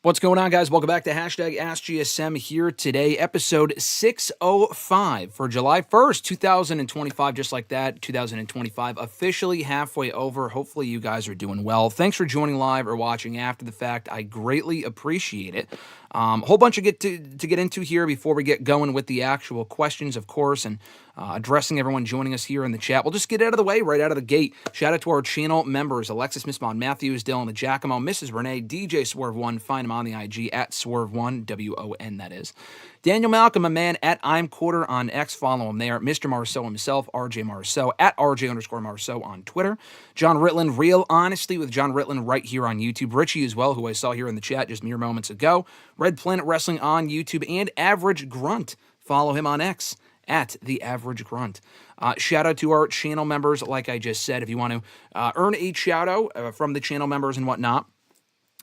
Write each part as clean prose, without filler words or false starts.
What's going on, guys? Welcome back to #AskGSM here today, episode 605 for July 1st, 2025. Just like that, 2025 officially halfway over. Hopefully you guys are doing well. Thanks for joining live or watching after the fact. I greatly appreciate it. A whole bunch of to get into here before we get going with the actual questions, of course, and addressing everyone joining us here in the chat. We'll just get out of the way right out of the gate. Shout out to our channel members, Alexis, Miss Mon Matthews, Dillon, DiGiacomo, Mrs. Renee, DJ Swerve1. Find him on the IG at Swerve1, WON, that is. Daniel Malcolm, my man, at I'm Quarter on X. Follow him there. Mr. Marceau himself, RJ Marceau, at RJ_Marceau on Twitter. John Ritland, Real Honesty with John Ritland right here on YouTube. Richie as well, who I saw here in the chat just mere moments ago. Red Planet Wrestling on YouTube. And Average Grunt. Follow him on X at The Average Grunt. Shout out to our channel members, like I just said. If you want to earn a shout out from the channel members and whatnot,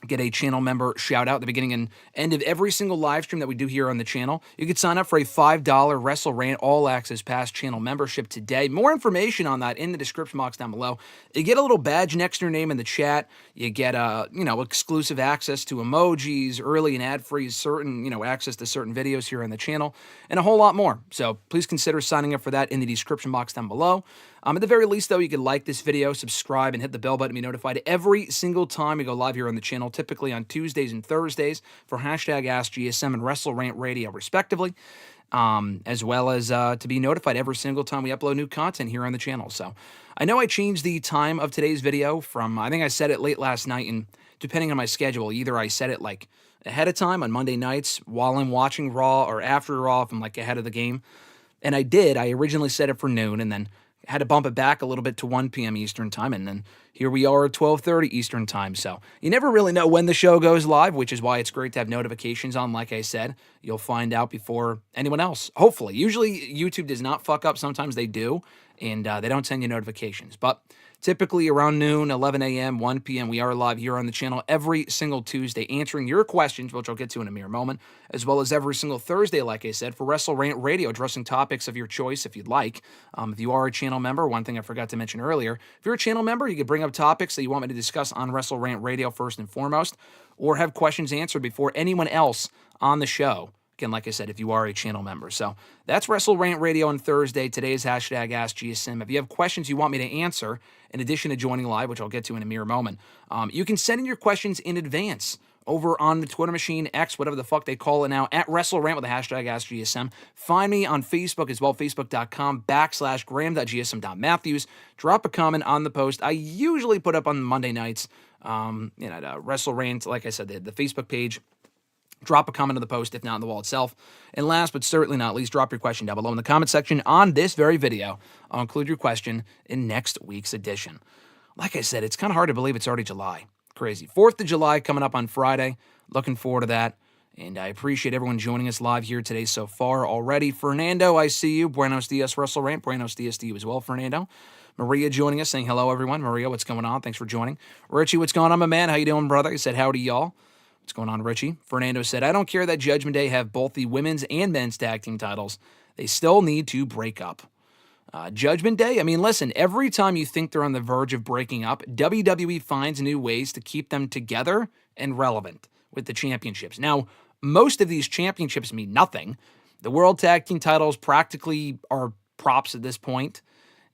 get a channel member shout out at the beginning and end of every single live stream that we do here on the channel. You can sign up for a $5 WrestleRant All Access Pass channel membership today. More information on that in the description box down below. You get a little badge next to your name in the chat. You get exclusive access to emojis, early and ad-free certain, access to certain videos here on the channel, and a whole lot more. So please consider signing up for that in the description box down below. At the very least, though, you can like this video, subscribe, and hit the bell button to be notified every single time we go live here on the channel, typically on Tuesdays and Thursdays for #AskGSM and WrestleRant Radio, respectively, as well as to be notified every single time we upload new content here on the channel. So I know I changed the time of today's video from, I think I said it late last night, and depending on my schedule, either I set it like ahead of time on Monday nights while I'm watching Raw or after Raw if I'm like ahead of the game. And I did. I originally set it for noon and then had to bump it back a little bit to 1 p.m. Eastern time, and then here we are at 12:30 Eastern time. So you never really know when the show goes live, which is why it's great to have notifications on. Like I said, you'll find out before anyone else, hopefully. Usually YouTube does not fuck up. Sometimes they do, and they don't send you notifications. But typically around noon, 11 a.m., 1 p.m., we are live here on the channel every single Tuesday answering your questions, which I'll get to in a mere moment, as well as every single Thursday, like I said, for WrestleRant Radio, addressing topics of your choice if you'd like. If you are a channel member, one thing I forgot to mention earlier, if you're a channel member, you can bring up topics that you want me to discuss on WrestleRant Radio first and foremost, or have questions answered before anyone else on the show. Again, like I said, if you are a channel member. So that's WrestleRant Radio on Thursday. Today's #AskGSM. If you have questions you want me to answer, in addition to joining live, which I'll get to in a mere moment, you can send in your questions in advance over on the Twitter machine, X, whatever the fuck they call it now, at WrestleRant with the #AskGSM. Find me on Facebook as well, facebook.com/gram.gsm.matthews. Drop a comment on the post. I usually put up on Monday nights, WrestleRant, like I said, the Facebook page. Drop a comment on the post, if not on the wall itself. And last but certainly not least, drop your question down below in the comment section on this very video. I'll include your question in next week's edition. Like I said, it's kind of hard to believe it's already July. Crazy. 4th of July coming up on Friday. Looking forward to that. And I appreciate everyone joining us live here today so far already. Fernando, I see you. Buenos dias, WrestleRant. Buenos dias to you as well, Fernando. Maria joining us, saying hello, everyone. Maria, what's going on? Thanks for joining. Richie, what's going on, my man? How you doing, brother? He said, howdy, y'all. What's going on, Richie? Fernando said, I don't care that Judgment Day have both the women's and men's tag team titles. They still need to break up. Judgment Day, I mean, listen, every time you think they're on the verge of breaking up, WWE finds new ways to keep them together and relevant with the championships. Now, most of these championships mean nothing. The World Tag Team titles practically are props at this point,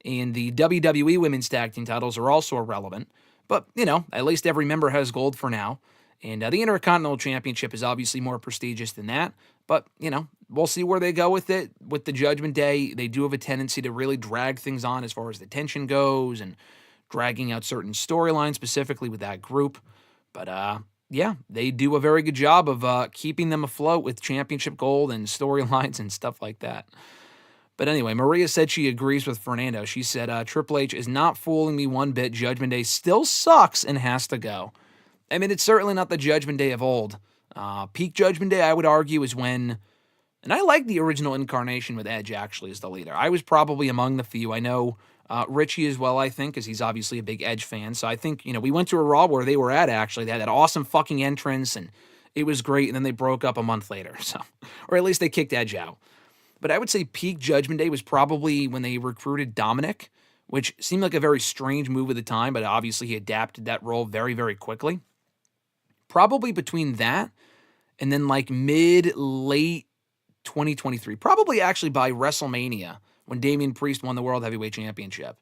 and the WWE Women's Tag Team titles are also irrelevant. But, at least every member has gold for now. And the Intercontinental Championship is obviously more prestigious than that. But, we'll see where they go with it. With the Judgment Day, they do have a tendency to really drag things on as far as the tension goes and dragging out certain storylines, specifically with that group. But, yeah, they do a very good job of keeping them afloat with championship gold and storylines and stuff like that. But anyway, Maria said she agrees with Fernando. She said, Triple H is not fooling me one bit. Judgment Day still sucks and has to go. I mean, it's certainly not the Judgment Day of old. Peak Judgment Day, I would argue, is when... And I like the original incarnation with Edge, actually, as the leader. I was probably among the few. I know Richie as well, I think, because he's obviously a big Edge fan. So I think, we went to a Raw where they were at, actually. They had that awesome fucking entrance, and it was great, and then they broke up a month later. So, or at least they kicked Edge out. But I would say peak Judgment Day was probably when they recruited Dominic, which seemed like a very strange move at the time, but obviously he adapted that role very, very quickly. probably between that and then like mid-late 2023, probably actually by WrestleMania when Damian Priest won the World Heavyweight Championship.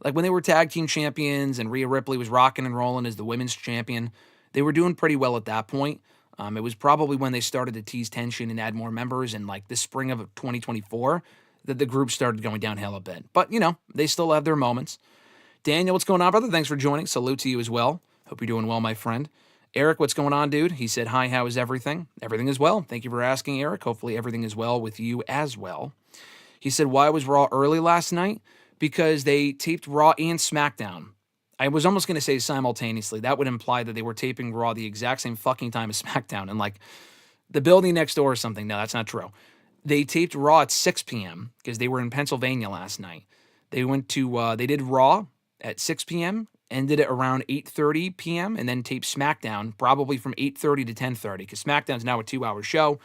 Like when they were tag team champions and Rhea Ripley was rocking and rolling as the women's champion, they were doing pretty well at that point. It was probably when they started to tease tension and add more members in like the spring of 2024 that the group started going downhill a bit. But, they still have their moments. Daniel, what's going on, brother? Thanks for joining. Salute to you as well. Hope you're doing well, my friend. Eric, what's going on, dude? He said, hi, how is everything? Everything is well. Thank you for asking, Eric. Hopefully everything is well with you as well. He said, why was Raw early last night? Because they taped Raw and SmackDown. I was almost going to say simultaneously. That would imply that they were taping Raw the exact same fucking time as SmackDown and like the building next door or something. No, that's not true. They taped Raw at 6 p.m. because they were in Pennsylvania last night. They went to, they did Raw at 6 p.m., ended it around 8:30 p.m., and then taped SmackDown probably from 8:30 to 10:30 because SmackDown's now a 2-hour show.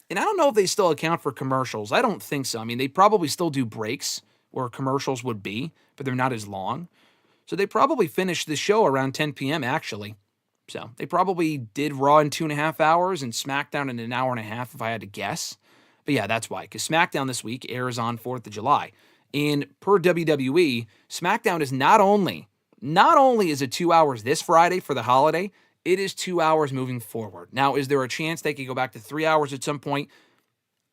And I don't know if they still account for commercials. I don't think so. I mean, they probably still do breaks where commercials would be, but they're not as long. So they probably finished the show around 10 p.m., actually. So they probably did Raw in 2.5 hours and SmackDown in an hour and a half, if I had to guess. But yeah, that's why, because SmackDown this week airs on 4th of July. And per WWE, SmackDown is not only is it 2 hours this Friday for the holiday, it is 2 hours moving forward. Now, is there a chance they could go back to 3 hours at some point?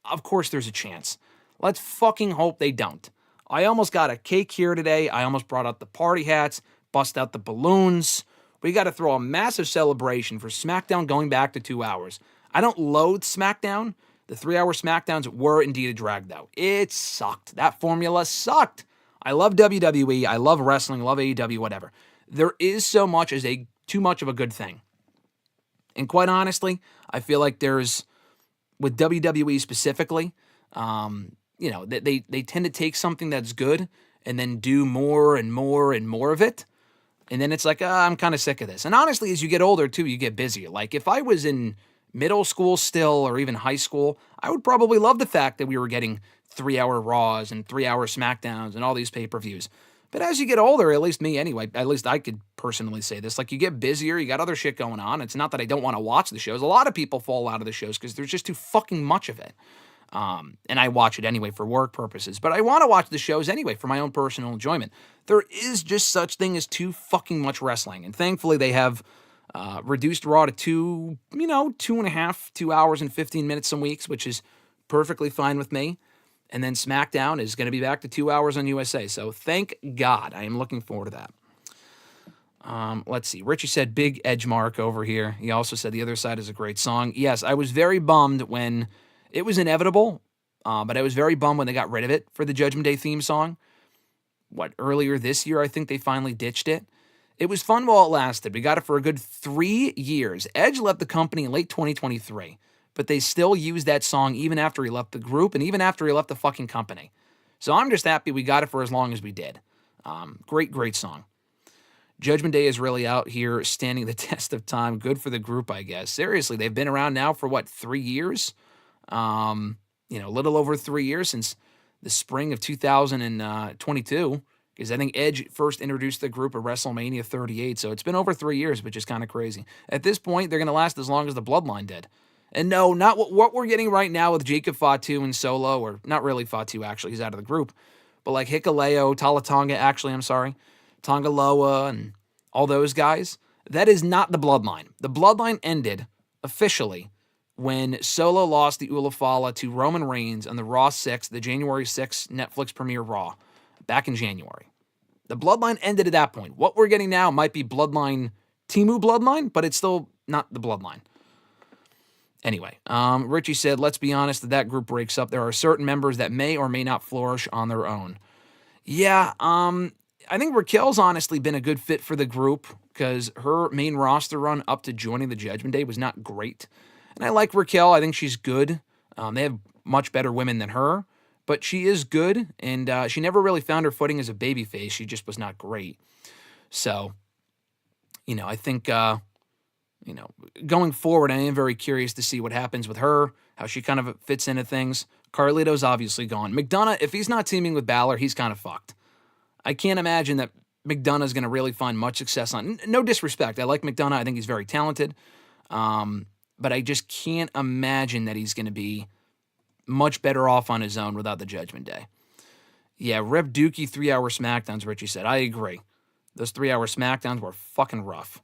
Of course there's a chance. Let's fucking hope they don't. I almost got a cake here today. I almost brought out the party hats, bust out the balloons. We got to throw a massive celebration for SmackDown going back to 2 hours. I don't loathe SmackDown. The 3-hour SmackDowns were indeed a drag, though. It sucked. That formula sucked. I love WWE. I love wrestling. Love AEW, whatever. There is so much as too much of a good thing. And quite honestly, I feel like there's, with WWE specifically, they tend to take something that's good and then do more and more and more of it. And then it's like, I'm kind of sick of this. And honestly, as you get older, too, you get busier. Like, if I was in middle school still or even high school, I would probably love the fact that we were getting 3-hour Raws and 3-hour SmackDowns and all these pay-per-views. But as you get older, at least me anyway, at least I could personally say this, like you get busier, you got other shit going on. It's not that I don't want to watch the shows. A lot of people fall out of the shows because there's just too fucking much of it. And I watch it anyway for work purposes, but I want to watch the shows anyway for my own personal enjoyment. There is just such thing as too fucking much wrestling. And thankfully they have reduced Raw to 2 hours and 15 minutes some weeks, which is perfectly fine with me. And then SmackDown is going to be back to 2 hours on USA. So thank God. I am looking forward to that. Let's see. Richie said big edge mark over here. He also said The Other Side is a great song. Yes, I was very bummed when it was inevitable, but I was very bummed when they got rid of it for the Judgment Day theme song. Earlier this year, I think they finally ditched it. It was fun while it lasted. We got it for a good 3 years. Edge left the company in late 2023. But they still use that song even after he left the group and even after he left the fucking company. So I'm just happy we got it for as long as we did. Great song. Judgment Day is really out here standing the test of time. Good for the group, I guess. Seriously, they've been around now for 3 years? A little over 3 years since the spring of 2022. Because I think Edge first introduced the group at WrestleMania 38. So it's been over 3 years, which is kind of crazy. At this point, they're going to last as long as the Bloodline did. And no, not what we're getting right now with Jacob Fatu and Solo, or not really Fatu, actually, he's out of the group. But like Hikuleo, Tonga Loa, and all those guys, that is not the Bloodline. The Bloodline ended officially when Solo lost the Ulafala to Roman Reigns on the Raw 6, the January 6th Netflix premiere Raw, back in January. The Bloodline ended at that point. What we're getting now might be Bloodline, Timu Bloodline, but it's still not the Bloodline. Anyway, Richie said, let's be honest, that group breaks up. There are certain members that may or may not flourish on their own. Yeah, I think Raquel's honestly been a good fit for the group because her main roster run up to joining the Judgment Day was not great. And I like Raquel. I think she's good. They have much better women than her, but she is good, and she never really found her footing as a babyface. She just was not great. So, I think... going forward, I am very curious to see what happens with her, how she kind of fits into things. Carlito's obviously gone. McDonough, if he's not teaming with Balor, he's kind of fucked. I can't imagine that McDonough's going to really find much success on. No disrespect. I like McDonough. I think he's very talented. But I just can't imagine that he's going to be much better off on his own without the Judgment Day. Yeah, Rip Dookie 3-hour SmackDowns, Richie said. I agree. Those 3-hour SmackDowns were fucking rough.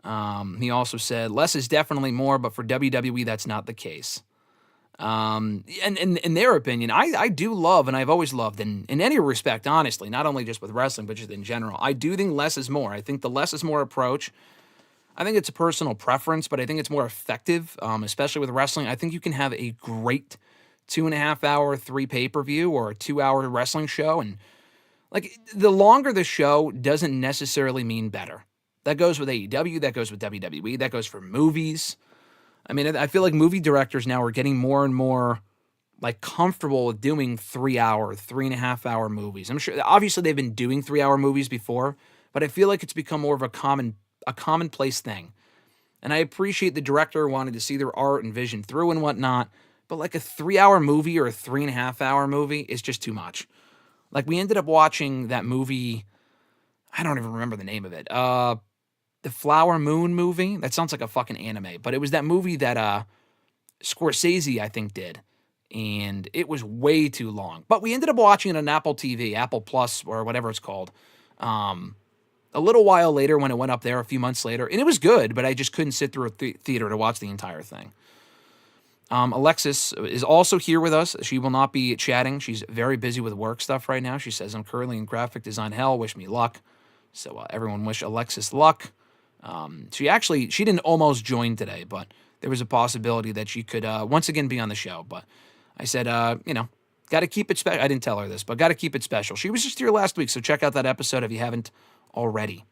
He also said, less is definitely more, but for WWE, that's not the case. And in their opinion, I do love, and I've always loved, in any respect, honestly, not only just with wrestling, but just in general, I do think less is more. I think the less is more approach, I think it's a personal preference, but I think it's more effective, especially with wrestling. I think you can have a great 2.5-hour, 3 pay-per-view or a 2-hour wrestling show. And like the longer the show doesn't necessarily mean better. That goes with AEW, that goes with WWE, that goes for movies. I mean, I feel like movie directors now are getting more and more like comfortable with doing 3-hour, 3.5-hour movies. I'm sure, obviously they've been doing 3-hour movies before, but I feel like it's become more of a commonplace thing. And I appreciate the director wanting to see their art and vision through and whatnot, but like a 3-hour movie or a 3.5-hour movie is just too much. Like we ended up watching that movie, I don't even remember the name of it, the Flower Moon movie. That sounds like a fucking anime, but it was that movie that Scorsese, I think, did. And it was way too long. But we ended up watching it on Apple TV, Apple Plus, or whatever it's called. A little while later when it went up there, a few months later. And it was good, but I just couldn't sit through a theater to watch the entire thing. Alexis is also here with us. She will not be chatting. She's very busy with work stuff right now. She says, I'm currently in graphic design hell. Wish me luck. So everyone wish Alexis luck. She didn't almost join today, but there was a possibility that she could once again be on the show. But I said, got to keep it special. I didn't tell her this, but got to keep it special. She was just here last week, so check out that episode if you haven't already.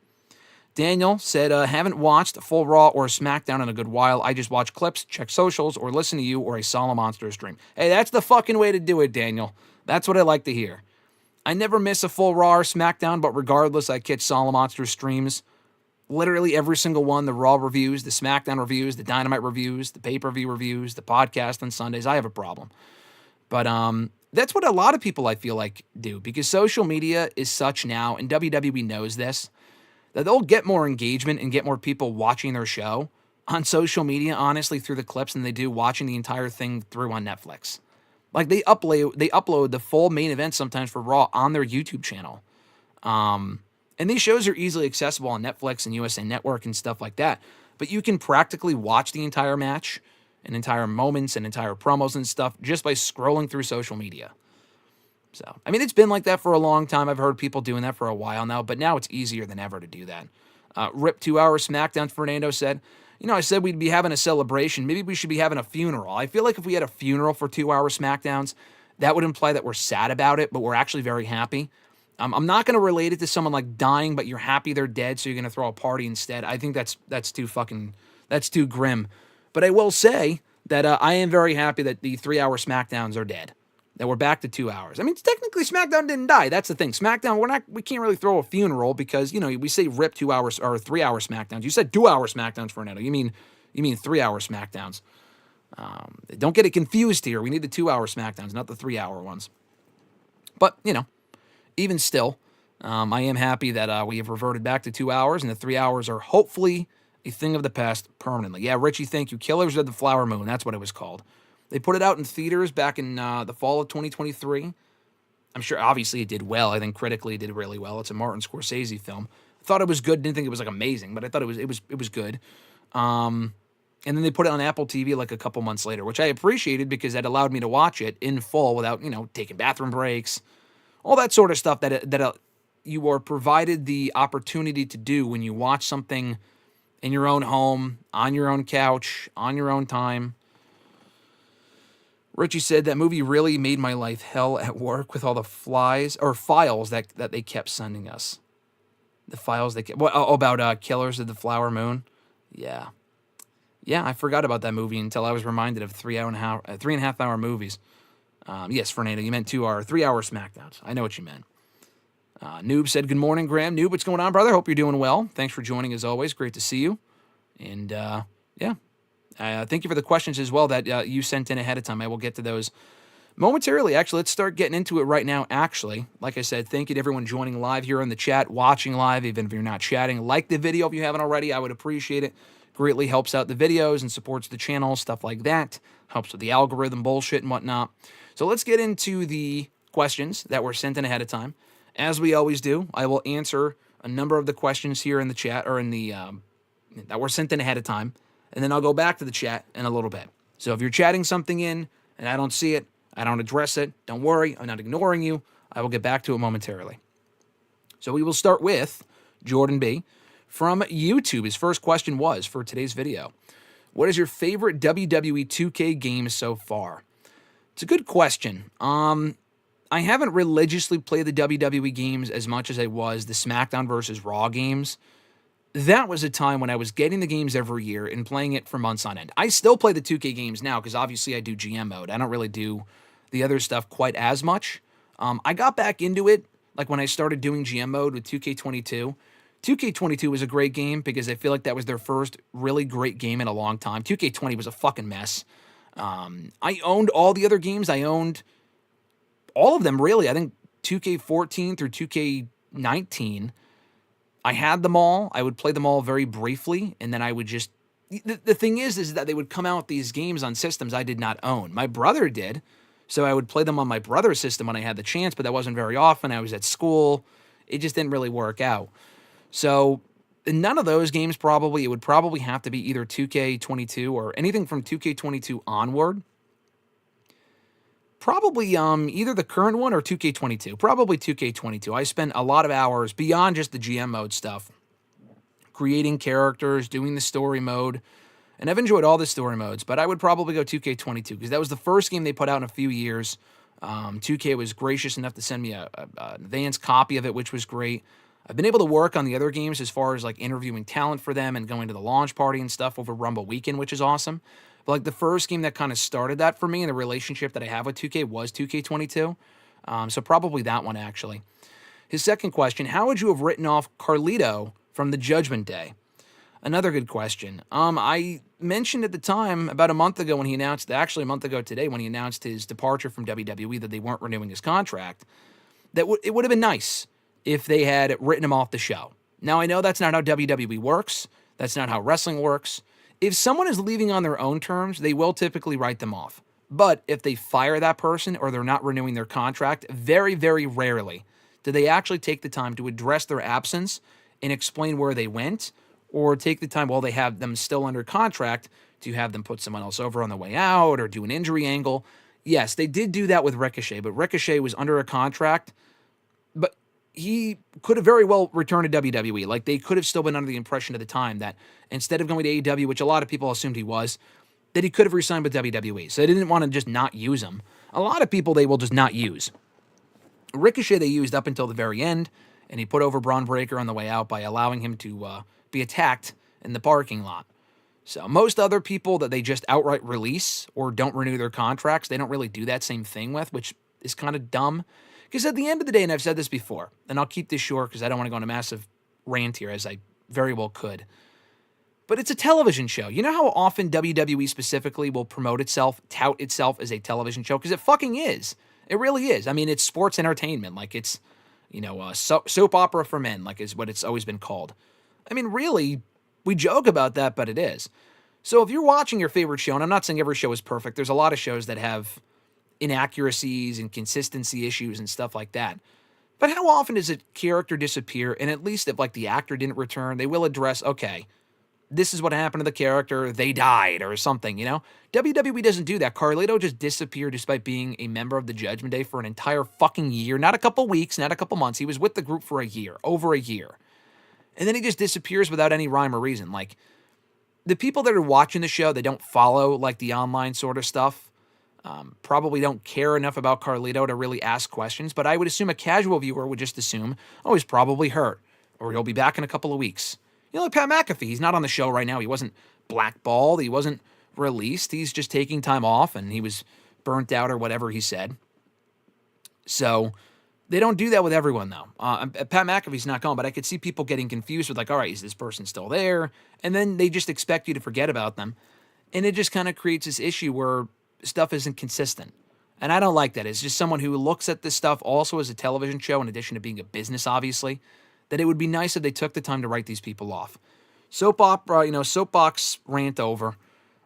Daniel said, haven't watched full Raw or SmackDown in a good while. I just watch clips, check socials, or listen to you or a Solid Monster stream. Hey, that's the fucking way to do it, Daniel. That's what I like to hear. I never miss a full Raw or SmackDown, but regardless, I catch Solid Monster streams. Literally every single one, the Raw reviews, the SmackDown reviews, the Dynamite reviews, the pay-per-view reviews, the podcast on Sundays. I have a problem. But that's what a lot of people, I feel like, do, because social media is such now, and WWE knows this, that they'll get more engagement and get more people watching their show on social media, honestly, through the clips than they do watching the entire thing through on Netflix. Like, they upload the full main event sometimes for Raw on their YouTube channel. And these shows are easily accessible on Netflix and USA Network and stuff like that. But you can practically watch the entire match and entire moments and entire promos and stuff just by scrolling through social media. So, I mean, it's been like that for a long time. I've heard people doing that for a while now, but now it's easier than ever to do that. Rip 2-hour SmackDown, Fernando said, I said we'd be having a celebration. Maybe we should be having a funeral. I feel like if we had a funeral for 2-hour SmackDowns, that would imply that we're sad about it, but we're actually very happy. I'm not going to relate it to someone like dying, but you're happy they're dead, so you're going to throw a party instead. I think that's too grim. But I will say that I am very happy that the 3-hour SmackDowns are dead, that we're back to 2 hours. I mean, technically SmackDown didn't die. That's the thing. SmackDown, we can't really throw a funeral because, we say rip 2 hours or 3-hour SmackDowns. You said 2-hour SmackDowns, Fernando. You mean 3-hour SmackDowns. Don't get it confused here. We need the 2-hour SmackDowns, not the 3-hour ones. But, even still, I am happy that we have reverted back to 2 hours, and the 3 hours are hopefully a thing of the past permanently. Yeah, Richie, thank you. Killers of the Flower Moon, that's what it was called. They put it out in theaters back in the fall of 2023. I'm sure, obviously, it did well. I think critically it did really well. It's a Martin Scorsese film. I thought it was good. Didn't think it was, amazing, but I thought it was good. And then they put it on Apple TV, a couple months later, which I appreciated because that allowed me to watch it in full without, taking bathroom breaks, all that sort of stuff that you are provided the opportunity to do when you watch something in your own home, on your own couch, on your own time. Richie said that movie really made my life hell at work with all the files that they kept sending us. The files they kept... about Killers of the Flower Moon? Yeah. Yeah, I forgot about that movie until I was reminded of 3.5 hour movies. Yes, Fernando, you meant 3-hour SmackDowns. I know what you meant. Noob said, good morning, Graham. Noob, what's going on, brother? Hope you're doing well. Thanks for joining as always. Great to see you. And, thank you for the questions as well that you sent in ahead of time. I will get to those momentarily. Actually, let's start getting into it right now. Actually, like I said, thank you to everyone joining live here in the chat, watching live, even if you're not chatting. Like the video if you haven't already. I would appreciate it Greatly helps out the videos and supports the channel, stuff like that. Helps with the algorithm bullshit and whatnot. So let's get into the questions that were sent in ahead of time. As we always do, I will answer a number of the questions here in the chat, or in the that were sent in ahead of time, and then I'll go back to the chat in a little bit. So if you're chatting something in and I don't see it, I don't address it, don't worry, I'm not ignoring you. I will get back to it momentarily. So we will start with Jordan B. from YouTube. His first question was for today's video: what is your favorite WWE 2K game so far? It's a good question. I haven't religiously played the WWE games as much as I was the SmackDown versus Raw games. That was a time when I was getting the games every year and playing it for months on end. I still play the 2K games now because obviously I do GM mode. I don't really do the other stuff quite as much. I got back into it like when I started doing GM mode with 2K22. 2K22 was a great game because I feel like that was their first really great game in a long time. 2K20 was a fucking mess. I owned all the other games. I owned all of them, really. I think 2K14 through 2K19, I had them all. I would play them all very briefly, and then I would just... The thing is that they would come out these games on systems I did not own. My brother did, so I would play them on my brother's system when I had the chance, but that wasn't very often. I was at school. It just didn't really work out. So none of those games probably. It would probably have to be either 2K22 or anything from 2K22 onward. Probably either the current one or 2K22. Probably 2K22. I spent a lot of hours beyond just the GM mode stuff, creating characters, doing the story mode, and I've enjoyed all the story modes, but I would probably go 2K22 because that was the first game they put out in a few years. 2K was gracious enough to send me an advanced copy of it, which was great. I've been able to work on the other games as far as like interviewing talent for them and going to the launch party and stuff over Rumble Weekend, which is awesome. But like the first game that kind of started that for me and the relationship that I have with 2K was 2K22. So probably that one, actually. His second question: how would you have written off Carlito from the Judgment Day? Another good question. I mentioned at the time, about a month ago when he announced, actually a month ago today when he announced his departure from WWE, that they weren't renewing his contract, that it would have been nice if they had written him off the show. Now, I know that's not how WWE works. That's not how wrestling works. If someone is leaving on their own terms, they will typically write them off. But if they fire that person or they're not renewing their contract, very, very rarely do they actually take the time to address their absence and explain where they went, or take the time while they have them still under contract to have them put someone else over on the way out or do an injury angle. Yes, they did do that with Ricochet, but Ricochet was under a contract, but he could have very well returned to WWE. Like, they could have still been under the impression at the time that instead of going to AEW, which a lot of people assumed he was, that he could have re-signed with WWE. So they didn't want to just not use him. A lot of people they will just not use. Ricochet they used up until the very end, and he put over Braun Breaker on the way out by allowing him to be attacked in the parking lot. So most other people that they just outright release or don't renew their contracts, they don't really do that same thing with, which is kind of dumb. Because at the end of the day, and I've said this before, and I'll keep this short because I don't want to go on a massive rant here, as I very well could, but it's a television show. You know how often WWE specifically will promote itself, tout itself as a television show? Because it fucking is. It really is. I mean, it's sports entertainment. Like, it's, you know, soap opera for men, like is what it's always been called. I mean, really, we joke about that, but it is. So if you're watching your favorite show, and I'm not saying every show is perfect, there's a lot of shows that have inaccuracies and consistency issues and stuff like that. But how often does a character disappear, and at least if, like, the actor didn't return, they will address, okay, this is what happened to the character, they died, or something, you know? WWE doesn't do that. Carlito just disappeared despite being a member of the Judgment Day for an entire fucking year. Not a couple weeks, not a couple months. He was with the group for a year, over a year. And then he just disappears without any rhyme or reason. Like, the people that are watching the show, they don't follow, like, the online sort of stuff, probably don't care enough about Carlito to really ask questions, but I would assume a casual viewer would just assume, oh, he's probably hurt, or he'll be back in a couple of weeks. You know, like Pat McAfee, he's not on the show right now. He wasn't blackballed. He wasn't released. He's just taking time off, and he was burnt out or whatever he said. So they don't do that with everyone, though. Pat McAfee's not gone, but I could see people getting confused with, like, all right, is this person still there? And then they just expect you to forget about them. And it just kind of creates this issue where stuff isn't consistent. And I don't like that. It's just someone who looks at this stuff also as a television show, in addition to being a business, obviously, that it would be nice if they took the time to write these people off. Soap opera, soapbox rant over.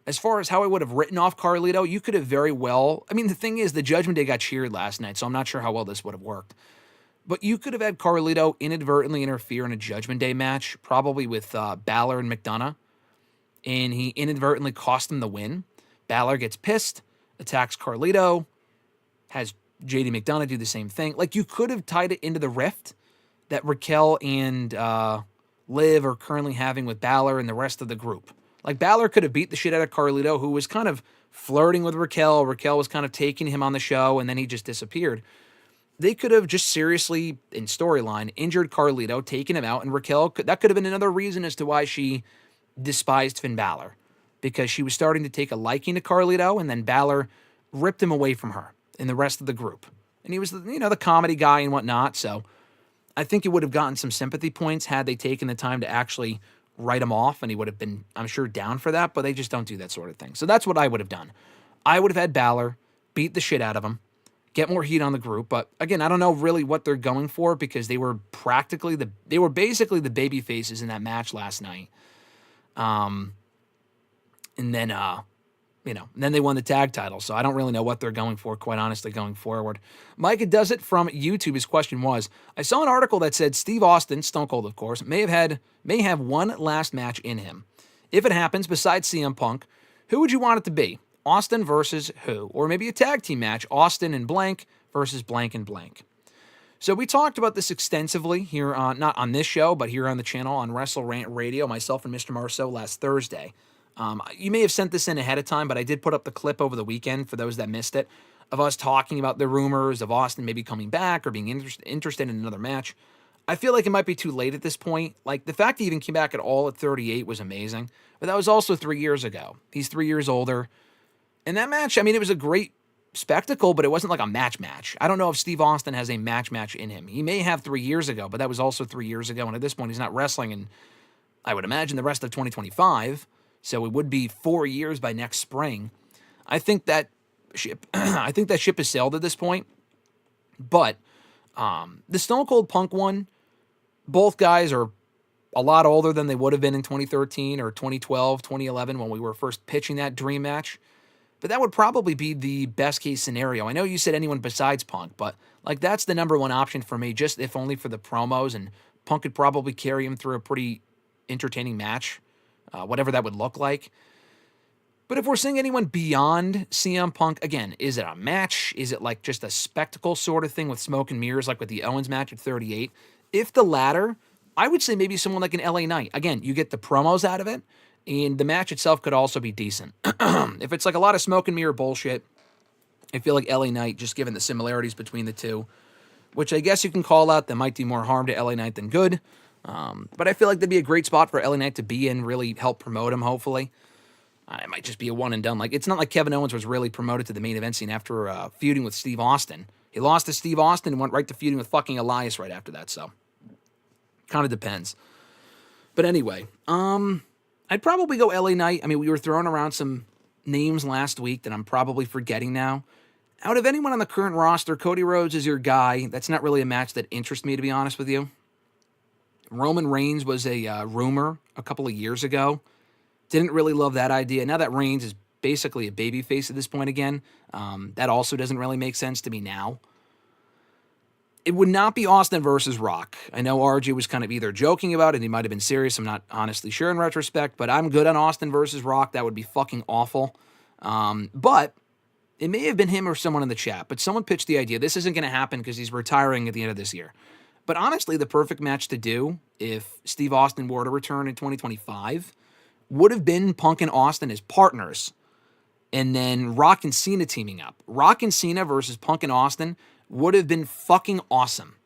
As far as how I would have written off Carlito, you could have very well. I mean, the thing is, the Judgment Day got cheered last night, so I'm not sure how well this would have worked. But you could have had Carlito inadvertently interfere in a Judgment Day match, probably with Balor and McDonough, and he inadvertently cost him the win. Balor gets pissed, attacks Carlito, has JD McDonough do the same thing. Like, you could have tied it into the rift that Raquel and Liv are currently having with Balor and the rest of the group. Like, Balor could have beat the shit out of Carlito, who was kind of flirting with Raquel. Raquel was kind of taking him on the show, and then he just disappeared. They could have just seriously, in storyline, injured Carlito, taken him out, and Raquel, that could have been another reason as to why she despised Finn Balor, because she was starting to take a liking to Carlito, and then Balor ripped him away from her and the rest of the group. And he was, the comedy guy and whatnot, so I think he would have gotten some sympathy points had they taken the time to actually write him off, and he would have been, I'm sure, down for that, but they just don't do that sort of thing. So that's what I would have done. I would have had Balor beat the shit out of him, get more heat on the group, but again, I don't know really what they're going for, because they were basically the baby faces in that match last night. And then then they won the tag title, so I don't really know what they're going for, quite honestly, going forward. Micah does it from YouTube. His question was, I saw an article that said Steve Austin, Stone Cold of course, may have one last match in him. If it happens, besides CM Punk, who would you want it to be? Austin versus who? Or maybe a tag team match, Austin and blank versus blank and blank. So we talked about this extensively here on, not on this show, but here on the channel on WrestleRant Radio, myself and Mr. Marceau last Thursday. You may have sent this in ahead of time, but I did put up the clip over the weekend for those that missed it, of us talking about the rumors of Austin maybe coming back or being interested in another match. I feel like it might be too late at this point. Like, the fact he even came back at all at 38 was amazing, but that was also 3 years ago. He's 3 years older. And that match, I mean, it was a great spectacle, but it wasn't like a match. I don't know if Steve Austin has a match in him. He may have 3 years ago, but that was also 3 years ago, and at this point, he's not wrestling in, I would imagine, the rest of 2025, so it would be 4 years by next spring. I think that ship has sailed at this point, but the Stone Cold Punk one, both guys are a lot older than they would have been in 2013 or 2012, 2011 when we were first pitching that dream match. But that would probably be the best case scenario. I know you said anyone besides Punk, but like, that's the number one option for me, just if only for the promos, and Punk could probably carry him through a pretty entertaining match, whatever that would look like. But if we're seeing anyone beyond CM Punk, again, is it a match? Is it like just a spectacle sort of thing with smoke and mirrors like with the Owens match at 38? If the latter, I would say maybe someone like an LA Knight. Again, you get the promos out of it, and the match itself could also be decent. If it's like a lot of smoke and mirror bullshit, I feel like LA Knight, just given the similarities between the two, which I guess you can call out, that might do more harm to LA Knight than good. But I feel like that'd be a great spot for LA Knight to be in, really help promote him, hopefully. It might just be a one and done. Like, it's not like Kevin Owens was really promoted to the main event scene after feuding with Steve Austin. He lost to Steve Austin and went right to feuding with fucking Elias right after that, so kind of depends. But anyway, I'd probably go LA Knight. I mean, we were throwing around some names last week that I'm probably forgetting now. Out of anyone on the current roster, Cody Rhodes is your guy. That's not really a match that interests me, to be honest with you. Roman Reigns was a rumor a couple of years ago. Didn't really love that idea. Now that Reigns is basically a babyface at this point again, that also doesn't really make sense to me now. It would not be Austin versus Rock. I know RJ was kind of either joking about it, and he might have been serious. I'm not honestly sure in retrospect, but I'm good on Austin versus Rock. That would be fucking awful. But it may have been him or someone in the chat, but someone pitched the idea. This isn't going to happen because he's retiring at the end of this year. But honestly, the perfect match to do if Steve Austin were to return in 2025 would have been Punk and Austin as partners, and then Rock and Cena teaming up. Rock and Cena versus Punk and Austin would have been fucking awesome.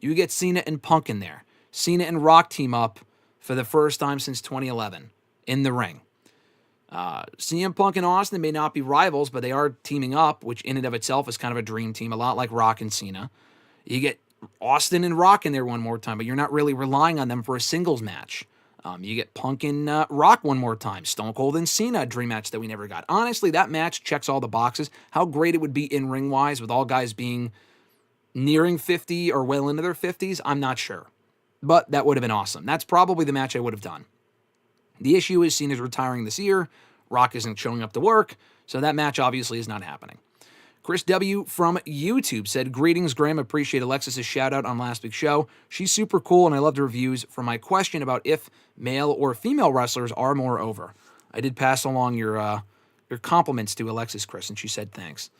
You get Cena and Punk in there. Cena and Rock team up for the first time since 2011 in the ring. CM Punk and Austin may not be rivals, but they are teaming up, which in and of itself is kind of a dream team, a lot like Rock and Cena. You get Austin and Rock in there one more time, but you're not really relying on them for a singles match. You get Punk and Rock one more time. Stone Cold and Cena, a dream match that we never got. Honestly, that match checks all the boxes. How great it would be in ring-wise with all guys being nearing 50 or well into their 50s, I'm not sure. But that would have been awesome. That's probably the match I would have done. The issue is Cena's retiring this year. Rock isn't showing up to work, so that match obviously is not happening. Chris W. from YouTube said, "Greetings, Graham. Appreciate Alexis' shout-out on last week's show. She's super cool, and I loved her reviews for my question about if male or female wrestlers are more over. I did pass along your compliments to Alexis, Chris, and she said thanks."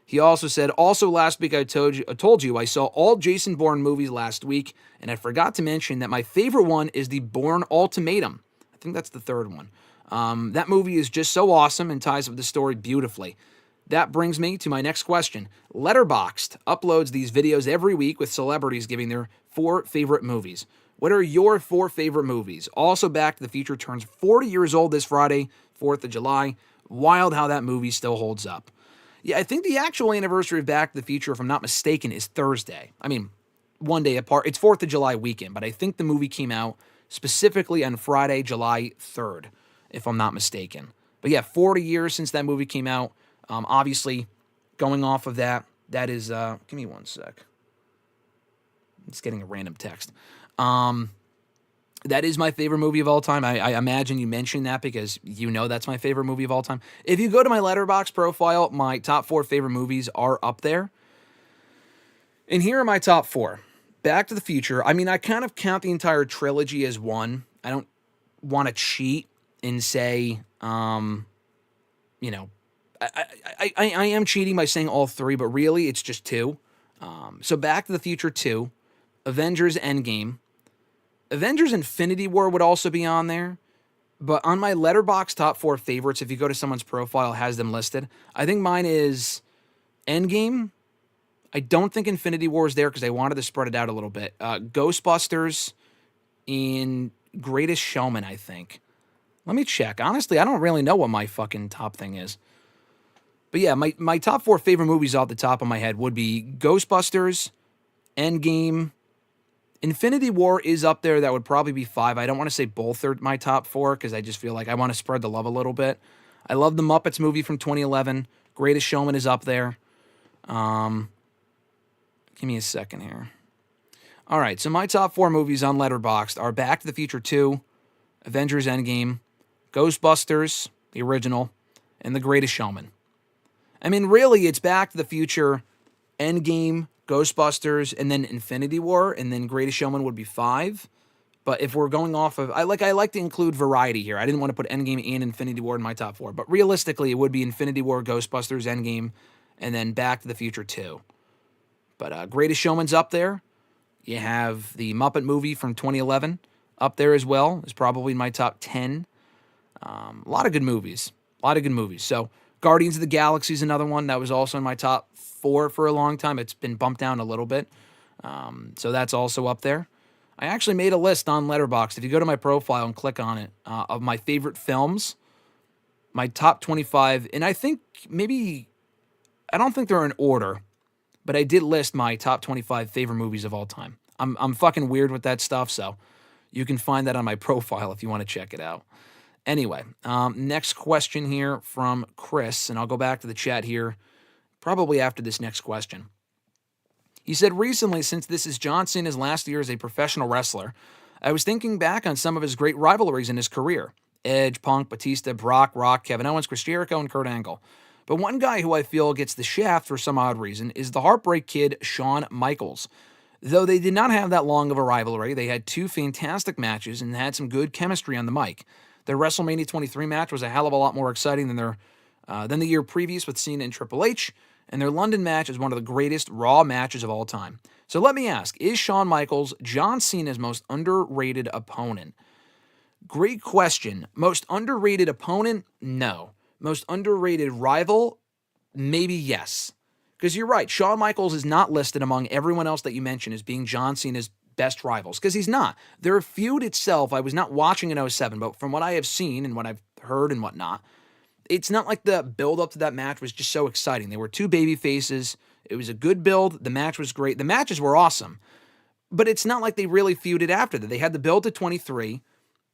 He also said, "Also last week I told you I saw all Jason Bourne movies last week, and I forgot to mention that my favorite one is the Bourne Ultimatum." I think that's the third one. That movie is just so awesome and ties with the story beautifully. That brings me to my next question. Letterboxd uploads these videos every week with celebrities giving their 4 favorite movies. What are your 4 favorite movies? Also, Back to the Future turns 40 years old this Friday, 4th of July. Wild how that movie still holds up. Yeah, I think the actual anniversary of Back to the Future, if I'm not mistaken, is Thursday. I mean, one day apart. It's 4th of July weekend, but I think the movie came out specifically on Friday, July 3rd, if I'm not mistaken. But yeah, 40 years since that movie came out. Obviously, going off of that, that is, give me one sec. It's getting a random text. That is my favorite movie of all time. I imagine you mentioned that because you know that's my favorite movie of all time. If you go to my Letterboxd profile, my top 4 favorite movies are up there. And here are my top 4. Back to the Future. I mean, I kind of count the entire trilogy as one. I don't want to cheat and say, you know, I am cheating by saying all 3, but really it's just 2. So Back to the Future 2, Avengers Endgame, Avengers Infinity War would also be on there, but on my Letterboxd top 4 favorites, if you go to someone's profile, it has them listed. I think mine is Endgame. I don't think Infinity War is there because I wanted to spread it out a little bit. Ghostbusters and Greatest Showman, I think. Let me check. Honestly, I don't really know what my fucking top thing is. But yeah, my top 4 favorite movies off the top of my head would be Ghostbusters, Endgame, Infinity War is up there. That would probably be 5. I don't want to say both are my top 4 because I just feel like I want to spread the love a little bit. I love the Muppets movie from 2011. Greatest Showman is up there. Give me a second here. All right, so my top 4 movies on Letterboxd are Back to the Future 2, Avengers Endgame, Ghostbusters, the original, and The Greatest Showman. I mean, really, it's Back to the Future, Endgame, Ghostbusters, and then Infinity War, and then Greatest Showman would be 5. But if we're going off of, I like to include variety here. I didn't want to put Endgame and Infinity War in my top 4, but realistically, it would be Infinity War, Ghostbusters, Endgame, and then Back to the Future 2. But Greatest Showman's up there. You have the Muppet movie from 2011 up there as well. It's probably in my top 10. A lot of good movies. So Guardians of the Galaxy is another one that was also in my top 4 for a long time. It's been bumped down a little bit. So that's also up there. I actually made a list on Letterboxd. If you go to my profile and click on it, of my favorite films, my top 25, and I think maybe, I don't think they're in order, but I did list my top 25 favorite movies of all time. I'm fucking weird with that stuff, so you can find that on my profile if you want to check it out. Anyway, next question here from Chris, and I'll go back to the chat here probably after this next question. He said, recently, since this is John Cena's last year as a professional wrestler, I was thinking back on some of his great rivalries in his career. Edge, Punk, Batista, Brock, Rock, Kevin Owens, Chris Jericho, and Kurt Angle. But one guy who I feel gets the shaft for some odd reason is the Heartbreak Kid, Shawn Michaels. Though they did not have that long of a rivalry, they had 2 fantastic matches and had some good chemistry on the mic. Their WrestleMania 23 match was a hell of a lot more exciting than the year previous with Cena and Triple H, and their London match is one of the greatest Raw matches of all time. So let me ask, is Shawn Michaels John Cena's most underrated opponent? Great question. Most underrated opponent? No. Most underrated rival? Maybe yes. Because you're right, Shawn Michaels is not listed among everyone else that you mentioned as being John Cena's best rivals, because he's not. Their feud itself, I was not watching in 07, but from what I have seen and what I've heard and whatnot, it's not like the build-up to that match was just so exciting. They were 2 baby faces. It was a good build. The match was great. The matches were awesome. But it's not like they really feuded after that. They had the build to 23,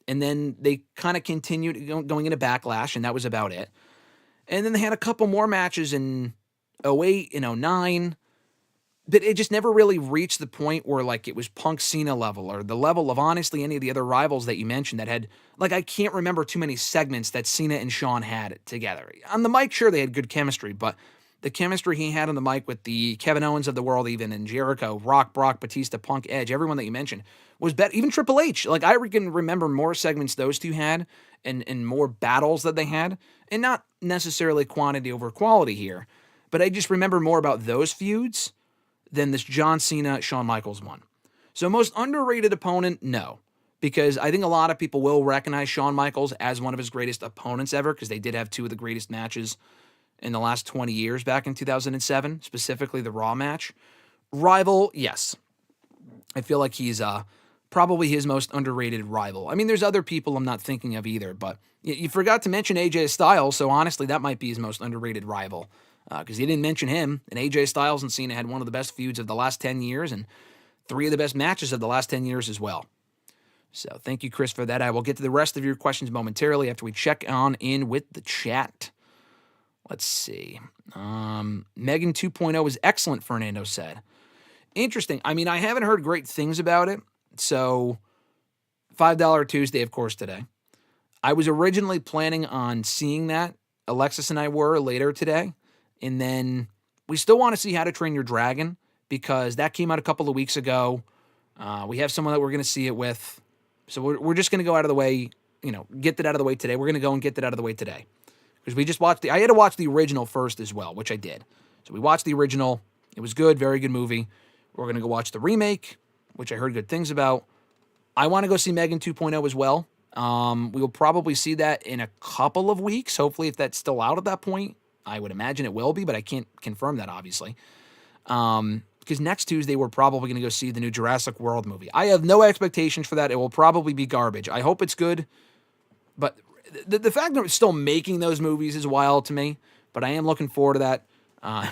and then they kind of continued going into Backlash, and that was about it. And then they had a couple more matches in 08 and 09. but it just never really reached the point where like it was Punk Cena level or the level of honestly any of the other rivals that you mentioned that had like I can't remember too many segments that Cena and Shawn had together. On the mic, sure they had good chemistry, but the chemistry he had on the mic with the Kevin Owens of the world, even and Jericho, Rock, Brock, Batista, Punk, Edge, everyone that you mentioned was better. Even Triple H, like I can remember more segments those two had and more battles that they had, and not necessarily quantity over quality here, but I just remember more about those feuds than this John Cena, Shawn Michaels one. So most underrated opponent, no. Because I think a lot of people will recognize Shawn Michaels as one of his greatest opponents ever, because they did have two of the greatest matches in the last 20 years back in 2007, specifically the Raw match. Rival, yes. I feel like he's probably his most underrated rival. I mean, there's other people I'm not thinking of either, but you forgot to mention AJ Styles, so honestly, that might be his most underrated rival. Because you didn't mention him, and AJ Styles and Cena had one of the best feuds of the last 10 years and three of the best matches of the last 10 years as well. So thank you, Chris, for that. I will get to the rest of your questions momentarily after we check on in with the chat. Let's see. Megan 2.0 is excellent, Fernando said. Interesting. I mean, I haven't heard great things about it. So $5 Tuesday, of course, today. I was originally planning on seeing that. Alexis and I were later today. And then we still want to see How to Train Your Dragon because that came out a couple of weeks ago. We have someone that we're going to see it with. So we're just going to go out of the way, get that out of the way today. We're going to go and get that out of the way today. Because we just watched I had to watch the original first as well, which I did. So we watched the original. It was good, very good movie. We're going to go watch the remake, which I heard good things about. I want to go see Megan 2.0 as well. We will probably see that in a couple of weeks. Hopefully, if that's still out at that point. I would imagine it will be, but I can't confirm that, obviously. Because next Tuesday, we're probably going to go see the new Jurassic World movie. I have no expectations for that. It will probably be garbage. I hope it's good. But the fact that it's still making those movies is wild to me. But I am looking forward to that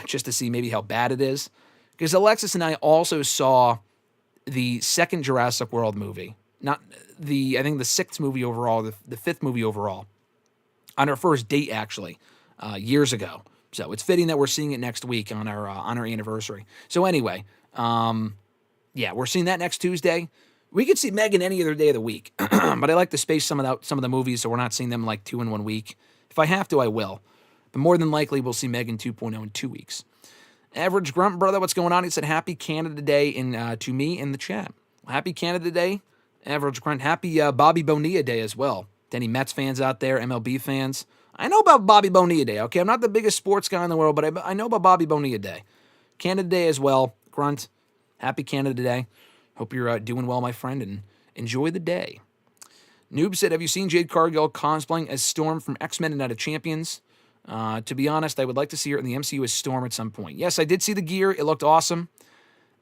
just to see maybe how bad it is. Because Alexis and I also saw the second Jurassic World movie. Not I think the sixth movie overall, the fifth movie overall. On our first date, actually. Years ago. So it's fitting that we're seeing it next week on our anniversary. So anyway, we're seeing that next Tuesday. We could see Megan any other day of the week, but I like to space some of the movies so we're not seeing them like 2 in 1 week. If I have to, I will. But more than likely, we'll see Megan 2.0 in 2 weeks. Average Grunt, brother, what's going on? He said, Happy Canada Day to me in the chat. Happy Canada Day, Average Grunt. Happy Bobby Bonilla Day as well. To any Mets fans out there, MLB fans. I know about Bobby Bonilla Day, okay? I'm not the biggest sports guy in the world, but I know about Bobby Bonilla Day. Canada Day as well. Grunt, happy Canada Day. Hope you're doing well, my friend, and enjoy the day. Noob said, have you seen Jade Cargill cosplaying as Storm from X-Men and Night of Champions? To be honest, I would like to see her in the MCU as Storm at some point. Yes, I did see the gear. It looked awesome.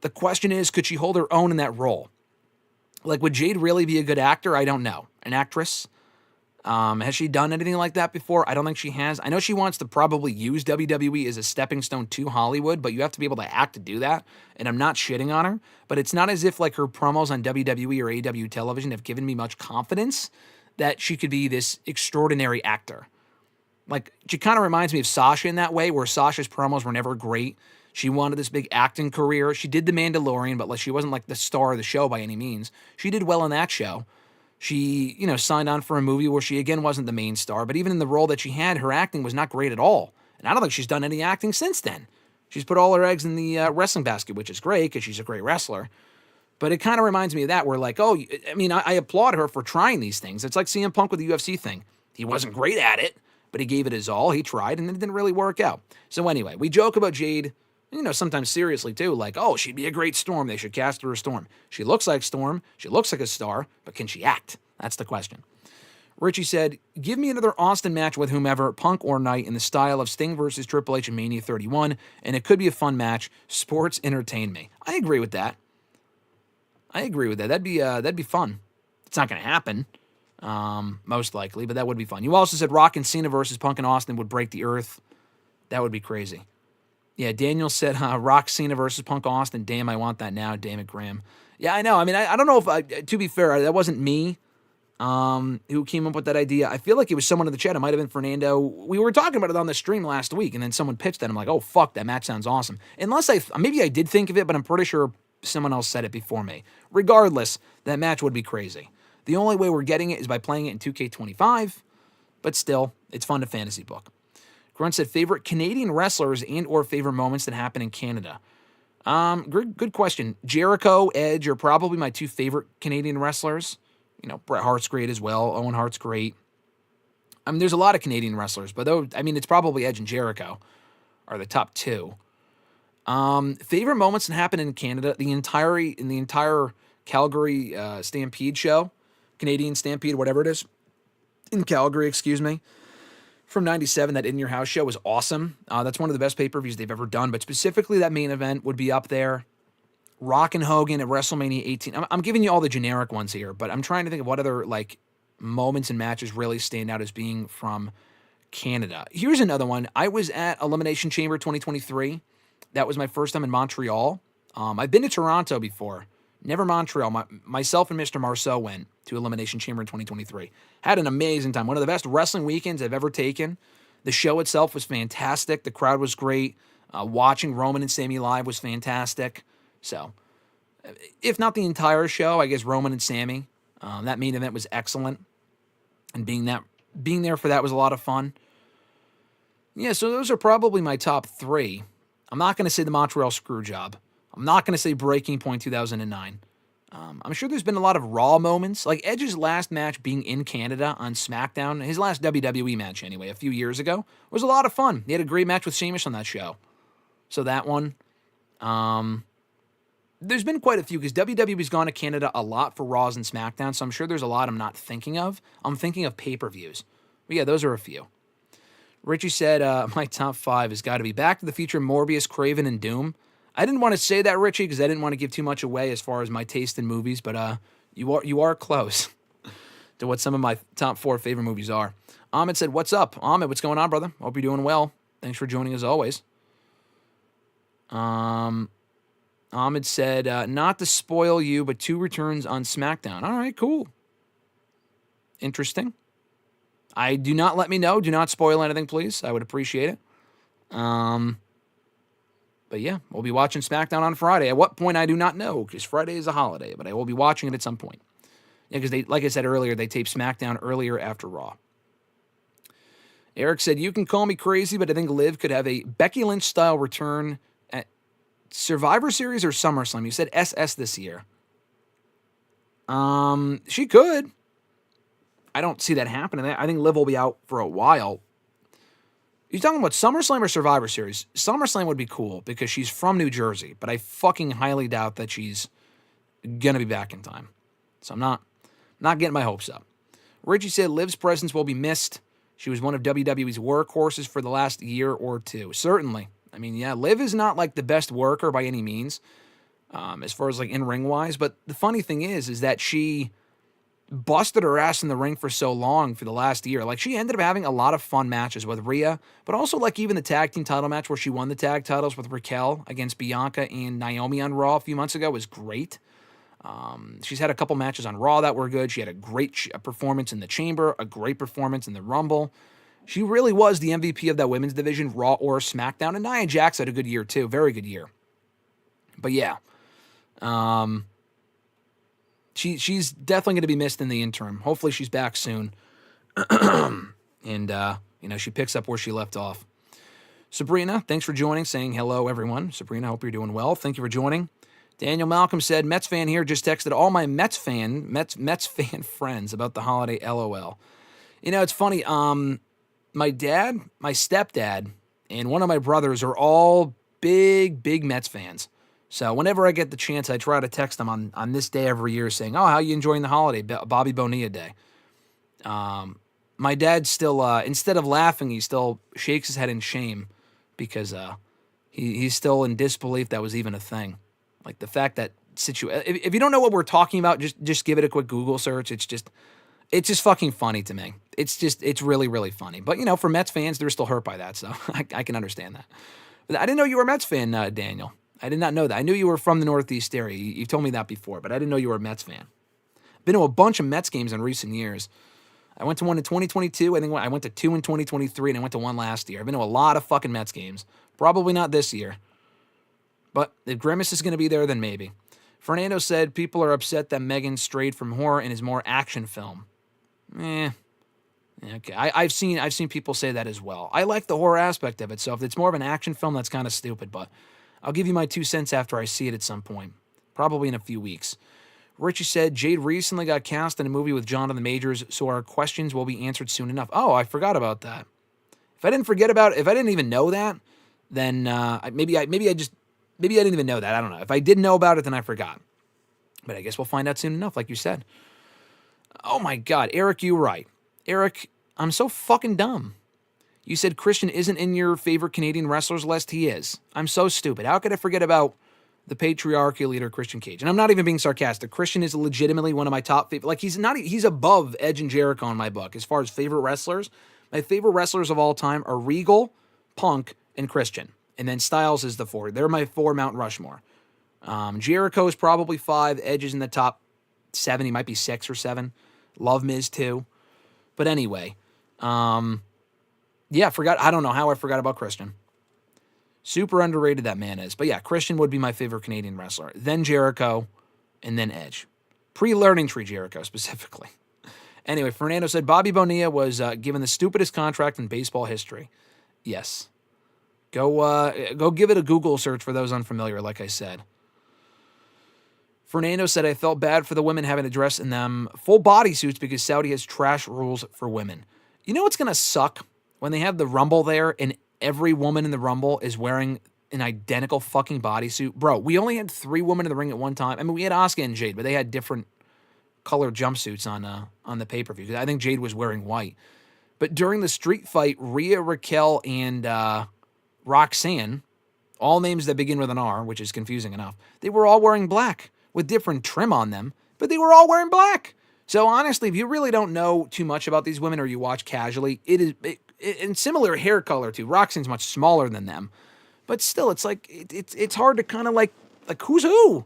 The question is, could she hold her own in that role? Like, would Jade really be a good actor? I don't know. An actress? Has she done anything like that before? I don't think she has. I know she wants to probably use WWE as a stepping stone to Hollywood, but you have to be able to act to do that, and I'm not shitting on her, but it's not as if like her promos on WWE or AEW television have given me much confidence that she could be this extraordinary actor. Like, she kind of reminds me of Sasha in that way, where Sasha's promos were never great. She wanted this big acting career. She did The Mandalorian, but like she wasn't like the star of the show by any means. She did well in that show. She, signed on for a movie where she, again, wasn't the main star. But even in the role that she had, her acting was not great at all. And I don't think she's done any acting since then. She's put all her eggs in the wrestling basket, which is great because she's a great wrestler. But it kind of reminds me of that where like, I applaud her for trying these things. It's like CM Punk with the UFC thing. He wasn't great at it, but he gave it his all. He tried, and it didn't really work out. So anyway, we joke about Jade, sometimes seriously too, like, oh, she'd be a great Storm. They should cast her as Storm. She looks like Storm. She looks like a star, but can she act? That's the question. Richie said, give me another Austin match with whomever, Punk or Knight, in the style of Sting versus Triple H in Mania 31, and it could be a fun match. Sports entertain me. I agree with that. That'd be fun. It's not going to happen, most likely, but that would be fun. You also said Rock and Cena versus Punk and Austin would break the earth. That would be crazy. Yeah, Daniel said Rock, Cena versus Punk, Austin. Damn, I want that now. Damn it, Graham. Yeah, I know. I mean, I don't know if, to be fair, that wasn't me. who came up with that idea. I feel like it was someone in the chat. It might have been Fernando. We were talking about it on the stream last week, and then someone pitched that. I'm like, oh, fuck, that match sounds awesome. Maybe I did think of it, but I'm pretty sure someone else said it before me. Regardless, that match would be crazy. The only way we're getting it is by playing it in 2K25, but still, it's fun to fantasy book. Grunt said, favorite Canadian wrestlers and or favorite moments that happen in Canada. Good question. Jericho, Edge are probably my two favorite Canadian wrestlers. Bret Hart's great as well. Owen Hart's great. There's a lot of Canadian wrestlers, but it's probably Edge and Jericho are the top two. Favorite moments that happen in Canada, the entire Calgary Stampede show, Canadian Stampede, whatever it is, in Calgary, excuse me, from 97, that In Your House show was awesome. That's one of the best pay-per-views they've ever done, but specifically that main event would be up there. Rock and Hogan at WrestleMania 18. I'm giving you all the generic ones here, but I'm trying to think of what other moments and matches really stand out as being from Canada. Here's another one. I was at Elimination Chamber 2023. That was my first time in Montreal. I've been to Toronto before, never Montreal. Myself and Mr. Marceau went to Elimination Chamber in 2023. Had an amazing time. One of the best wrestling weekends I've ever taken. The show itself was fantastic. The crowd was great. Watching Roman and Sammy live was fantastic. So, if not the entire show, I guess Roman and Sammy. That main event was excellent. And being there for that was a lot of fun. Yeah, so those are probably my top three. I'm not going to say the Montreal Screwjob. I'm not going to say Breaking Point 2009. I'm sure there's been a lot of Raw moments. Like Edge's last match being in Canada on SmackDown, his last WWE match anyway, a few years ago, was a lot of fun. He had a great match with Sheamus on that show. So that one. There's been quite a few because WWE's gone to Canada a lot for Raws and SmackDown, so I'm sure there's a lot I'm not thinking of. I'm thinking of pay-per-views. But yeah, those are a few. Richie said, my top 5 has got to be Back to the Future, Morbius, Craven, and Doom. I didn't want to say that, Richie, because I didn't want to give too much away as far as my taste in movies, but you are close to what some of my top 4 favorite movies are. Ahmed said, what's up? Ahmed, what's going on, brother? Hope you're doing well. Thanks for joining as always. Ahmed said, not to spoil you, but 2 returns on SmackDown. All right, cool. Interesting. Do not let me know. Do not spoil anything, please. I would appreciate it. But yeah, we'll be watching SmackDown on Friday. At what point, I do not know, because Friday is a holiday, but I will be watching it at some point. Yeah, because like I said earlier, they tape SmackDown earlier after Raw. Eric said, you can call me crazy, but I think Liv could have a Becky Lynch-style return at Survivor Series or SummerSlam. You said SS this year. She could. I don't see that happening. I think Liv will be out for a while. You talking about SummerSlam or Survivor Series? SummerSlam would be cool because she's from New Jersey, but I fucking highly doubt that she's gonna be back in time. So I'm not getting my hopes up. Richie said Liv's presence will be missed. She was one of WWE's workhorses for the last year or two. Certainly. I mean, yeah, Liv is not like the best worker by any means, as far as like in-ring wise. But the funny thing is that she busted her ass in the ring for so long for the last year. Like, she ended up having a lot of fun matches with Rhea, but also like even the tag team title match where she won the tag titles with Raquel against Bianca and Naomi on Raw a few months ago was great. She's had a couple matches on Raw that were good. She had a great performance in the Chamber, a great performance in the Rumble. She really was the MVP of that women's division, Raw or SmackDown. And Nia Jax had a good year too, very good year. But yeah, she's definitely going to be missed in the interim. Hopefully she's back soon, and she picks up where she left off. Sabrina, thanks for joining. Saying hello, everyone. Sabrina, hope you're doing well. Thank you for joining. Daniel Malcolm said, Mets fan here, just texted all my Mets fan friends about the holiday, LOL. It's funny, my dad, my stepdad, and one of my brothers are all big Mets fans. So whenever I get the chance, I try to text them on this day every year saying, oh, how are you enjoying the holiday, Bobby Bonilla Day? My dad still, instead of laughing, he still shakes his head in shame because he's still in disbelief that was even a thing. Like the fact that if you don't know what we're talking about, just give it a quick Google search. It's just fucking funny to me. It's really, really funny. But, for Mets fans, they're still hurt by that, so I can understand that. But I didn't know you were a Mets fan, Daniel. I did not know that. I knew you were from the Northeast area. You've told me that before, but I didn't know you were a Mets fan. Been to a bunch of Mets games in recent years. I went to one in 2022. I think I went to 2 in 2023, and I went to one last year. I've been to a lot of fucking Mets games. Probably not this year. But if Grimace is going to be there, then maybe. Fernando said people are upset that Megan strayed from horror and is more action film. Okay. I've seen people say that as well. I like the horror aspect of it, so if it's more of an action film, that's kind of stupid, but I'll give you my 2 cents after I see it at some point. Probably in a few weeks. Richie said, Jade recently got cast in a movie with Jonathan Majors, so our questions will be answered soon enough. Oh, I forgot about that. If I didn't even know that, then maybe I didn't even know that. I don't know. If I did know about it, then I forgot. But I guess we'll find out soon enough, like you said. Oh my God, Eric, you're right. Eric, I'm so fucking dumb. You said Christian isn't in your favorite Canadian wrestlers list. He is. I'm so stupid. How could I forget about the patriarchal leader, Christian Cage? And I'm not even being sarcastic. Christian is legitimately one of my top favorite. Like, he's above Edge and Jericho in my book as far as favorite wrestlers. My favorite wrestlers of all time are Regal, Punk, and Christian. And then Styles is the 4. They're my 4 Mount Rushmore. Jericho is probably 5. Edge is in the top 7. He might be 6 or 7. Love Miz too. But anyway, I don't know how I forgot about Christian. Super underrated that man is. But yeah, Christian would be my favorite Canadian wrestler. Then Jericho, and then Edge. Pre-learning tree Jericho, specifically. Anyway, Fernando said, Bobby Bonilla was given the stupidest contract in baseball history. Yes. Go give it a Google search for those unfamiliar, like I said. Fernando said, I felt bad for the women having to dress in them full bodysuits because Saudi has trash rules for women. You know what's going to suck? When they have the Rumble there and every woman in the Rumble is wearing an identical fucking bodysuit. Bro, we only had 3 women in the ring at one time. I mean, we had Asuka and Jade, but they had different colored jumpsuits on the pay-per-view. I think Jade was wearing white. But during the street fight, Rhea, Raquel, and Roxanne, all names that begin with an R, which is confusing enough, they were all wearing black with different trim on them, but they were all wearing black. So honestly, if you really don't know too much about these women or you watch casually, and similar hair color too. Roxanne's much smaller than them, but still, it's like it's hard to kind of like who's who.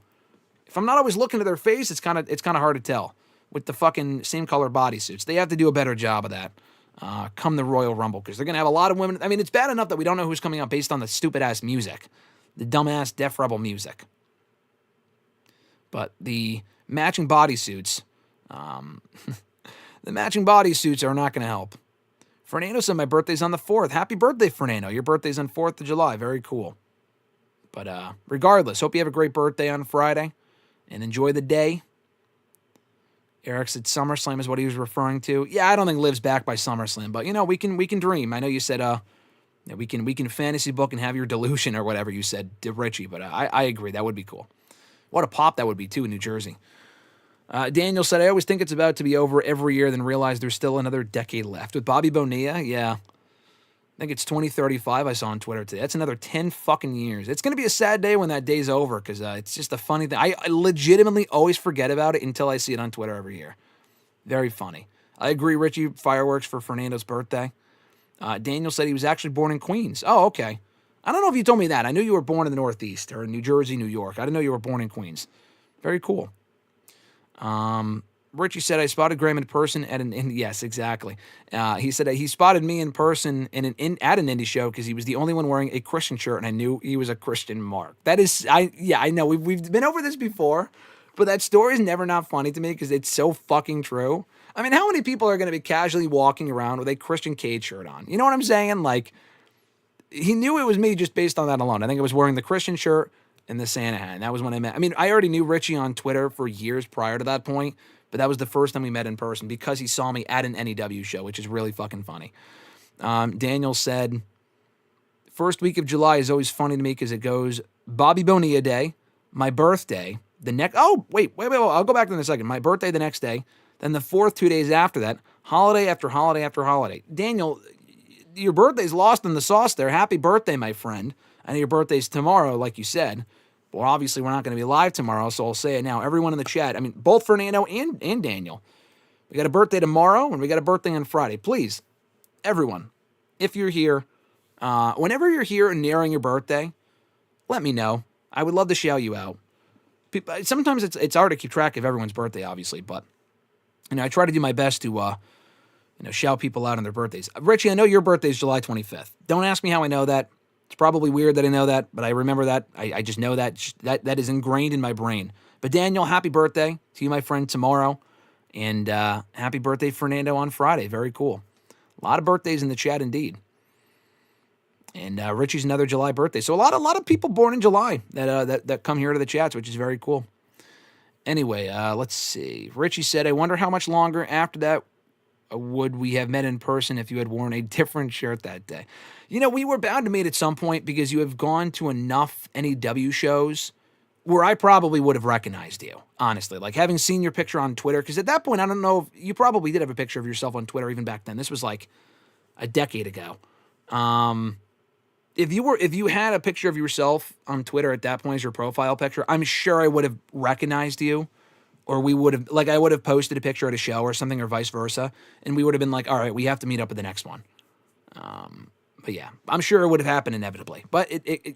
If I'm not always looking at their face, it's kind of hard to tell with the fucking same color bodysuits. They have to do a better job of that. Come the Royal Rumble, because they're gonna have a lot of women. I mean, it's bad enough that we don't know who's coming out based on the stupid ass music, the dumbass Def Rebel music. But the matching bodysuits, are not going to help. Fernando said my birthday's on the 4th. Happy birthday, Fernando. Your birthday's on 4th of July. Very cool. But regardless, hope you have a great birthday on Friday and enjoy the day. Eric said SummerSlam is what he was referring to. Yeah, I don't think Liv's back by SummerSlam, but we can dream. I know you said we can fantasy book and have your delusion or whatever you said to Richie, but I agree. That would be cool. What a pop that would be, too, in New Jersey. Daniel said, I always think it's about to be over every year, then realize there's still another decade left. With Bobby Bonilla, yeah. I think it's 2035 I saw on Twitter today. That's another 10 fucking years. It's going to be a sad day when that day's over, because it's just a funny thing. I legitimately always forget about it until I see it on Twitter every year. Very funny. I agree, Richie. Fireworks for Fernando's birthday. Daniel said he was actually born in Queens. Oh, okay. I don't know if you told me that. I knew you were born in the Northeast, or in New Jersey, New York. I didn't know you were born in Queens. Very cool. Richie said, I spotted Graham in person at an indie. Yes, exactly. He said he spotted me in person at an indie show because he was the only one wearing a Christian shirt, and I knew he was a Christian mark. That is, I know. We've been over this before, but that story is never not funny to me because it's so fucking true. I mean, how many people are going to be casually walking around with a Christian Cage shirt on? You know what I'm saying? Like, he knew it was me just based on that alone. I think I was wearing the Christian shirt and the Santa hat. And that was when I met. I mean, I already knew Richie on Twitter for years prior to that point, but that was the first time we met in person because he saw me at an NEW show, which is really fucking funny. Daniel said, first week of July is always funny to me because it goes Bobby Bonilla Day, my birthday, the next. Oh, wait. I'll go back to that in a second. My birthday the next day, then the 4th 2 days after that, holiday after holiday after holiday. Daniel, your birthday's lost in the sauce there. Happy birthday, my friend. I know your birthday's tomorrow, like you said. Well, obviously, we're not going to be live tomorrow, so I'll say it now. Everyone in the chat, I mean, both Fernando and Daniel, we got a birthday tomorrow, and we got a birthday on Friday. Please, everyone, if you're here, whenever you're here and nearing your birthday, let me know. I would love to shout you out. Sometimes it's hard to keep track of everyone's birthday, obviously, but I try to do my best to shout people out on their birthdays. Richie, I know your birthday is July 25th. Don't ask me how I know that. It's probably weird that I know that, but I remember that. I just know that. That is ingrained in my brain. But Daniel, happy birthday to you, my friend, tomorrow. And happy birthday, Fernando, on Friday. Very cool. A lot of birthdays in the chat, indeed. And Richie's another July birthday. So a lot of people born in July that come here to the chats, which is very cool. Anyway, let's see. Richie said, I wonder how much longer after that would we have met in person if you had worn a different shirt that day? We were bound to meet at some point because you have gone to enough NEW shows where I probably would have recognized you, honestly. Like having seen your picture on Twitter, because at that point, I don't know if you probably did have a picture of yourself on Twitter even back then. This was like a decade ago. If you had a picture of yourself on Twitter at that point as your profile picture, I'm sure I would have recognized you. Or we would have, I would have posted a picture at a show or something or vice versa. And we would have been like, all right, we have to meet up at the next one. But yeah, I'm sure it would have happened inevitably. But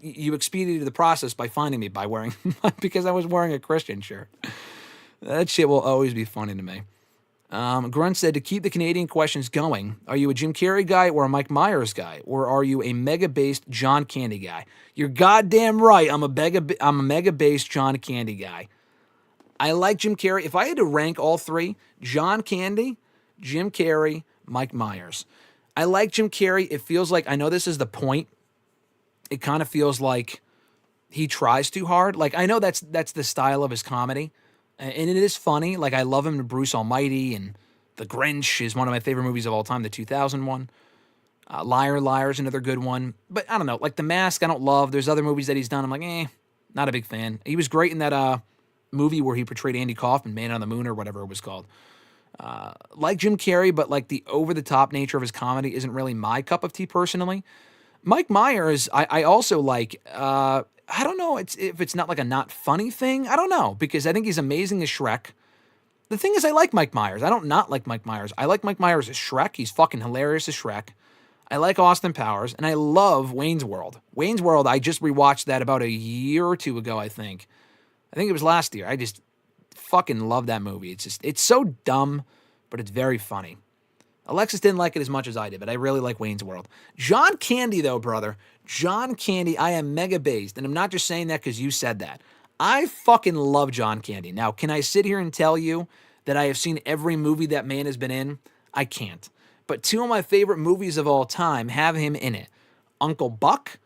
you expedited the process by finding me by wearing, because I was wearing a Christian shirt. That shit will always be funny to me. Grunt said, to keep the Canadian questions going, are you a Jim Carrey guy or a Mike Myers guy? Or are you a mega-based John Candy guy? You're goddamn right. I'm a mega-based John Candy guy. I like Jim Carrey. If I had to rank all three, John Candy, Jim Carrey, Mike Myers. I like Jim Carrey. It feels like, I know this is the point. It kind of feels like he tries too hard. Like, I know that's the style of his comedy. And it is funny. Like, I love him in Bruce Almighty, and The Grinch is one of my favorite movies of all time, the 2001. Liar, Liar is another good one. But I don't know. Like, The Mask, I don't love. There's other movies that he's done. I'm like, not a big fan. He was great in that movie where he portrayed Andy Kaufman, Man on the Moon or whatever it was called. Like Jim Carrey, but like the over-the-top nature of his comedy isn't really my cup of tea personally. Mike Myers, I also like. I don't know if it's not like a not funny thing. I don't know, because I think he's amazing as Shrek. The thing is, I like Mike Myers. I don't not like Mike Myers. I like Mike Myers as Shrek. He's fucking hilarious as Shrek. I like Austin Powers, and I love Wayne's World. Wayne's World, I just rewatched that about a year or two ago, I think. I think it was last year. I just fucking love that movie. It's so dumb, but it's very funny. Alexis didn't like it as much as I did, but I really like Wayne's World. John Candy, though, brother. John Candy, I am mega based, and I'm not just saying that because you said that. I fucking love John Candy. Now, can I sit here and tell you that I have seen every movie that man has been in? I can't. But two of my favorite movies of all time have him in it. Uncle Buck.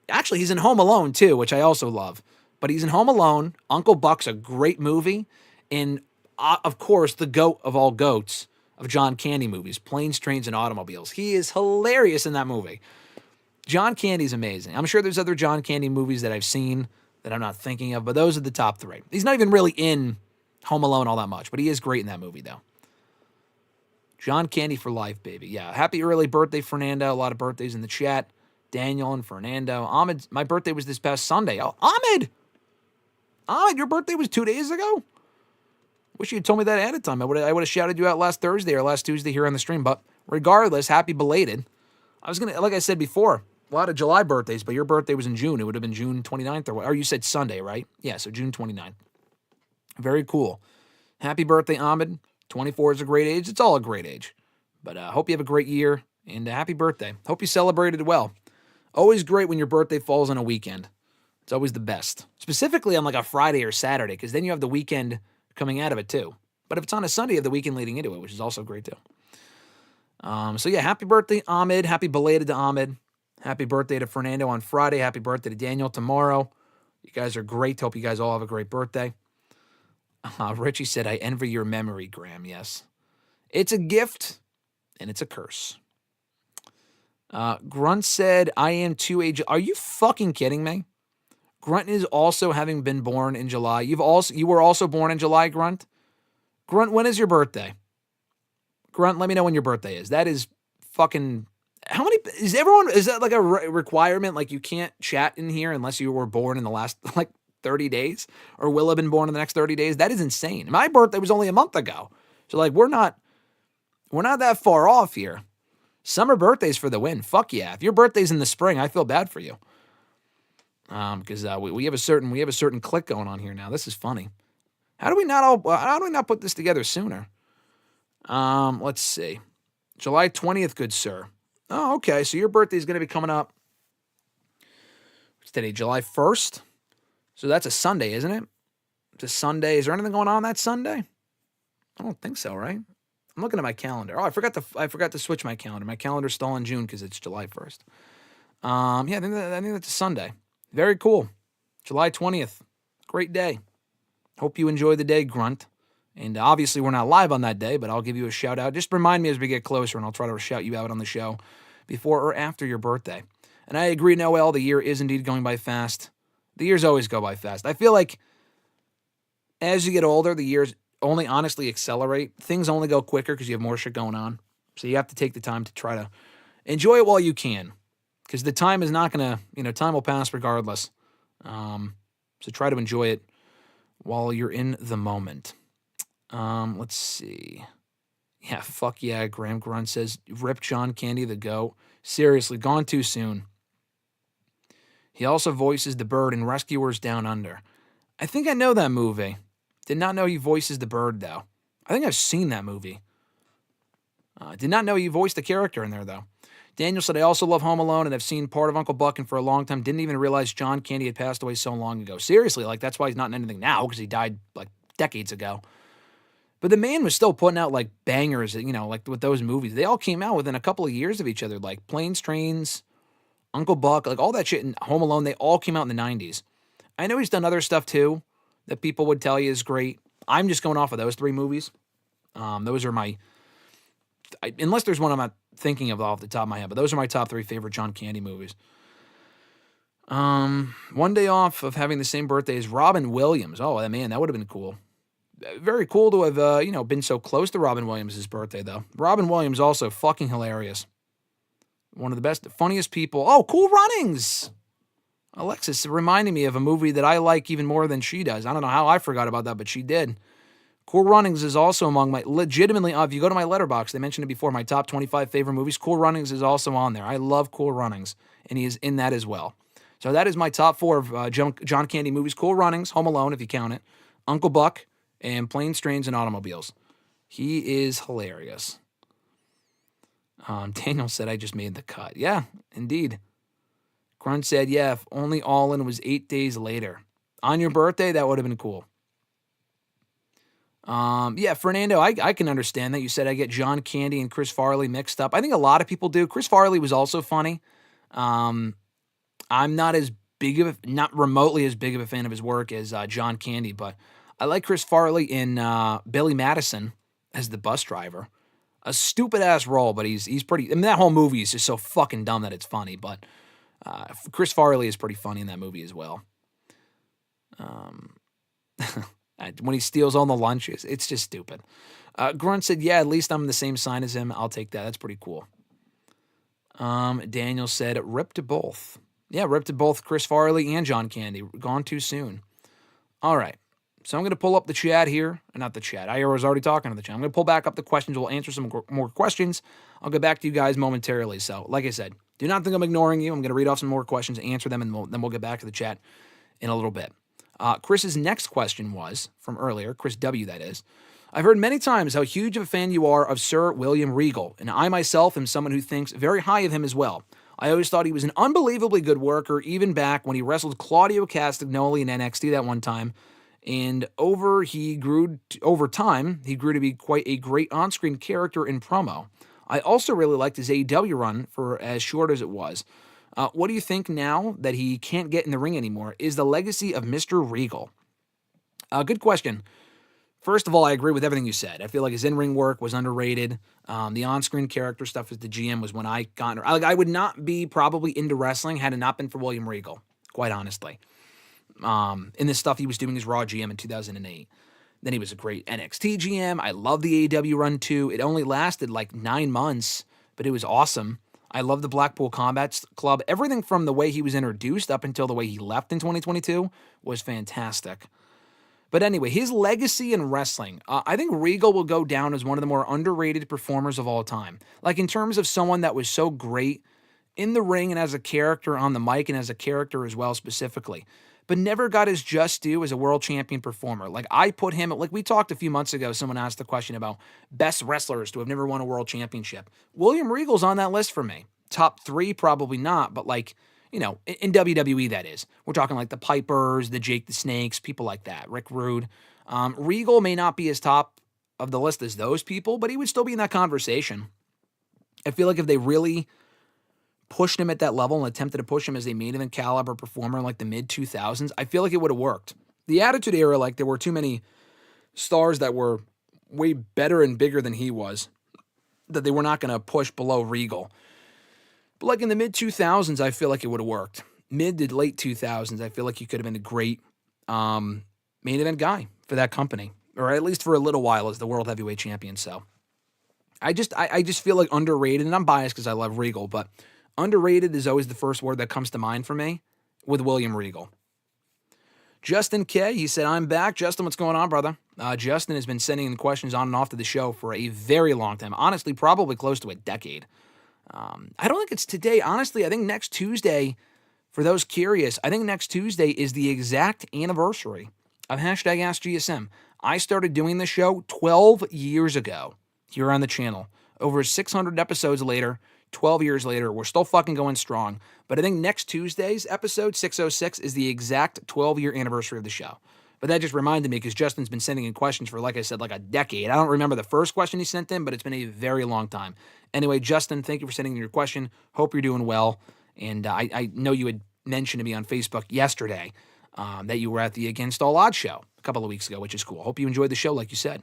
Actually, he's in Home Alone, too, which I also love. But he's in Home Alone. Uncle Buck's a great movie. And, of course, the goat of all goats of John Candy movies, Planes, Trains, and Automobiles. He is hilarious in that movie. John Candy's amazing. I'm sure there's other John Candy movies that I've seen that I'm not thinking of, but those are the top three. He's not even really in Home Alone all that much, but he is great in that movie, though. John Candy for life, baby. Yeah, happy early birthday, Fernando. A lot of birthdays in the chat. Daniel and Fernando. Ahmed, my birthday was this past Sunday. Oh, Ahmed, your birthday was 2 days ago? Wish you had told me that ahead of time. I would have shouted you out last Thursday or last Tuesday here on the stream. But regardless, happy belated. I was going to, like I said before, a lot of July birthdays, but your birthday was in June. It would have been June 29th or you said Sunday, right? Yeah, so June 29th. Very cool. Happy birthday, Ahmed. 24 is a great age. It's all a great age. But I hope you have a great year, and happy birthday. Hope you celebrated well. Always great when your birthday falls on a weekend. It's always the best. Specifically on like a Friday or Saturday, because then you have the weekend coming out of it too. But if it's on a Sunday, you have the weekend leading into it, which is also great too. So yeah, happy birthday, Ahmed. Happy belated to Ahmed. Happy birthday to Fernando on Friday. Happy birthday to Daniel tomorrow. You guys are great. Hope you guys all have a great birthday. Richie said, I envy your memory, Graham. Yes. It's a gift and it's a curse. Grunt said, I am 2 Are you fucking kidding me? Grunt is also having been born in July. You were also born in July, Grunt? Grunt, when is your birthday? Grunt, let me know when your birthday is. That is fucking... How many... Is that like a requirement? Like you can't chat in here unless you were born in the last, 30 days? Or will have been born in the next 30 days? That is insane. My birthday was only a month ago. So, we're not that far off here. Summer birthdays for the win. Fuck yeah. If your birthday's in the spring, I feel bad for you. Because we have a certain click going on here now. This is funny. How do we not put this together sooner? Let's see. July 20th, good sir. Oh, okay. So your birthday is going to be coming up. What's today? July 1st? So that's a Sunday, isn't it? It's a Sunday. Is there anything going on that Sunday? I don't think so, right? I'm looking at my calendar. Oh, I forgot to switch my calendar. My calendar's still in June because it's July 1st. Yeah, I think that's a Sunday. Very cool. July 20th. Great day. Hope you enjoy the day, Grunt. And obviously we're not live on that day, but I'll give you a shout out. Just remind me as we get closer, and I'll try to shout you out on the show before or after your birthday. And I agree, Noel, the year is indeed going by fast. The years always go by fast. I feel like as you get older, the years only honestly accelerate. Things only go quicker because you have more shit going on. So you have to take the time to try to enjoy it while you can. Because the time is not going to, time will pass regardless. So try to enjoy it while you're in the moment. Let's see. Yeah, fuck yeah, Graham Grunt says, rip John Candy the GOAT. Seriously, gone too soon. He also voices the bird in Rescuers Down Under. I think I know that movie. Did not know he voices the bird, though. I think I've seen that movie. Did not know he voiced the character in there, though. Daniel said, I also love Home Alone and have seen part of Uncle Buck for a long time. Didn't even realize John Candy had passed away so long ago. Seriously, that's why he's not in anything now, because he died, decades ago. But the man was still putting out, bangers, with those movies. They all came out within a couple of years of each other, like Planes, Trains, Uncle Buck, all that shit in Home Alone. They all came out in the 90s. I know he's done other stuff, too, that people would tell you is great. I'm just going off of those three movies. Those are my... unless there's one I'm not thinking of off the top of my head, but those are my top three favorite John Candy movies. One day off of having the same birthday as Robin Williams. Oh, man, that would have been cool. Very cool to have, been so close to Robin Williams' birthday, though. Robin Williams also fucking hilarious. One of the best, funniest people. Oh, Cool Runnings! Alexis reminding me of a movie that I like even more than she does. I don't know how I forgot about that, but she did. Cool Runnings is also among my, legitimately, if you go to my letterbox, they mentioned it before, my top 25 favorite movies. Cool Runnings is also on there. I love Cool Runnings, and he is in that as well. So that is my top four of John Candy movies. Cool Runnings, Home Alone, if you count it, Uncle Buck, and Planes, Trains, and Automobiles. He is hilarious. Daniel said, I just made the cut. Yeah, indeed. Grunt said, yeah, if only All In was 8 days later. On your birthday, that would have been cool. Yeah, Fernando, I can understand that. You said I get John Candy and Chris Farley mixed up. I think a lot of people do. Chris Farley was also funny. I'm not not remotely as big of a fan of his work as John Candy, but I like Chris Farley in Billy Madison as the bus driver. A stupid-ass role, but he's pretty... I mean, that whole movie is just so fucking dumb that it's funny, but Chris Farley is pretty funny in that movie as well. When he steals all the lunches, it's just stupid. Grunt said, yeah, at least I'm the same sign as him. I'll take that. That's pretty cool. Daniel said, rip to both. Yeah, rip to both Chris Farley and John Candy. Gone too soon. All right. So I'm going to pull up the chat here. Not the chat. I was already talking to the chat. I'm going to pull back up the questions. We'll answer some more questions. I'll get back to you guys momentarily. So, like I said, do not think I'm ignoring you. I'm going to read off some more questions, answer them, and then we'll get back to the chat in a little bit. Chris's next question was, from earlier, Chris W. that is, I've heard many times how huge of a fan you are of Sir William Regal, and I myself am someone who thinks very high of him as well. I always thought he was an unbelievably good worker, even back when he wrestled Claudio Castagnoli in NXT that one time, and over time, he grew to be quite a great on-screen character in promo. I also really liked his AEW run for as short as it was. What do you think now that he can't get in the ring anymore is the legacy of Mr. Regal? Good question. First of all, I agree with everything you said. I feel like his in-ring work was underrated. The on-screen character stuff as the GM was when I got... I would not be probably into wrestling had it not been for William Regal, quite honestly. In the stuff he was doing as Raw GM in 2008. Then he was a great NXT GM. I love the AEW run too. It only lasted 9 months, but it was awesome. I love the Blackpool Combat Club. Everything from the way he was introduced up until the way he left in 2022 was fantastic. But anyway, his legacy in wrestling, I think Regal will go down as one of the more underrated performers of all time. In terms of someone that was so great in the ring and as a character on the mic and as a character as well specifically. but never got his just due as a world champion performer. Like, I put him, like we talked a few months ago, someone asked the question about best wrestlers to have never won a world championship. William Regal's on that list for me. Top 3, probably not, but like, in WWE, that is. We're talking like the Pipers, the Jake the Snakes, people like that, Rick Rude. Regal may not be as top of the list as those people, but he would still be in that conversation. I feel like if they really pushed him at that level and attempted to push him as a main event caliber performer in like the mid-2000s, I feel like it would have worked. The Attitude Era, like there were too many stars that were way better and bigger than he was, that they were not going to push below Regal. But like in the mid-2000s, I feel like it would have worked. Mid to late 2000s, I feel like he could have been a great main event guy for that company, or at least for a little while as the World Heavyweight Champion. So I just feel like underrated, and I'm biased because I love Regal, but underrated is always the first word that comes to mind for me with William Regal. Justin K, he said, I'm back. Justin, what's going on, brother? Justin has been sending in questions on and off to the show for a very long time. Honestly, probably close to a decade. I don't think it's today. Honestly, I think next Tuesday, for those curious, I think next Tuesday is the exact anniversary of hashtag AskGSM. I started doing the show 12 years ago here on the channel. Over 600 episodes later, 12 years later, we're still fucking going strong. But I think next Tuesday's episode, 606, is the exact 12-year anniversary of the show. But that just reminded me because Justin's been sending in questions for, like I said, like a decade. I don't remember the first question he sent in, but it's been a very long time. Anyway, Justin, thank you for sending in your question. Hope you're doing well. And I know you had mentioned to me on Facebook yesterday that you were at the Against All Odds show a couple of weeks ago, which is cool. Hope you enjoyed the show like you said.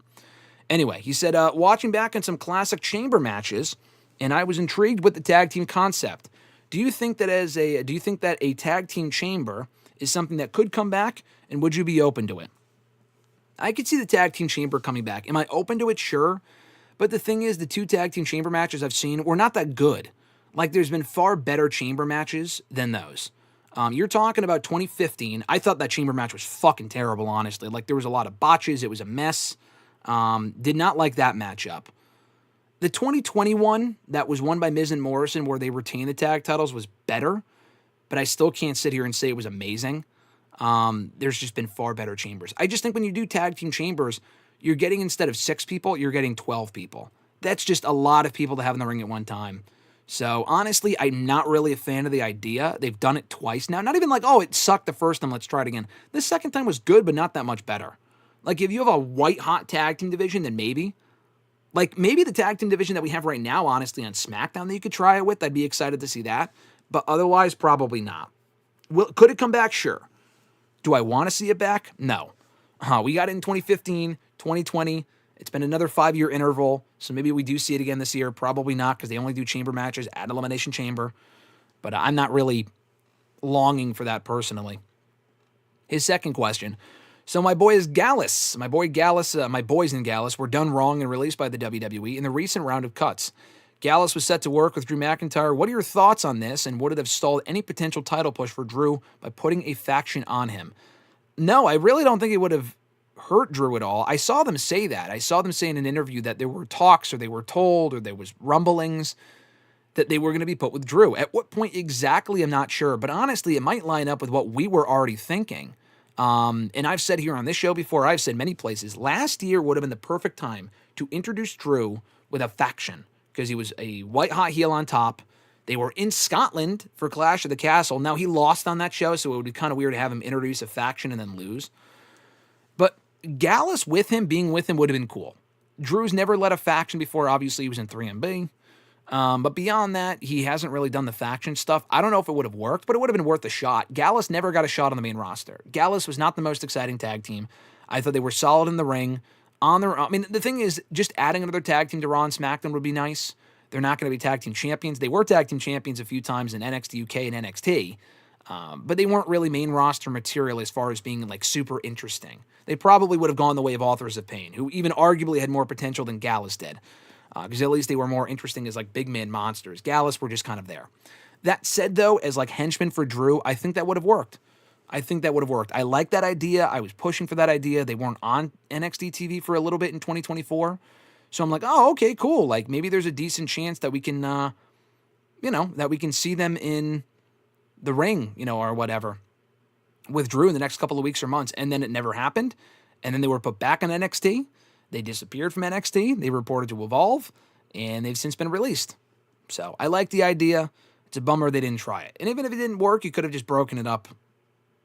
Anyway, he said, watching back on some classic chamber matches, and I was intrigued with the tag team concept. Do you think that a tag team chamber is something that could come back, and would you be open to it? I could see the tag team chamber coming back. Am I open to it? Sure. But the thing is, the 2 tag team chamber matches I've seen were not that good. Like, there's been far better chamber matches than those. You're talking about 2015. I thought that chamber match was fucking terrible, honestly. Like, there was a lot of botches. It was a mess. Did not like that matchup. The 2021 that was won by Miz and Morrison, where they retained the tag titles, was better, but I still can't sit here and say it was amazing. There's just been far better chambers. I just think when you do tag team chambers, you're getting, instead of 6 people, you're getting 12 people. That's just a lot of people to have in the ring at one time. So honestly, I'm not really a fan of the idea. They've done it twice now. Not even like, oh, it sucked the first time, let's try it again. This second time was good, but not that much better. Like, if you have a white-hot tag team division, then maybe. Like, maybe the tag team division that we have right now, honestly, on SmackDown that you could try it with, I'd be excited to see that. But otherwise, probably not. Could it come back? Sure. Do I want to see it back? No. We got it in 2015, 2020. It's been another 5-year interval, so maybe we do see it again this year. Probably not, because they only do chamber matches at Elimination Chamber. But I'm not really longing for that personally. His second question. So my boys in Gallus were done wrong and released by the WWE in the recent round of cuts. Gallus was set to work with Drew McIntyre. What are your thoughts on this, and would it have stalled any potential title push for Drew by putting a faction on him? No, I really don't think it would have hurt Drew at all. I saw them say that. I saw them say in an interview that there were talks, or they were told, or there was rumblings that they were going to be put with Drew. At what point exactly, I'm not sure, but honestly, it might line up with what we were already thinking. And I've said here on this show before, I've said many places, last year would have been the perfect time to introduce Drew with a faction, because he was a white-hot heel on top. They were in Scotland for Clash of the Castle. Now, he lost on that show, so it would be kind of weird to have him introduce a faction and then lose. But Gallus being with him would have been cool. Drew's never led a faction before. Obviously, he was in 3MB. But beyond that, he hasn't really done the faction stuff. I don't know if it would have worked, but it would have been worth a shot. Gallus never got a shot on the main roster. Gallus was not the most exciting tag team. I thought they were solid in the ring. The thing is, just adding another tag team to Raw and SmackDown would be nice. They're not going to be tag team champions. They were tag team champions a few times in NXT UK and NXT, but they weren't really main roster material as far as being like super interesting. They probably would have gone the way of Authors of Pain, who even arguably had more potential than Gallus did, because at least they were more interesting as like big man monsters. Gallus were just kind of there. That said, though, as like henchmen for Drew, I think that would have worked. I like that idea. I was pushing for that idea. They weren't on NXT TV for a little bit in 2024. So I'm like, oh, okay, cool. Like, maybe there's a decent chance that we can, that we can see them in the ring, or whatever. withdrew in the next couple of weeks or months, and then it never happened. And then they were put back on NXT. They disappeared from NXT. They reported to Evolve, and they've since been released. So I like the idea. It's a bummer they didn't try it. And even if it didn't work, you could have just broken it up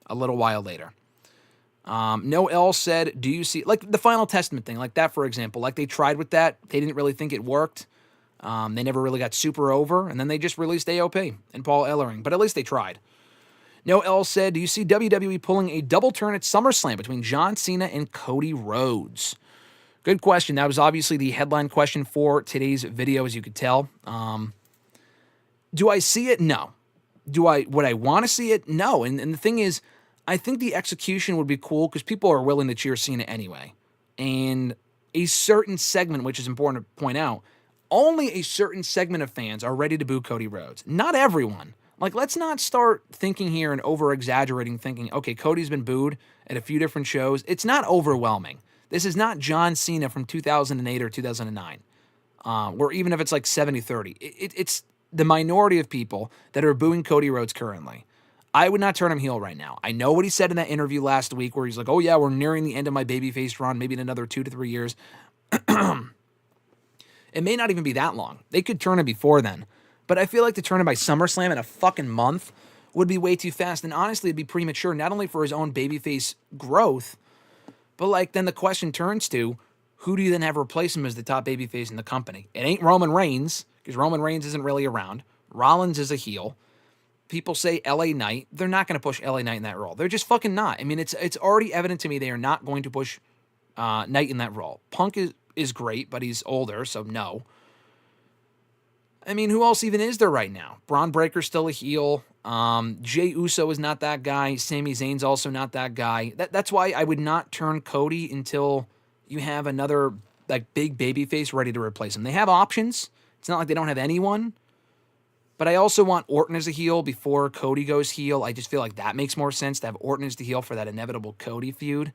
a little while later. No L said, do you see, like the Final Testament thing, like that, for example, like they tried with that. They didn't really think it worked. They never really got super over, and then they just released AOP and Paul Ellering, but at least they tried. No L said, do you see WWE pulling a double turn at SummerSlam between John Cena and Cody Rhodes? Good question. That was obviously the headline question for today's video, as you could tell. Do I see it? No. Would I want to see it? No. And the thing is, I think the execution would be cool because people are willing to cheer Cena anyway. And a certain segment, which is important to point out, only a certain segment of fans are ready to boo Cody Rhodes. Not everyone. Like, let's not start thinking here and over-exaggerating, thinking, okay, Cody's been booed at a few different shows. It's not overwhelming. This is not John Cena from 2008 or 2009, or even if it's like 70-30. It's the minority of people that are booing Cody Rhodes currently. I would not turn him heel right now. I know what he said in that interview last week where he's like, oh yeah, we're nearing the end of my babyface run, maybe in another 2 to 3 years. It may not even be that long. They could turn it before then. But I feel like to turn it by SummerSlam in a fucking month would be way too fast. And honestly, it'd be premature, not only for his own babyface growth, but like then the question turns to, who do you then have replace him as the top babyface in the company? It ain't Roman Reigns, because Roman Reigns isn't really around. Rollins is a heel. People say LA Knight. They're not going to push LA Knight in that role. They're just fucking not. I mean, it's already evident to me they are not going to push Knight in that role. Punk is great, but he's older, so no. I mean, who else even is there right now? Braun Breaker's still a heel. Jey Uso is not that guy. Sami Zayn's also not that guy. That's why I would not turn Cody until you have another like big babyface ready to replace him. They have options. It's not like they don't have anyone. But I also want Orton as a heel before Cody goes heel. I just feel like that makes more sense to have Orton as the heel for that inevitable Cody feud.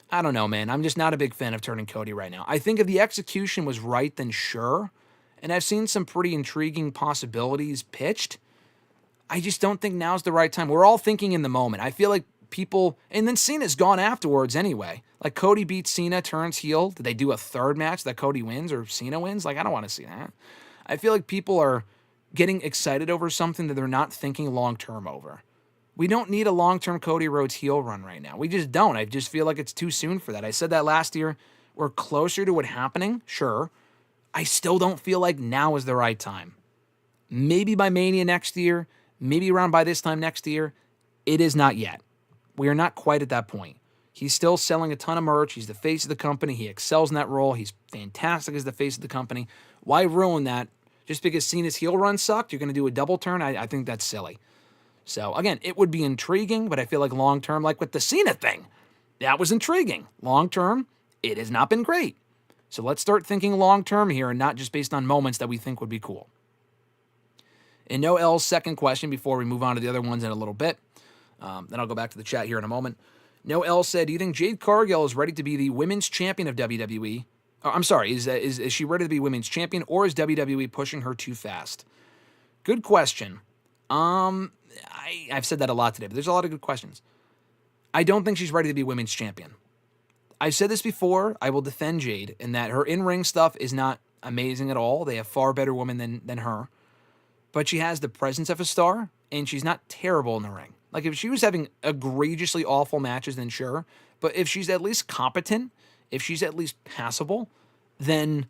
I don't know, man. I'm just not a big fan of turning Cody right now. I think if the execution was right, then sure. And I've seen some pretty intriguing possibilities pitched. I just don't think now's the right time. We're all thinking in the moment. I feel like people, and then Cena's gone afterwards anyway. Like Cody beats Cena, turns heel. Did they do a third match that Cody wins or Cena wins? Like, I don't want to see that. I feel like people are getting excited over something that they're not thinking long-term over. We don't need a long-term Cody Rhodes heel run right now. We just don't. I just feel like it's too soon for that. I said that last year. We're closer to it happening, sure. I still don't feel like now is the right time. Maybe by Mania next year, maybe around by this time next year. It is not yet. We are not quite at that point. He's still selling a ton of merch. He's the face of the company. He excels in that role. He's fantastic as the face of the company. Why ruin that? Just because Cena's heel run sucked, you're going to do a double turn? I think that's silly. So, again, it would be intriguing, but I feel like long-term, like with the Cena thing, that was intriguing. Long-term, it has not been great. So let's start thinking long-term here and not just based on moments that we think would be cool. And no L's second question before we move on to the other ones in a little bit. Then I'll go back to the chat here in a moment. No L said, do you think Jade Cargill is ready to be the women's champion of WWE? Oh, I'm sorry, is she ready to be women's champion, or is WWE pushing her too fast? Good question. I've said that a lot today, but there's a lot of good questions. I don't think she's ready to be women's champion. I've said this before. I will defend Jade in that her in-ring stuff is not amazing at all. They have far better women than her. But she has the presence of a star, and she's not terrible in the ring. Like, if she was having egregiously awful matches, then sure. But if she's at least competent, if she's at least passable, then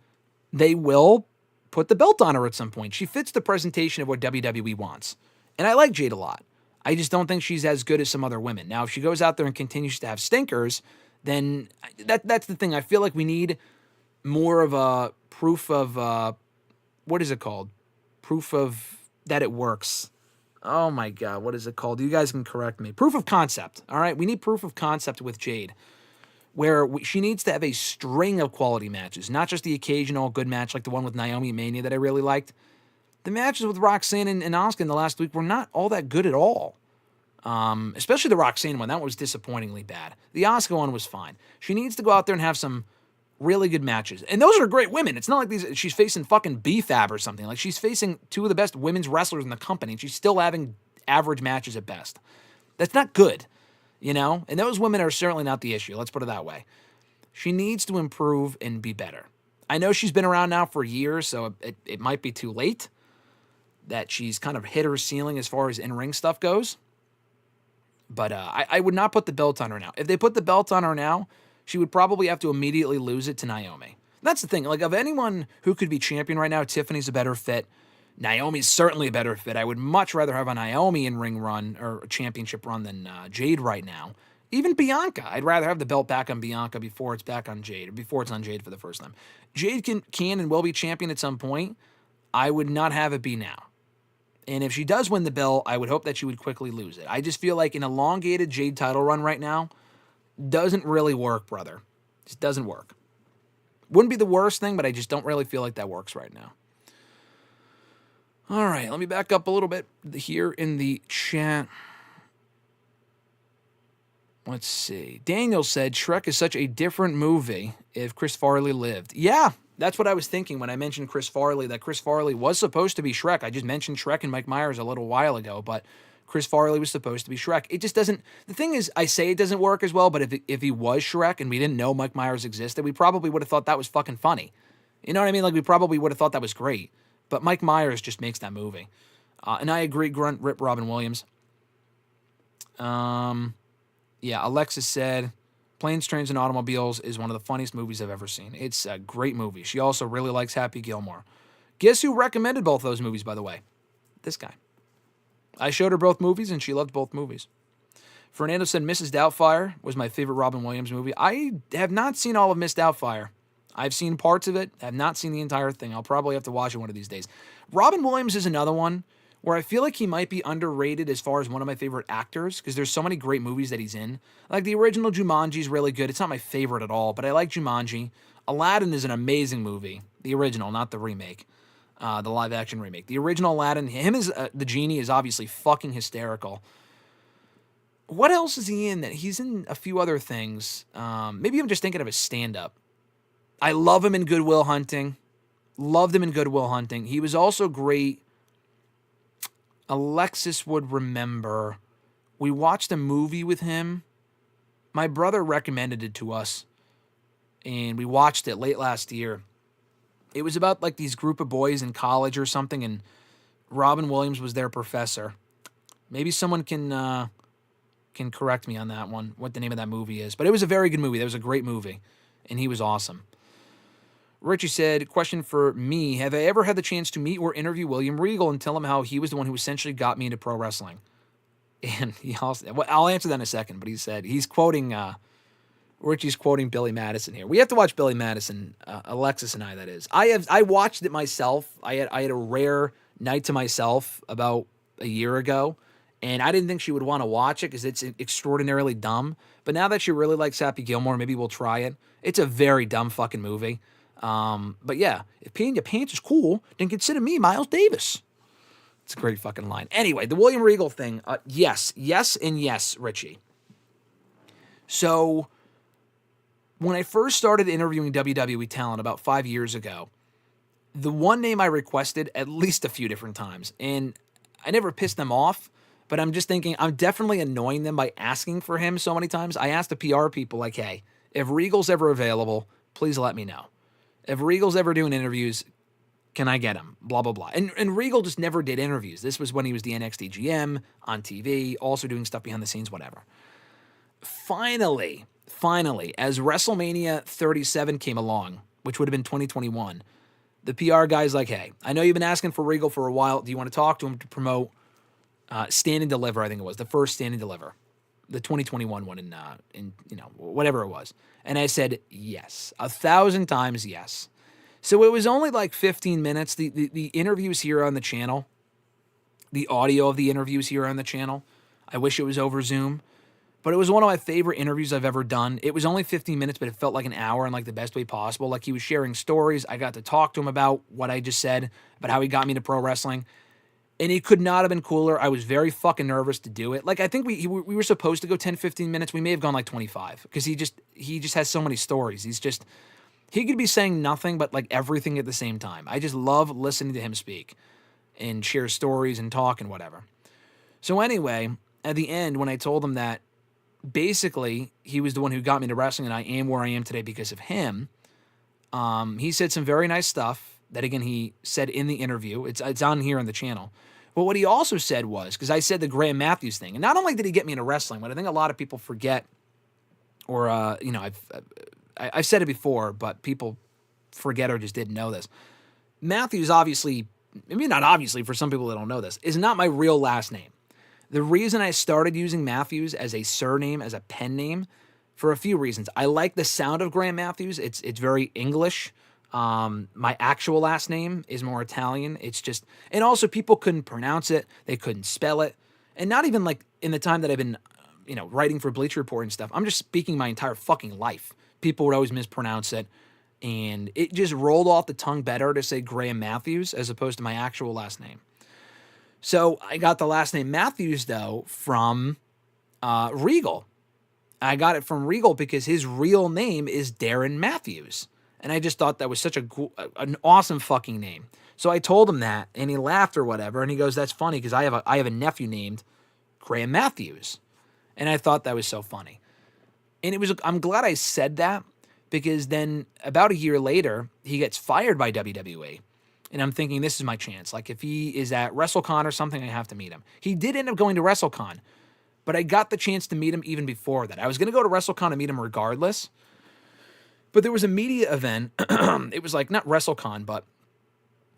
they will put the belt on her at some point. She fits the presentation of what WWE wants. And I like Jade a lot. I just don't think she's as good as some other women. Now, if she goes out there and continues to have stinkers, then that's the thing. I feel like we need more of a proof of, what is it called? Proof of that it works. Oh my God, what is it called? You guys can correct me. Proof of concept, all right? We need proof of concept with Jade, where she needs to have a string of quality matches, not just the occasional good match like the one with Naomi Mania that I really liked. The matches with Roxanne and Asuka in the last week were not all that good at all. Especially the Roxanne one. That one was disappointingly bad. The Asuka one was fine. She needs to go out there and have some really good matches. And those are great women. It's not like she's facing fucking B-Fab or something. Like, she's facing two of the best women's wrestlers in the company, and she's still having average matches at best. That's not good, you know? And those women are certainly not the issue. Let's put it that way. She needs to improve and be better. I know she's been around now for years, so it might be too late that she's kind of hit her ceiling as far as in-ring stuff goes. But I would not put the belt on her now. If they put the belt on her now, she would probably have to immediately lose it to Naomi. That's the thing. Like, of anyone who could be champion right now, Tiffany's a better fit. Naomi's certainly a better fit. I would much rather have a Naomi in-ring run or a championship run than Jade right now. Even Bianca. I'd rather have the belt back on Bianca before it's back on Jade, or before it's on Jade for the first time. Jade can and will be champion at some point. I would not have it be now. And if she does win the belt, I would hope that she would quickly lose it. I just feel like an elongated Jade title run right now doesn't really work, brother. It just doesn't work. Wouldn't be the worst thing, but I just don't really feel like that works right now. All right, let me back up a little bit here in the chat. Let's see. Daniel said, Shrek is such a different movie if Chris Farley lived. Yeah, that's what I was thinking when I mentioned Chris Farley, that Chris Farley was supposed to be Shrek. I just mentioned Shrek and Mike Myers a little while ago, but Chris Farley was supposed to be Shrek. It just doesn't... The thing is, I say it doesn't work as well, but if he was Shrek and we didn't know Mike Myers existed, we probably would have thought that was fucking funny. You know what I mean? Like, we probably would have thought that was great. But Mike Myers just makes that movie. And I agree, Grunt, rip Robin Williams. Yeah, Alexis said, Planes, Trains, and Automobiles is one of the funniest movies I've ever seen. It's a great movie. She also really likes Happy Gilmore. Guess who recommended both those movies, by the way? This guy. I showed her both movies, and she loved both movies. Fernando said, Mrs. Doubtfire was my favorite Robin Williams movie. I have not seen all of Miss Doubtfire. I've seen parts of it. Have not seen the entire thing. I'll probably have to watch it one of these days. Robin Williams is another one where I feel like he might be underrated as far as one of my favorite actors, because there's so many great movies that he's in. Like, the original Jumanji is really good. It's not my favorite at all, but I like Jumanji. Aladdin is an amazing movie. The original, not the remake. The live-action remake. The original Aladdin, him as the genie is obviously fucking hysterical. What else is he in that? He's in a few other things. Maybe I'm just thinking of his stand-up. I love him in Good Will Hunting. Loved him in Good Will Hunting. He was also great. Alexis would remember. We watched a movie with him. My brother recommended it to us, and we watched it late last year. It was about like these group of boys in college or something, and Robin Williams was their professor. Maybe someone can correct me on that one, what the name of that movie is. But it was a very good movie. That was a great movie, and he was awesome. Richie said, question for me, have I ever had the chance to meet or interview William Regal and tell him how he was the one who essentially got me into pro wrestling? And he also, well, I'll answer that in a second, but he said, he's quoting, Richie's quoting Billy Madison here. We have to watch Billy Madison, Alexis and I, that is. I watched it myself. I had a rare night to myself about a year ago, and I didn't think she would want to watch it because it's extraordinarily dumb. But now that she really likes Happy Gilmore, maybe we'll try it. It's a very dumb fucking movie. But yeah, if peeing your pants is cool, then consider me Miles Davis. It's a great fucking line. Anyway, the William Regal thing, yes, and yes, Richie. So, when I first started interviewing WWE talent about 5 years ago, the one name I requested at least a few different times, and I never pissed them off, but I'm just thinking, I'm definitely annoying them by asking for him so many times. I asked the PR people, like, hey, if Regal's ever available, please let me know. If Regal's ever doing interviews, can I get him? Blah, blah, blah. And Regal just never did interviews. This was when he was the NXT GM on TV, also doing stuff behind the scenes, whatever. Finally, as WrestleMania 37 came along, which would have been 2021, the PR guy's like, hey, I know you've been asking for Regal for a while. Do you want to talk to him to promote Stand and Deliver, I think it was, the first Stand and Deliver, the 2021 one in whatever it was. And I said, yes, 1,000 times yes. So it was only like 15 minutes. The interviews here on the channel, the audio of the interviews here on the channel, I wish it was over Zoom, but it was one of my favorite interviews I've ever done. It was only 15 minutes, but it felt like an hour in like the best way possible. Like he was sharing stories. I got to talk to him about what I just said, about how he got me into pro wrestling. And it could not have been cooler. I was very fucking nervous to do it. Like, I think we were supposed to go 10, 15 minutes. We may have gone like 25 because he just has so many stories. He could be saying nothing but like everything at the same time. I just love listening to him speak and share stories and talk and whatever. So anyway, at the end, when I told him that basically he was the one who got me into wrestling and I am where I am today because of him, he said some very nice stuff that, again, he said in the interview. It's on here on the channel. But what he also said was, because I said the Graham Matthews thing, and not only did he get me into wrestling, but I think a lot of people forget, or, I've said it before, but people forget or just didn't know this. Matthews, obviously, maybe not obviously for some people that don't know this, is not my real last name. The reason I started using Matthews as a surname, as a pen name, for a few reasons. I like the sound of Graham Matthews. It's very English. My actual last name is more Italian. It's just, and also people couldn't pronounce it. They couldn't spell it. And not even like in the time that I've been, writing for Bleacher Report and stuff. I'm just speaking my entire fucking life. People would always mispronounce it. And it just rolled off the tongue better to say Graham Matthews as opposed to my actual last name. So I got the last name Matthews, though, from Regal. I got it from Regal because his real name is Darren Matthews. And I just thought that was such an awesome fucking name. So I told him that, and he laughed or whatever, and he goes, "That's funny because I have a nephew named Graham Matthews." And I thought that was so funny. And I'm glad I said that, because then about a year later, he gets fired by WWE. And I'm thinking, this is my chance. Like, if he is at WrestleCon or something, I have to meet him. He did end up going to WrestleCon, but I got the chance to meet him even before that. I was going to go to WrestleCon and meet him regardless. But there was a media event. It was like, not WrestleCon, but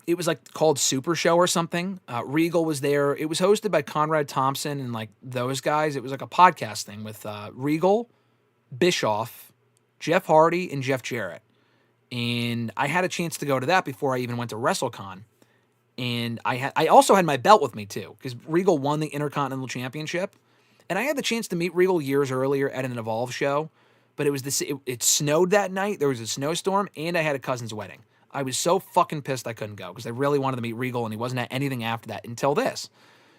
it was like called Super Show or something. Regal was there. It was hosted by Conrad Thompson and like those guys. It was like a podcast thing with Regal, Bischoff, Jeff Hardy, and Jeff Jarrett. And I had a chance to go to that before I even went to WrestleCon. And I also had my belt with me too, because Regal won the Intercontinental Championship. And I had the chance to meet Regal years earlier at an Evolve show. But it snowed that night. There was a snowstorm, and I had a cousin's wedding. I was so fucking pissed I couldn't go because I really wanted to meet Regal, and he wasn't at anything after that until this.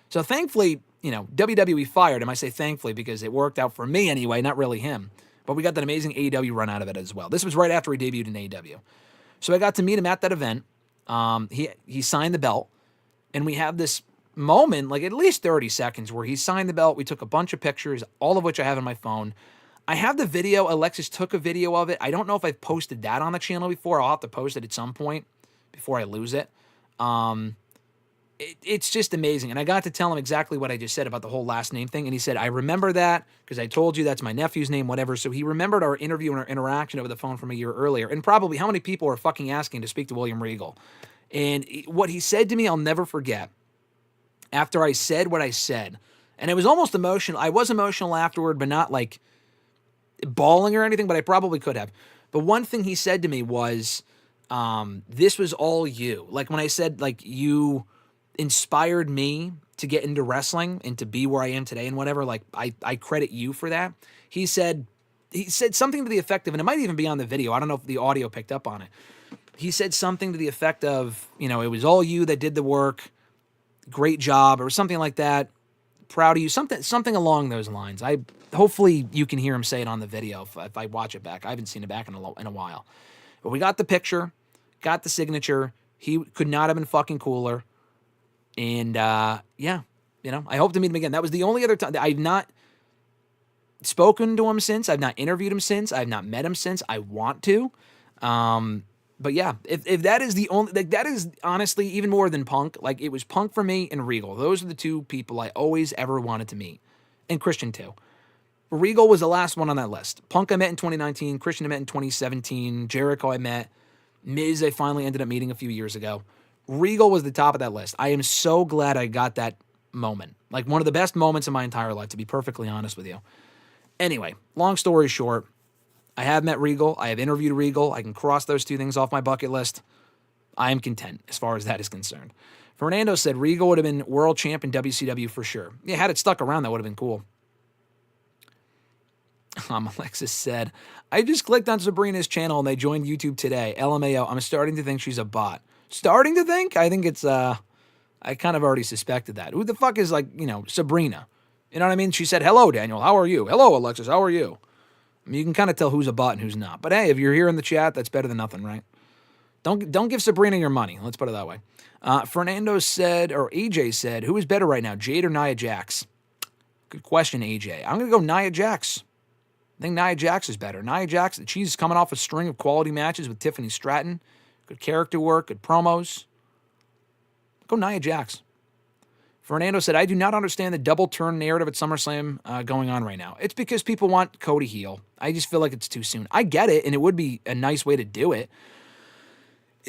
So thankfully, WWE fired him. I say thankfully because it worked out for me anyway, not really him. But we got that amazing AEW run out of it as well. This was right after he debuted in AEW. So I got to meet him at that event. He signed the belt, and we have this moment, like at least 30 seconds, where he signed the belt. We took a bunch of pictures, all of which I have on my phone. I have the video. Alexis took a video of it. I don't know if I've posted that on the channel before. I'll have to post it at some point before I lose it. It's just amazing. And I got to tell him exactly what I just said about the whole last name thing. And he said, "I remember that because I told you that's my nephew's name, whatever." So he remembered our interview and our interaction over the phone from a year earlier. And probably how many people are fucking asking to speak to William Regal. And what he said to me, I'll never forget. After I said what I said, and it was almost emotional. I was emotional afterward, but not like bawling or anything, but I probably could have. But one thing he said to me was, this was all you. Like when I said, like, you inspired me to get into wrestling and to be where I am today and whatever, like I credit you for that. He said something to the effect of, and it might even be on the video. I don't know if the audio picked up on it. He said something to the effect of, it was all you that did the work. Great job, or something like that. Proud of you, something along those lines. Hopefully you can hear him say it on the video if I watch it back. I haven't seen it back in a while. But we got the picture, got the signature. He could not have been fucking cooler. And I hope to meet him again. That was the only other time. I've not spoken to him since. I've not interviewed him since. I've not met him since. I want to. But yeah, if that is the only, like, that is honestly even more than Punk. Like, it was Punk for me and Regal. Those are the two people I always ever wanted to meet. And Christian too. Regal was the last one on that list. Punk I met in 2019. Christian I met in 2017. Jericho I met. Miz I finally ended up meeting a few years ago. Regal was the top of that list. I am so glad I got that moment. Like, one of the best moments of my entire life, to be perfectly honest with you. Anyway, long story short, I have met Regal. I have interviewed Regal. I can cross those two things off my bucket list. I am content as far as that is concerned. Fernando said Regal would have been world champ in WCW for sure. Yeah, had it stuck around, that would have been cool. Alexis said, I just clicked on Sabrina's channel and they joined YouTube today. LMAO, I'm starting to think she's a bot. Starting to think? I think it's, I kind of already suspected that. Who the fuck is, like, Sabrina? You know what I mean? She said, hello, Daniel, how are you? Hello, Alexis, how are you? I mean, you can kind of tell who's a bot and who's not. But hey, if you're here in the chat, that's better than nothing, right? Don't give Sabrina your money. Let's put it that way. Fernando said, or AJ said, who is better right now, Jade or Nia Jax? Good question, AJ. I'm going to go Nia Jax. I think Nia Jax is better. Nia Jax, she's coming off a string of quality matches with Tiffany Stratton. Good character work, good promos. Go Nia Jax. Fernando said, I do not understand the double turn narrative at SummerSlam going on right now. It's because people want Cody heel. I just feel like it's too soon. I get it, and it would be a nice way to do it.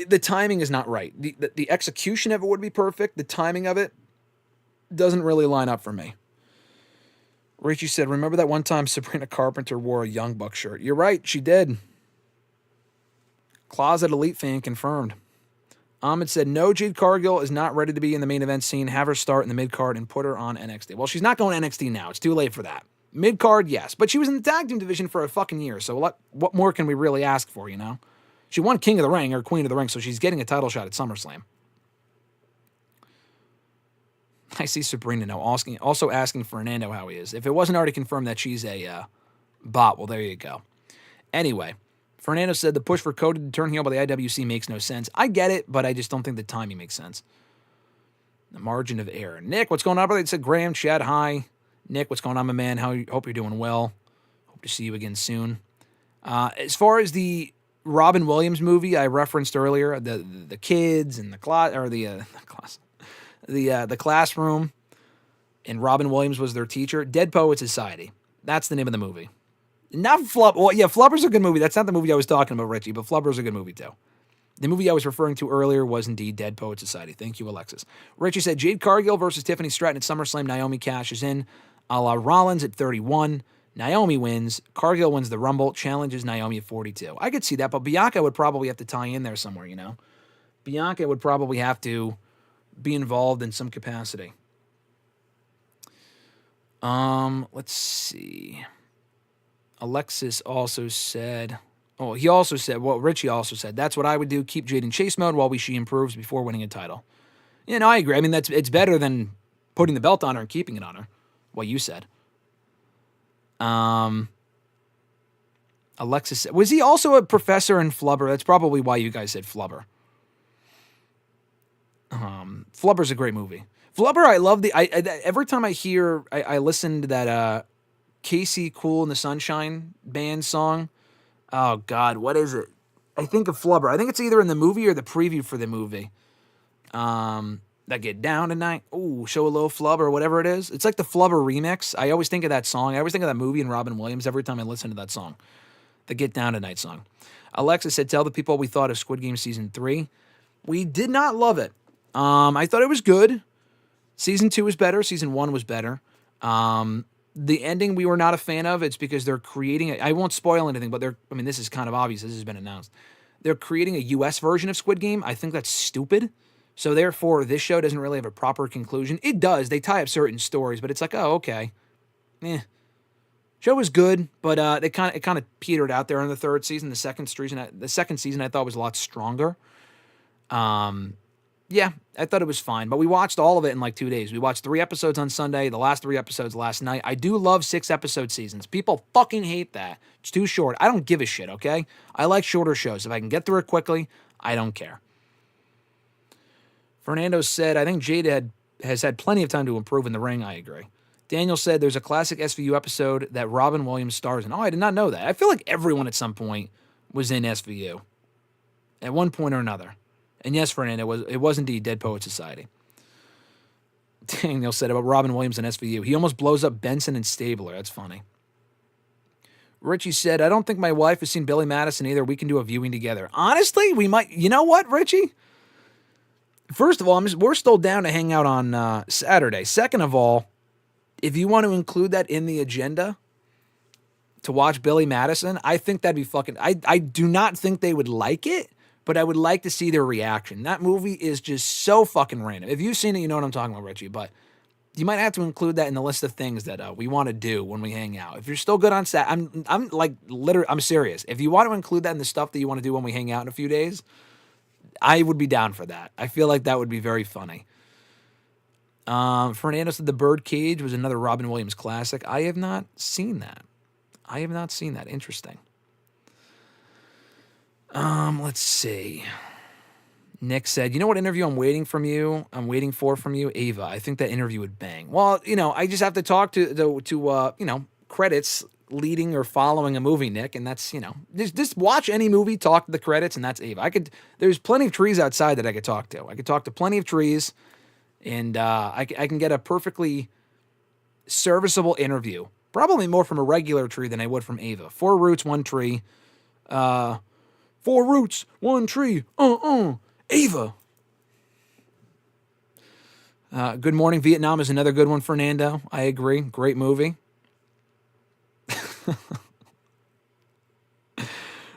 The timing is not right. The execution of it would be perfect. The timing of it doesn't really line up for me. Richie said, remember that one time Sabrina Carpenter wore a Young Buck shirt? You're right, she did. Closet Elite fan confirmed. Ahmed said, no, Jade Cargill is not ready to be in the main event scene. Have her start in the mid-card and put her on NXT. Well, she's not going NXT now. It's too late for that. Mid-card, yes. But she was in the tag team division for a fucking year, so what more can we really ask for, you know? She won King of the Ring or Queen of the Ring, so she's getting a title shot at SummerSlam. I see Sabrina now also asking Fernando how he is. If it wasn't already confirmed that she's a bot, well, there you go. Anyway, Fernando said the push for Cody to turn heel by the IWC makes no sense. I get it, but I just don't think the timing makes sense. The margin of error. Nick, what's going on, brother? It said Graham, Chad, hi. Nick, what's going on, my man? Hope you're doing well. Hope to see you again soon. As far as the Robin Williams movie I referenced earlier, the kids and the classroom, and Robin Williams was their teacher. Dead Poet Society. That's the name of the movie. Not Flubber. Well, yeah, Flubber's a good movie. That's not the movie I was talking about, Richie, but Flubber's a good movie too. The movie I was referring to earlier was indeed Dead Poet Society. Thank you, Alexis. Richie said Jade Cargill versus Tiffany Stratton at SummerSlam. Naomi cashes in. A la Rollins at 31. Naomi wins. Cargill wins the Rumble. Challenges Naomi at 42. I could see that, but Bianca would probably have to tie in there somewhere, you know? Bianca would probably have to be involved in some capacity. Let's see. Alexis also said, Richie also said, that's what I would do. Keep Jade in chase mode while she improves before winning a title. Yeah, no, I agree. I mean, it's better than putting the belt on her and keeping it on her. What you said. Alexis said, was he also a professor in Flubber? That's probably why you guys said Flubber. Flubber's a great movie. Flubber, I love every time I listen to that Casey Cool and the Sunshine Band song. Oh God, what is it? I think of Flubber. I think it's either in the movie or the preview for the movie. That Get Down Tonight. Ooh, Show a Little Flubber, whatever it is. It's like the Flubber remix. I always think of that song. I always think of that movie and Robin Williams every time I listen to that song. The Get Down Tonight song. Alexa said, tell the people we thought of Squid Game Season 3. We did not love it. I thought it was good. Season 2 was better. Season 1 was better. The ending we were not a fan of. It's because they're creating I won't spoil anything, but this is kind of obvious. This has been announced. They're creating a U.S. version of Squid Game. I think that's stupid. So therefore, this show doesn't really have a proper conclusion. It does. They tie up certain stories, but it's like, oh, okay. Show was good, but it kind of petered out there in the third season. The second season I thought was a lot stronger. Yeah, I thought it was fine, but we watched all of it in like 2 days. We watched 3 episodes on Sunday, the last 3 episodes last night. I do love 6-episode seasons. People fucking hate that. It's too short. I don't give a shit, okay? I like shorter shows. If I can get through it quickly, I don't care. Fernando said, I think Jade has had plenty of time to improve in the ring. I agree. Daniel said, there's a classic SVU episode that Robin Williams stars in. Oh, I did not know that. I feel like everyone at some point was in SVU at one point or another. And yes, Fernando, it was indeed Dead Poet Society. Daniel said about Robin Williams and SVU. He almost blows up Benson and Stabler. That's funny. Richie said, I don't think my wife has seen Billy Madison either. We can do a viewing together. Honestly, we might. You know what, Richie? First of all, we're still down to hang out on Saturday. Second of all, if you want to include that in the agenda to watch Billy Madison, I think that'd be fucking. I do not think they would like it, but I would like to see their reaction. That movie is just so fucking random. If you've seen it, you know what I'm talking about, Richie, but you might have to include that in the list of things that we want to do when we hang out. If you're still good on Sat, I'm like literally, I'm serious. If you want to include that in the stuff that you want to do when we hang out in a few days, I would be down for that. I feel like that would be very funny. Fernando said The Birdcage was another Robin Williams classic. I have not seen that. Interesting. Let's see. Nick said, you know what interview I'm waiting from you? I'm waiting for from you? Ava. I think that interview would bang. Well, I just have to talk to credits leading or following a movie, Nick, and that's, just watch any movie, talk to the credits, and that's Ava. There's plenty of trees outside that I could talk to. I could talk to plenty of trees, and I can get a perfectly serviceable interview. Probably more from a regular tree than I would from Ava. 4 roots, 1 tree. 4 roots, 1 tree. Ava. Good Morning Vietnam is another good one, Fernando. I agree. Great movie.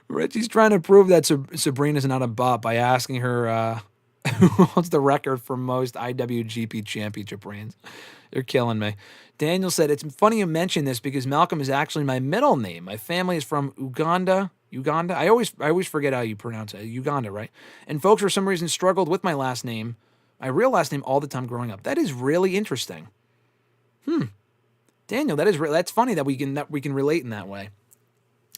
Richie's trying to prove that Sabrina's not a bot by asking her who holds the record for most IWGP Championship reigns. You're killing me. Daniel said, it's funny you mention this because Malcolm is actually my middle name. My family is from Uganda. I always forget how you pronounce it. Uganda, right? And folks, for some reason, struggled with my last name, my real last name, all the time growing up. That is really interesting. Daniel, that's funny that we can relate in that way.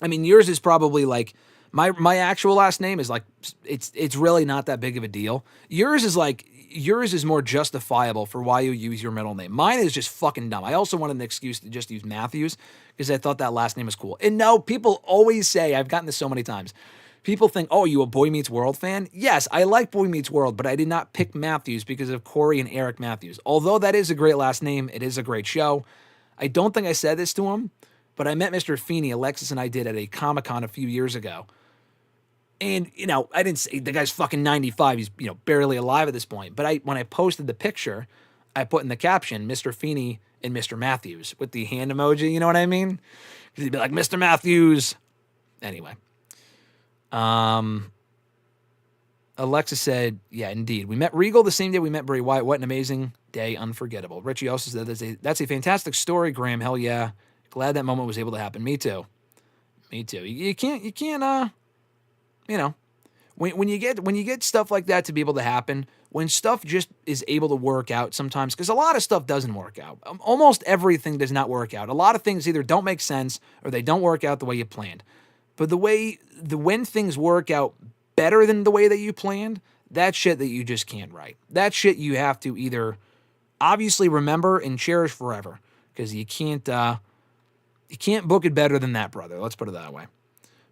I mean, yours is probably like my actual last name is like it's really not that big of a deal. Yours is more justifiable for why you use your middle name. Mine is just fucking dumb. I also wanted an excuse to just use Matthews because I thought that last name was cool. And no, people always say, I've gotten this so many times, people think, oh, you a Boy Meets World fan? Yes, I like Boy Meets World, but I did not pick Matthews because of Corey and Eric Matthews. Although that is a great last name, it is a great show. I don't think I said this to him, but I met Mr. Feeney, Alexis and I did at a Comic-Con a few years ago. And, I didn't say the guy's fucking 95. He's, barely alive at this point. But when I posted the picture, I put in the caption, Mr. Feeney and Mr. Matthews with the hand emoji. You know what I mean? Because he'd be like, Mr. Matthews. Anyway. Alexa said, yeah, indeed. We met Regal the same day we met Bray Wyatt. What an amazing day. Unforgettable. Richie also said, that's a fantastic story, Graham. Hell yeah. Glad that moment was able to happen. Me too. You can't, when you get stuff like that to be able to happen, when stuff just is able to work out sometimes, because a lot of stuff doesn't work out. Almost everything does not work out. A lot of things either don't make sense or they don't work out the way you planned. But when things work out better than the way that you planned, that's shit that you just can't write. That shit you have to either obviously remember and cherish forever, because you can't book it better than that, brother. Let's put it that way.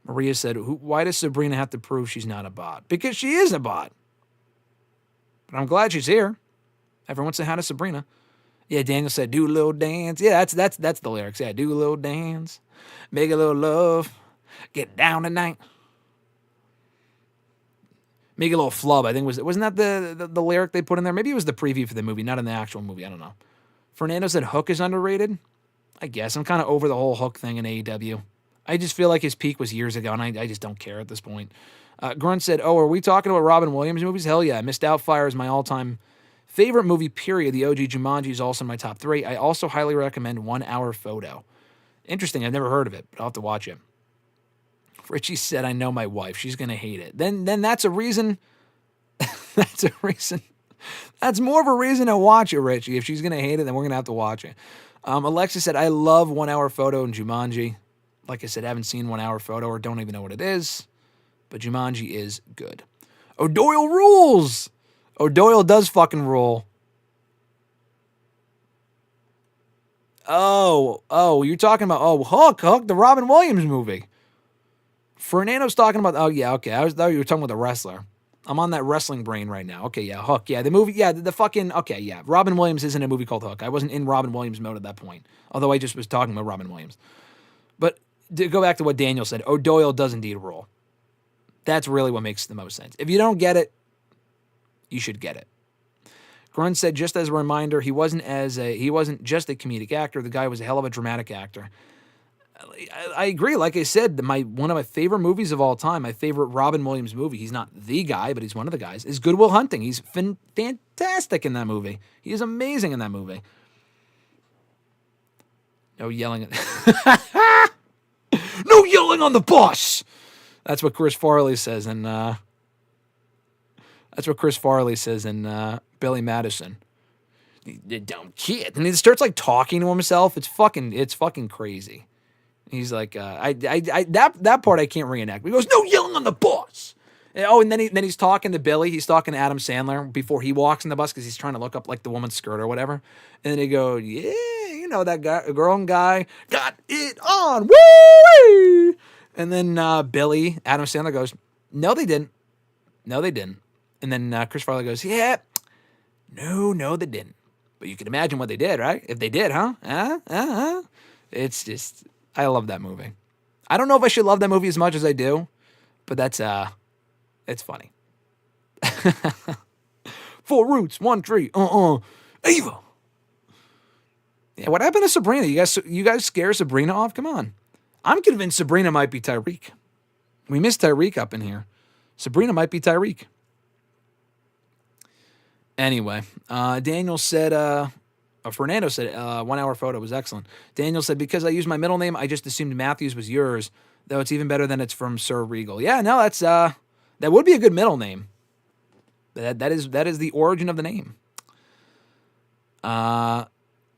Maria said, why does Sabrina have to prove she's not a bot? Because she is a bot. But I'm glad she's here. Everyone say hi to Sabrina. Yeah, Daniel said, do a little dance. Yeah, that's the lyrics. Yeah, do a little dance. Make a little love. Get down tonight. Make a little flub. I think wasn't that the lyric they put in there? Maybe it was the preview for the movie, not in the actual movie. I don't know. Fernando said Hook is underrated. I guess. I'm kind of over the whole Hook thing in AEW. I just feel like his peak was years ago, and I just don't care at this point. Grunt said, oh, are we talking about Robin Williams movies? Hell yeah. Missed Outfire is my all-time favorite movie, period. The OG Jumanji is also in my top 3. I also highly recommend 1 Hour Photo. Interesting. I've never heard of it, but I'll have to watch it. Richie said, I know my wife. She's going to hate it. Then that's a reason. That's a reason. That's more of a reason to watch it, Richie. If she's going to hate it, then we're going to have to watch it. Alexis said, I love 1 Hour Photo and Jumanji. Like I said, I haven't seen 1 Hour Photo or don't even know what it is. But Jumanji is good. O'Doyle rules! O'Doyle does fucking rule. Oh, you're talking about, Hook, the Robin Williams movie. Fernando's talking about, oh, yeah, okay. I thought you were talking about the wrestler. I'm on that wrestling brain right now. Okay, yeah, Hook. Yeah, the movie, yeah, the fucking, okay, yeah. Robin Williams isn't a movie called Hook. I wasn't in Robin Williams mode at that point. Although I just was talking about Robin Williams. But to go back to what Daniel said, O'Doyle does indeed rule. That's really what makes the most sense. If you don't get it, you should get it. Grunt said, just as a reminder, he wasn't just a comedic actor. The guy was a hell of a dramatic actor. I agree. Like I said, one of my favorite movies of all time, my favorite Robin Williams movie, he's not the guy, but he's one of the guys, is Good Will Hunting. He's fantastic in that movie. He is amazing in that movie. No yelling at... No yelling on the boss! That's what Chris Farley says in... Billy Madison. You dumb kid. And he starts like talking to himself. It's fucking crazy. He's like, that part I can't reenact. He goes, no yelling on the boss. Oh, and then he's talking to Billy. He's talking to Adam Sandler before he walks in the bus because he's trying to look up like the woman's skirt or whatever. And then they go, yeah, you know that guy, girl and guy got it on. Woo! And then Billy, Adam Sandler goes, no, they didn't. No, they didn't. And then Chris Farley goes, yeah, no, they didn't. But you can imagine what they did, right? If they did, huh? It's just, I love that movie. I don't know if I should love that movie as much as I do, but that's, it's funny. 4 roots, 1 tree, Ava. Yeah, what happened to Sabrina? You guys scare Sabrina off? Come on. I'm convinced Sabrina might be Tyreek. We missed Tyreek up in here. Sabrina might be Tyreek. Anyway, Daniel said, Fernando said, 1 hour photo was excellent. Daniel said, because I used my middle name, I just assumed Matthews was yours, though it's even better than it's from Sir Regal. Yeah, no, that's, that would be a good middle name. That is the origin of the name.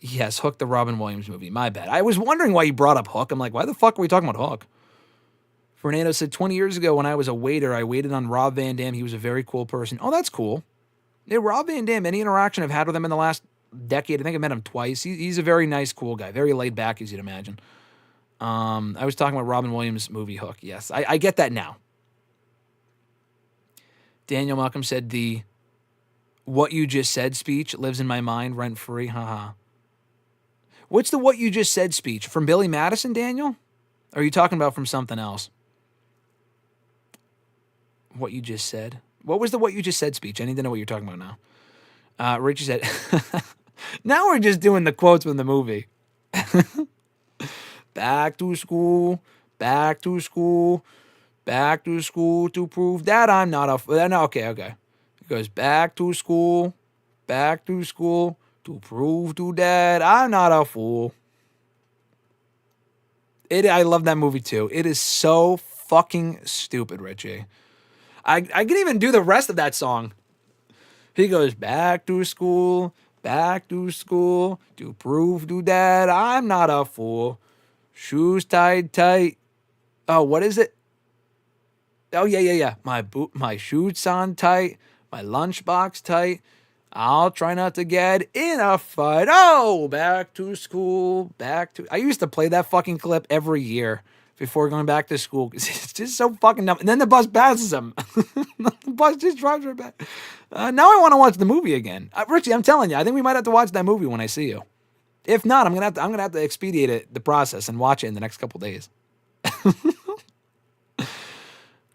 Yes, Hook, the Robin Williams movie. My bad. I was wondering why you brought up Hook. I'm like, why the fuck are we talking about Hook? Fernando said, 20 years ago when I was a waiter, I waited on Rob Van Dam. He was a very cool person. Oh, that's cool. Yeah, Rob Van Dam, any interaction I've had with him in the last decade, I think I met him twice. He's a very nice, cool guy. Very laid back, as you'd imagine. I was talking about Robin Williams' movie Hook. Yes, I get that now. Daniel Malcolm said, the what you just said speech lives in my mind rent-free. Haha. What's the what you just said speech? From Billy Madison, Daniel? Or are you talking about from something else? What you just said? What was the what you just said speech? I need to know what you're talking about now. Richie said, now we're just doing the quotes from the movie. Back to school, back to school, back to school to prove that I'm not a... No, okay. It goes back to school to prove to Dad I'm not a fool. I love that movie too. It is so fucking stupid, Richie. I can even do the rest of that song. He goes, back to school to prove to Dad I'm not a fool. Shoes tied tight. Oh, what is it? Oh, yeah. My shoes on tight. My lunchbox tight. I'll try not to get in a fight. Oh, back to school. I used to play that fucking clip every year before going back to school because it's just so fucking dumb. And then the bus passes him. The bus just drives right back. Now I want to watch the movie again. Richie, I'm telling you, I think we might have to watch that movie when I see you. If not, I'm gonna have to expedite the process and watch it in the next couple days.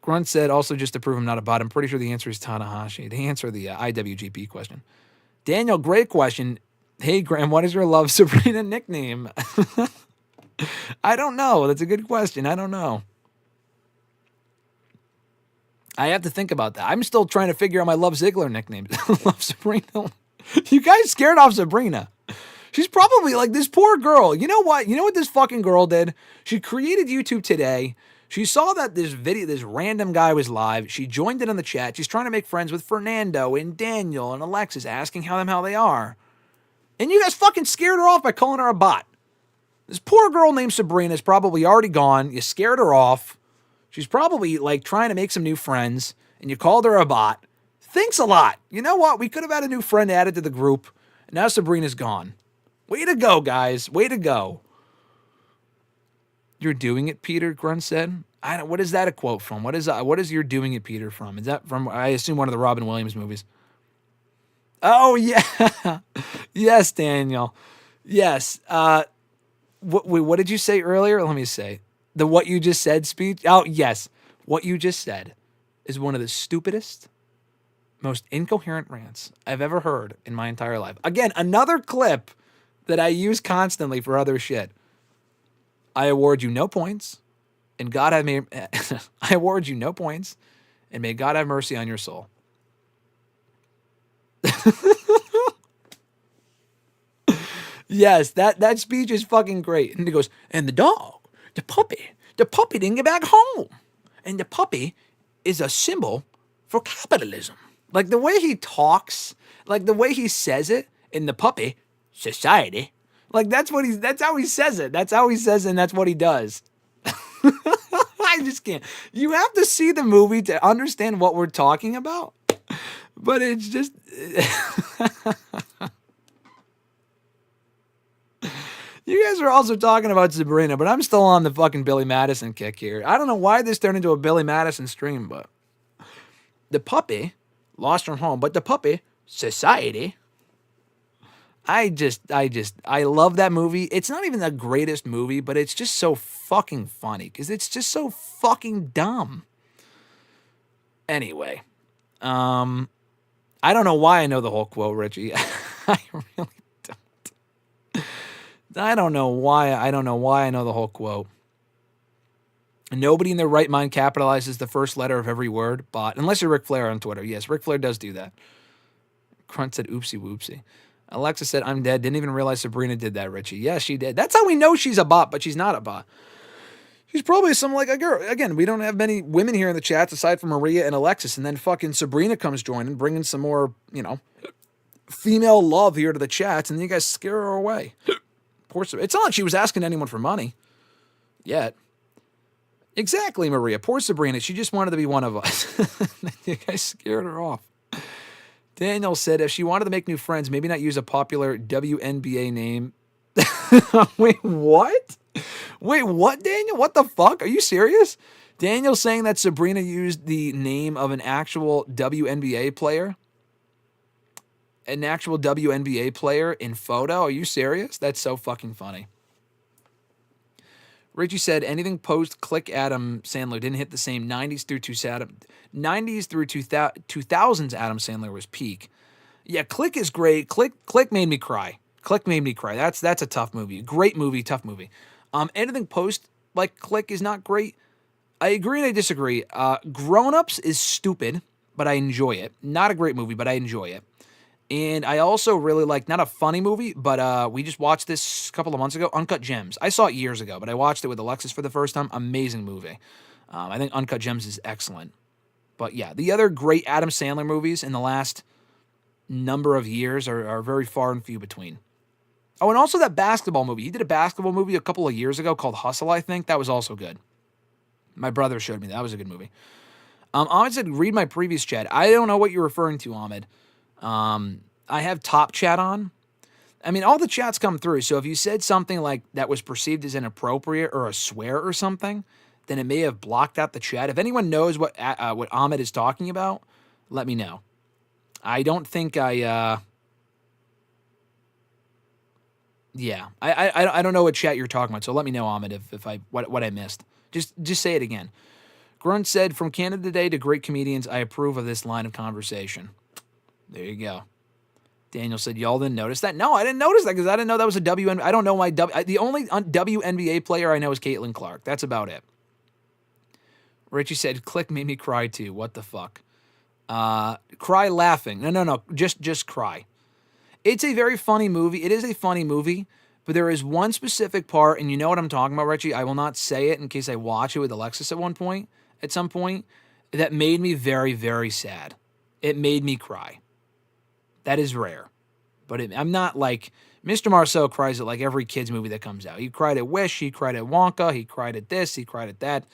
Grunt said, also just to prove I'm not a bot, I'm pretty sure the answer is Tanahashi. To answer the IWGP question. Daniel, great question. Hey, Graham, what is your Love Sabrina nickname? I don't know. That's a good question. I don't know. I have to think about that. I'm still trying to figure out my Love Ziggler nickname. Love Sabrina. You guys scared off Sabrina. She's probably like this poor girl. You know what? You know what this fucking girl did? She created YouTube today. She saw that this random guy was live. She joined in on the chat. She's trying to make friends with Fernando and Daniel and Alexis, asking how they are. And you guys fucking scared her off by calling her a bot. This poor girl named Sabrina is probably already gone. You scared her off. She's probably like trying to make some new friends, and you called her a bot. Thanks a lot. You know what? We could have had a new friend added to the group, and now Sabrina's gone. Way to go, guys. Way to go. You're doing it, Peter, Grunt said. What is that a quote from? What is You're Doing It, Peter from? Is that from, I assume, one of the Robin Williams movies? Oh, yeah. Yes, Daniel. Yes. What did you say earlier? Let me say. The what you just said speech? Oh, yes. What you just said is one of the stupidest, most incoherent rants I've ever heard in my entire life. Again, another clip that I use constantly for other shit. I award you no points, and God have me. I award you no points, and may God have mercy on your soul. Yes, that speech is fucking great. And he goes, and the puppy didn't get back home, and the puppy is a symbol for capitalism. Like the way he talks, like the way he says it in the puppy society. Like that's how he says it. That's how he says it, and that's what he does. I just can't. You have to see the movie to understand what we're talking about. But it's just... You guys are also talking about Sabrina, but I'm still on the fucking Billy Madison kick here. I don't know why this turned into a Billy Madison stream, but... The puppy lost her home, but the puppy, society... I love that movie. It's not even the greatest movie, but it's just so fucking funny because it's just so fucking dumb. Anyway, I don't know why I know the whole quote, Richie. I really don't. I don't know why I know the whole quote. Nobody in their right mind capitalizes the first letter of every word, but unless you're Ric Flair on Twitter. Yes, Ric Flair does do that. Grunt said, oopsie whoopsie. Alexis said, I'm dead. Didn't even realize Sabrina did that, Richie. Yeah, she did. That's how we know she's a bot, but she's not a bot. She's probably some like a girl. Again, we don't have many women here in the chats aside from Maria and Alexis, and then fucking Sabrina comes joining, bringing some more, female love here to the chats, and then you guys scare her away. Poor Sabrina. It's not like she was asking anyone for money yet. Exactly, Maria. Poor Sabrina. She just wanted to be one of us. You guys scared her off. Daniel said if she wanted to make new friends, maybe not use a popular WNBA name. Wait, what? Wait, what, Daniel? What the fuck? Are you serious? Daniel saying that Sabrina used the name of an actual WNBA player? An actual WNBA player in photo? Are you serious? That's so fucking funny. Richie said anything post-Click Adam Sandler didn't hit the same. 90s through 2000s Adam Sandler was peak. Yeah, Click is great. Click made me cry. Click made me cry. That's a tough movie. Great movie, tough movie. Anything post like Click is not great. I agree and I disagree. Grown Ups is stupid, but I enjoy it. Not a great movie, but I enjoy it. And I also really like, not a funny movie, but we just watched this a couple of months ago, Uncut Gems. I saw it years ago, but I watched it with Alexis for the first time. Amazing movie. I think Uncut Gems is excellent. But yeah, the other great Adam Sandler movies in the last number of years are very far and few between. Oh, and also that basketball movie. He did a basketball movie a couple of years ago called Hustle, I think. That was also good. My brother showed me that. That was a good movie. Ahmed said, read my previous chat. I don't know what you're referring to, Ahmed. I have top chat on. I mean, all the chats come through. So if you said something like that was perceived as inappropriate or a swear or something, then it may have blocked out the chat. If anyone knows what Ahmed is talking about, let me know. I don't think I don't know what chat you're talking about. So let me know, Ahmed, if what I missed. Just say it again. Grunt said, from Canada today to great comedians, I approve of this line of conversation. There you go. Daniel said, y'all didn't notice that? No, I didn't notice that because I didn't know that was a WNBA. I don't know why. The only WNBA player I know is Caitlin Clark. That's about it. Richie said, Click made me cry too. What the fuck? Cry laughing. No. Just cry. It's a very funny movie. It is a funny movie, but there is one specific part, and you know what I'm talking about, Richie. I will not say it in case I watch it with Alexis at some point, that made me very, very sad. It made me cry. That is rare. But I'm not like... Mr. Marceau cries at like every kid's movie that comes out. He cried at Wish. He cried at Wonka. He cried at this. He cried at that.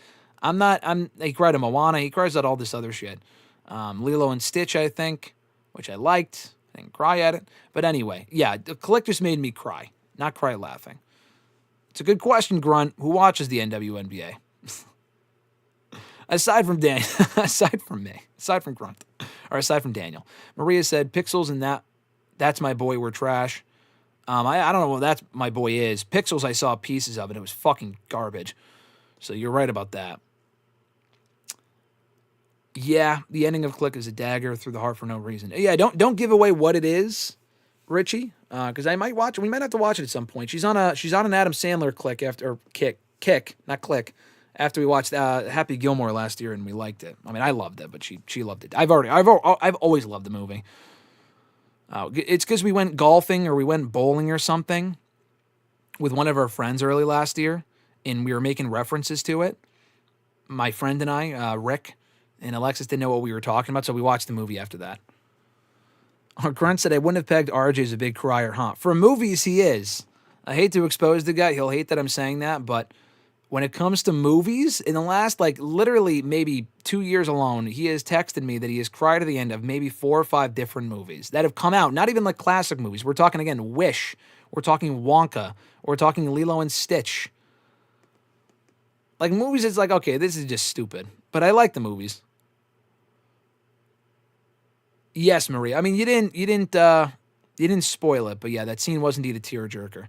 He cried at Moana. He cries at all this other shit. Lilo and Stitch, I think, which I liked. I didn't cry at it. But anyway, yeah, the Click just made me cry. Not cry laughing. It's a good question, Grunt. Who watches the NWNBA? Aside from Dan, aside from me, aside from Grunt, or aside from Daniel. Maria said, Pixels and that's my boy, we're trash. I don't know what that's my boy is. Pixels, I saw pieces of it. It was fucking garbage. So you're right about that. Yeah, the ending of Click is a dagger through the heart for no reason. Yeah, don't give away what it is, Richie, because I might watch it. We might have to watch it at some point. She's on an Adam Sandler kick, not Click. After we watched Happy Gilmore last year and we liked it. I mean, I loved it, but she loved it. I've always loved the movie. It's because we went golfing or we went bowling or something with one of our friends early last year, and we were making references to it. My friend and I, Rick and Alexis, didn't know what we were talking about, so we watched the movie after that. Grunt said, I wouldn't have pegged RJ as a big crier, huh? For movies, he is. I hate to expose the guy. He'll hate that I'm saying that, but when it comes to movies, in the last, like, literally maybe 2 years alone, he has texted me that he has cried at the end of maybe 4 or 5 different movies that have come out. Not even like classic movies. We're talking, again, Wish. We're talking Wonka. We're talking Lilo and Stitch. Like, movies, it's like, okay, this is just stupid. But I like the movies. Yes, Maria. I mean, you didn't spoil it, but yeah, that scene was indeed a tearjerker.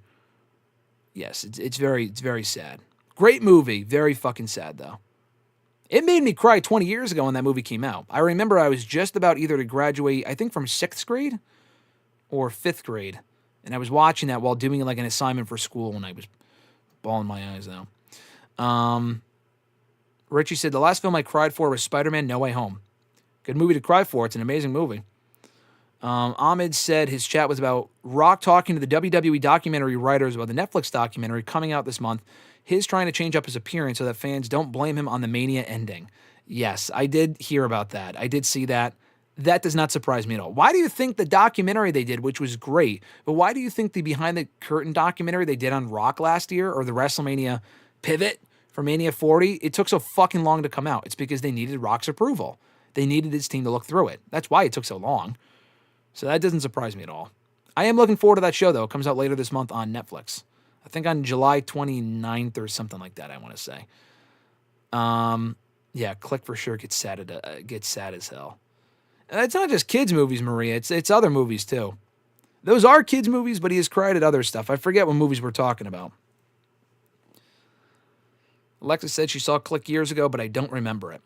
Yes, it's very sad. Great movie, very fucking sad though. It made me cry 20 years ago when that movie came out. I remember I was just about either to graduate, I think from 6th grade or 5th grade, and I was watching that while doing like an assignment for school, and I was bawling my eyes out. Richie said the last film I cried for was Spider-Man: No Way Home. Good movie to cry for. It's an amazing movie. Ahmed said his chat was about Rock talking to the WWE documentary writers about the Netflix documentary coming out this month. His trying to change up his appearance so that fans don't blame him on the Mania ending. Yes, I did hear about that. I did see that. That does not surprise me at all. Why do you think the documentary they did, which was great, but why do you think the behind the curtain documentary they did on Rock last year, or the WrestleMania pivot for Mania 40, it took so fucking long to come out? It's because they needed Rock's approval. They needed his team to look through it. That's why it took so long. So that doesn't surprise me at all. I am looking forward to that show, though. It comes out later this month on Netflix. I think on July 29th or something like that, I want to say. Yeah, Click for sure gets sad as hell. And it's not just kids' movies, Maria. It's other movies, too. Those are kids' movies, but he has cried at other stuff. I forget what movies we're talking about. Alexis said she saw Click years ago, but I don't remember it.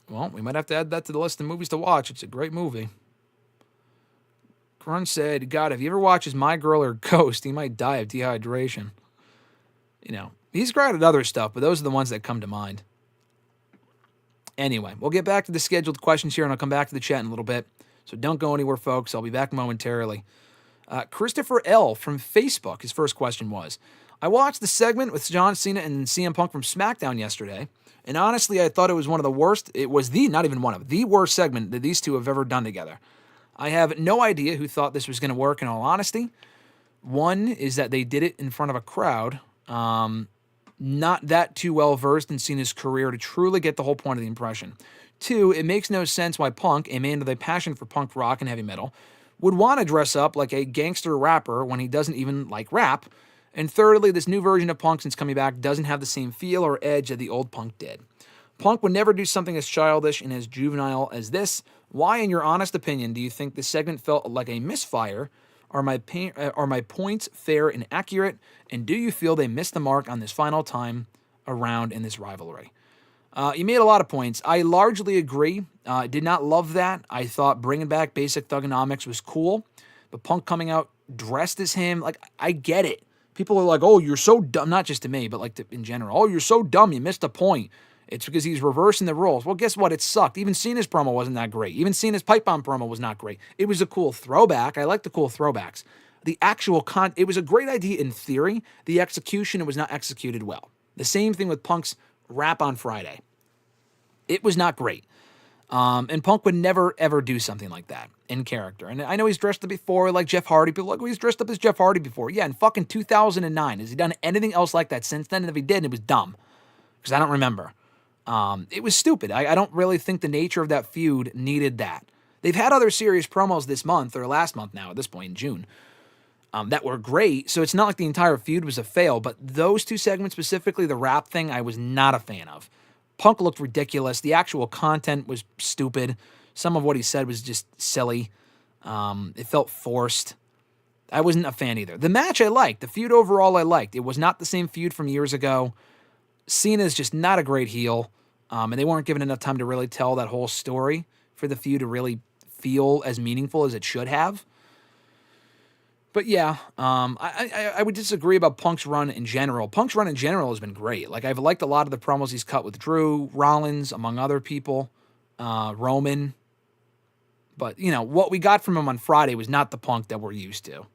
Well, we might have to add that to the list of movies to watch. It's a great movie. Grunt said, God, if he ever watches My Girl or Ghost, he might die of dehydration. You know, he's cried at other stuff, but those are the ones that come to mind. Anyway, we'll get back to the scheduled questions here, and I'll come back to the chat in a little bit. So don't go anywhere, folks. I'll be back momentarily. Christopher L. from Facebook, his first question was, I watched the segment with John Cena and CM Punk from SmackDown yesterday, and honestly, I thought it was one of the worst. It was not even one of, the worst segment that these two have ever done together. I have no idea who thought this was going to work, in all honesty. One is that they did it in front of a crowd, not that too well-versed in Cena's career to truly get the whole point of the impression. Two, it makes no sense why Punk, a man with a passion for punk rock and heavy metal, would want to dress up like a gangster rapper when he doesn't even like rap. And thirdly, this new version of Punk since coming back doesn't have the same feel or edge that the old Punk did. Punk would never do something as childish and as juvenile as this. Why, in your honest opinion, do you think this segment felt like a misfire? Are my points fair and accurate? And do you feel they missed the mark on this final time around in this rivalry? You made a lot of points. I largely agree. I did not love that. I thought bringing back basic thugonomics was cool. But Punk coming out dressed as him, like, I get it. People are like, oh, you're so dumb. Not just to me, but like in general. Oh, you're so dumb. You missed a point. It's because he's reversing the roles. Well, guess what? It sucked. Even Cena's promo wasn't that great. Even Cena's pipe bomb promo was not great. It was a cool throwback. I like the cool throwbacks. The actual it was a great idea in theory. The execution, it was not executed well. The same thing with Punk's rap on Friday. It was not great. And Punk would never, ever do something like that in character. And I know he's dressed up before like Jeff Hardy. People are like, oh, he's dressed up as Jeff Hardy before. Yeah, in fucking 2009. Has he done anything else like that since then? And if he did, it was dumb. Because I don't remember. It was stupid. I don't really think the nature of that feud needed that. They've had other serious promos this month, or last month now, at this point in June, that were great. So it's not like the entire feud was a fail. But those two segments, specifically the rap thing, I was not a fan of. Punk looked ridiculous. The actual content was stupid. Some of what he said was just silly. It felt forced. I wasn't a fan either. The match I liked. The feud overall I liked. It was not the same feud from years ago. Cena's just not a great heel. And they weren't given enough time to really tell that whole story for the feud to really feel as meaningful as it should have. But yeah, I would disagree about Punk's run in general. Punk's run in general has been great. Like, I've liked a lot of the promos he's cut with Drew, Rollins, among other people, Roman. But, you know, what we got from him on Friday was not the Punk that we're used to,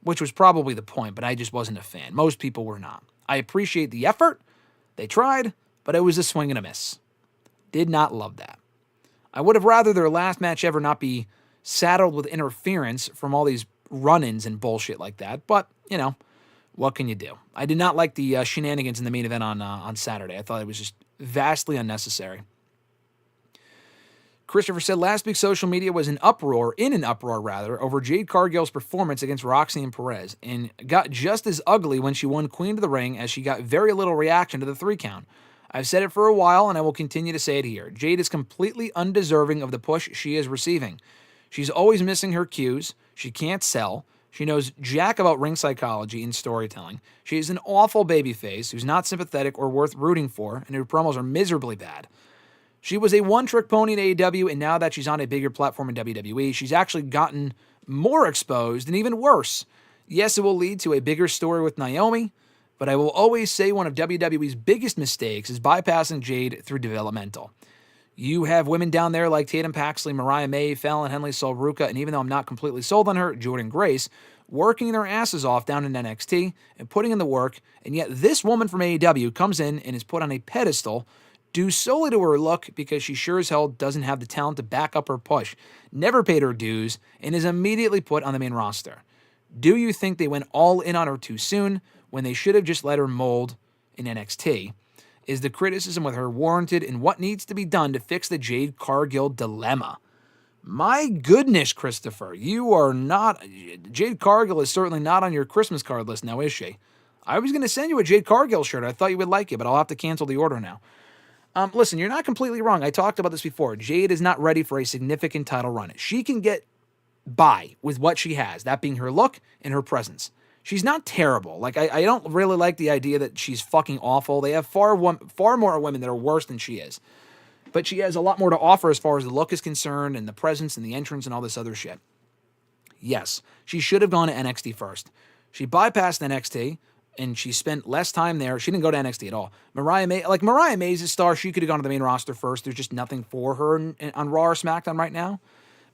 which was probably the point, but I just wasn't a fan. Most people were not. I appreciate the effort. They tried, but it was a swing and a miss. Did not love that. I would have rather their last match ever not be saddled with interference from all these run-ins and bullshit like that. But, you know, What can you do? I did not like the shenanigans in the main event on Saturday. I thought it was just vastly unnecessary. Christopher said last week's social media was in an uproar over Jade Cargill's performance against Roxanne Perez, and got just as ugly when she won Queen of the Ring, as she got very little reaction to the 3 count. I've said it for a while, and I will continue to say it here. Jade is completely undeserving of the push she is receiving. She's always missing her cues. She can't sell. She knows jack about ring psychology and storytelling. She is an awful babyface who's not sympathetic or worth rooting for, and her promos are miserably bad. She was a one-trick pony in AEW, and now that she's on a bigger platform in WWE, she's actually gotten more exposed and even worse. Yes, it will lead to a bigger story with Naomi, but I will always say one of WWE's biggest mistakes is bypassing Jade through developmental. You have women down there like Tatum Paxley, Mariah May, Fallon Henley, Sol Ruca, and even though I'm not completely sold on her, Jordan Grace, working their asses off down in NXT and putting in the work, and yet this woman from AEW comes in and is put on a pedestal due solely to her look, because she sure as hell doesn't have the talent to back up her push, never paid her dues, and is immediately put on the main roster. Do you think they went all in on her too soon when they should have just let her mold in NXT? Is the criticism with her warranted, and what needs to be done to fix the Jade Cargill dilemma? My goodness, Christopher, you are not... Jade Cargill is certainly not on your Christmas card list now, is she? I was going to send you a Jade Cargill shirt. I thought you would like it, but I'll have to cancel the order now. Listen, you're not completely wrong. I talked about this before. Jade is not ready for a significant title run. She can get by with what she has, that being her look and her presence. She's not terrible. Like, I don't really like the idea that she's fucking awful. They have far more women that are worse than she is. But she has a lot more to offer as far as the look is concerned, and the presence and the entrance and all this other shit. Yes, she should have gone to NXT first. She bypassed NXT, and she spent less time there. She didn't go to NXT at all. Mariah May's a star. She could have gone to the main roster first. There's just nothing for her on Raw or SmackDown right now.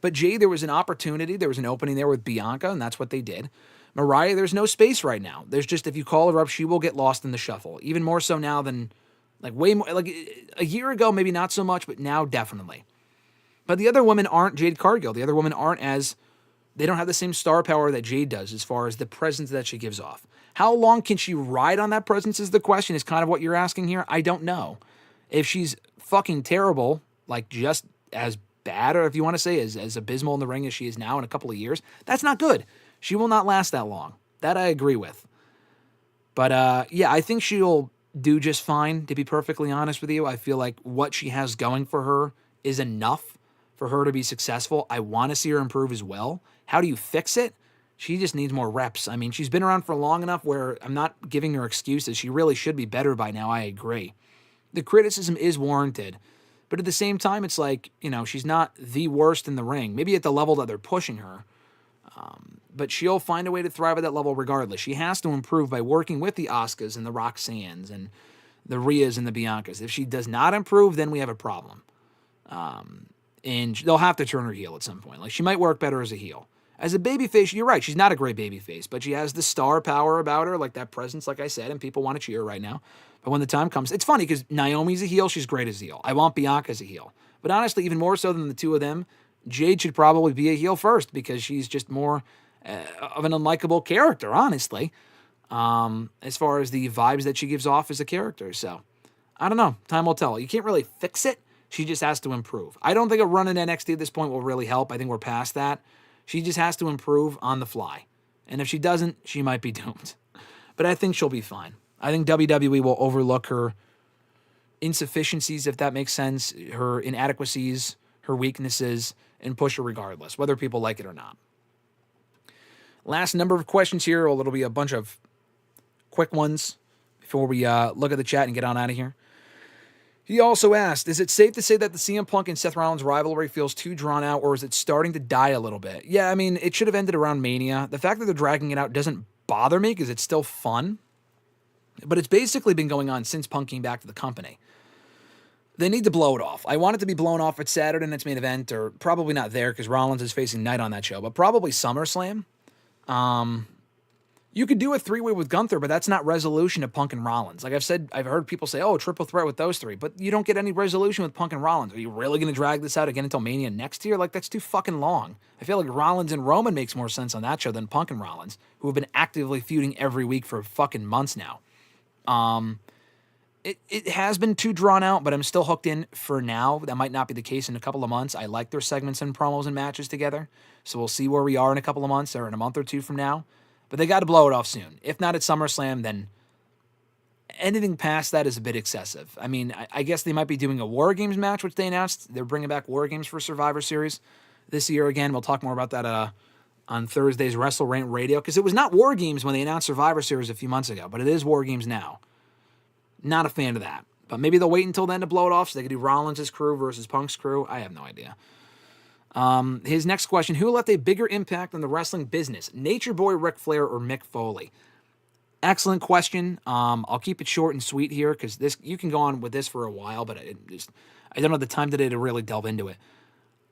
But Jade, there was an opportunity. There was an opening there with Bianca, and that's what they did. Mariah, there's no space right now. There's just, if you call her up, she will get lost in the shuffle. Even more so now than, way more, a year ago, maybe not so much, but now definitely. But the other women aren't Jade Cargill. The other women they don't have the same star power that Jade does as far as the presence that she gives off. How long can she ride on that presence is the question, is kind of what you're asking here. I don't know. If she's fucking terrible, just as bad, or if you want to say as abysmal in the ring as she is now in a couple of years, that's not good. She will not last that long. That I agree with. But yeah, I think she'll do just fine, to be perfectly honest with you. I feel like what she has going for her is enough for her to be successful. I want to see her improve as well. How do you fix it? She just needs more reps. I mean, she's been around for long enough where I'm not giving her excuses. She really should be better by now, I agree. The criticism is warranted. But at the same time, it's she's not the worst in the ring. Maybe at the level that they're pushing her. But she'll find a way to thrive at that level regardless. She has to improve by working with the Asukas and the Roxannes and the Rheas and the Biancas. If she does not improve, then we have a problem. And they'll have to turn her heel at some point. She might work better as a heel. As a babyface, you're right, she's not a great babyface, but she has the star power about her, that presence, like I said, and people want to cheer her right now. But when the time comes, it's funny because Naomi's a heel, she's great as a heel. I want Bianca as a heel. But honestly, even more so than the two of them, Jade should probably be a heel first because she's just more of an unlikable character, honestly, as far as the vibes that she gives off as a character. So, I don't know. Time will tell. You can't really fix it. She just has to improve. I don't think a run in NXT at this point will really help. I think we're past that. She just has to improve on the fly. And if she doesn't, she might be doomed. But I think she'll be fine. I think WWE will overlook her insufficiencies, if that makes sense, her inadequacies, her weaknesses, and push her regardless, whether people like it or not. Last number of questions here. It'll be a bunch of quick ones before we look at the chat and get on out of here. He also asked, is it safe to say that the CM Punk and Seth Rollins rivalry feels too drawn out, or is it starting to die a little bit? Yeah, I mean, it should have ended around Mania. The fact that they're dragging it out doesn't bother me because it's still fun. But it's basically been going on since Punk came back to the company. They need to blow it off. I want it to be blown off at Saturday Night's Main Event, or probably not there because Rollins is facing Knight on that show, but probably SummerSlam. You could do a three-way with Gunther, but that's not resolution to Punk and Rollins. Like I've said, I've heard people say, oh, triple threat with those three, but you don't get any resolution with Punk and Rollins. Are you really going to drag this out again until Mania next year? Like, that's too fucking long. I feel like Rollins and Roman makes more sense on that show than Punk and Rollins, who have been actively feuding every week for fucking months now. It has been too drawn out, but I'm still hooked in for now. That might not be the case in a couple of months. I like their segments and promos and matches together, so we'll see where we are in a couple of months or in a month or two from now. But they got to blow it off soon. If not at SummerSlam, then anything past that is a bit excessive. I mean, I guess they might be doing a War Games match, which they announced. They're bringing back War Games for Survivor Series this year again. We'll talk more about that on Thursday's WrestleRant Radio, because it was not War Games when they announced Survivor Series a few months ago, but it is War Games now. Not a fan of that. But maybe they'll wait until then to blow it off so they can do Rollins' crew versus Punk's crew. I have no idea. His next question, who left a bigger impact on the wrestling business? Nature Boy Ric Flair or Mick Foley? Excellent question. I'll keep it short and sweet here, because you can go on with this for a while, but I don't have the time today to really delve into it.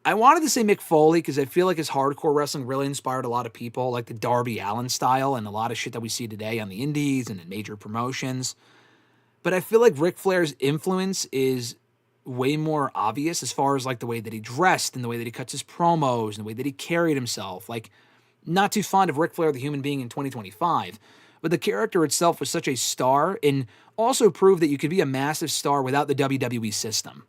I wanted to say Mick Foley because I feel like his hardcore wrestling really inspired a lot of people, like the Darby Allin style and a lot of shit that we see today on the indies and in major promotions. But I feel like Ric Flair's influence is way more obvious as far as like the way that he dressed and the way that he cuts his promos and the way that he carried himself. Like, not too fond of Ric Flair the human being in 2025, but the character itself was such a star and also proved that you could be a massive star without the WWE system,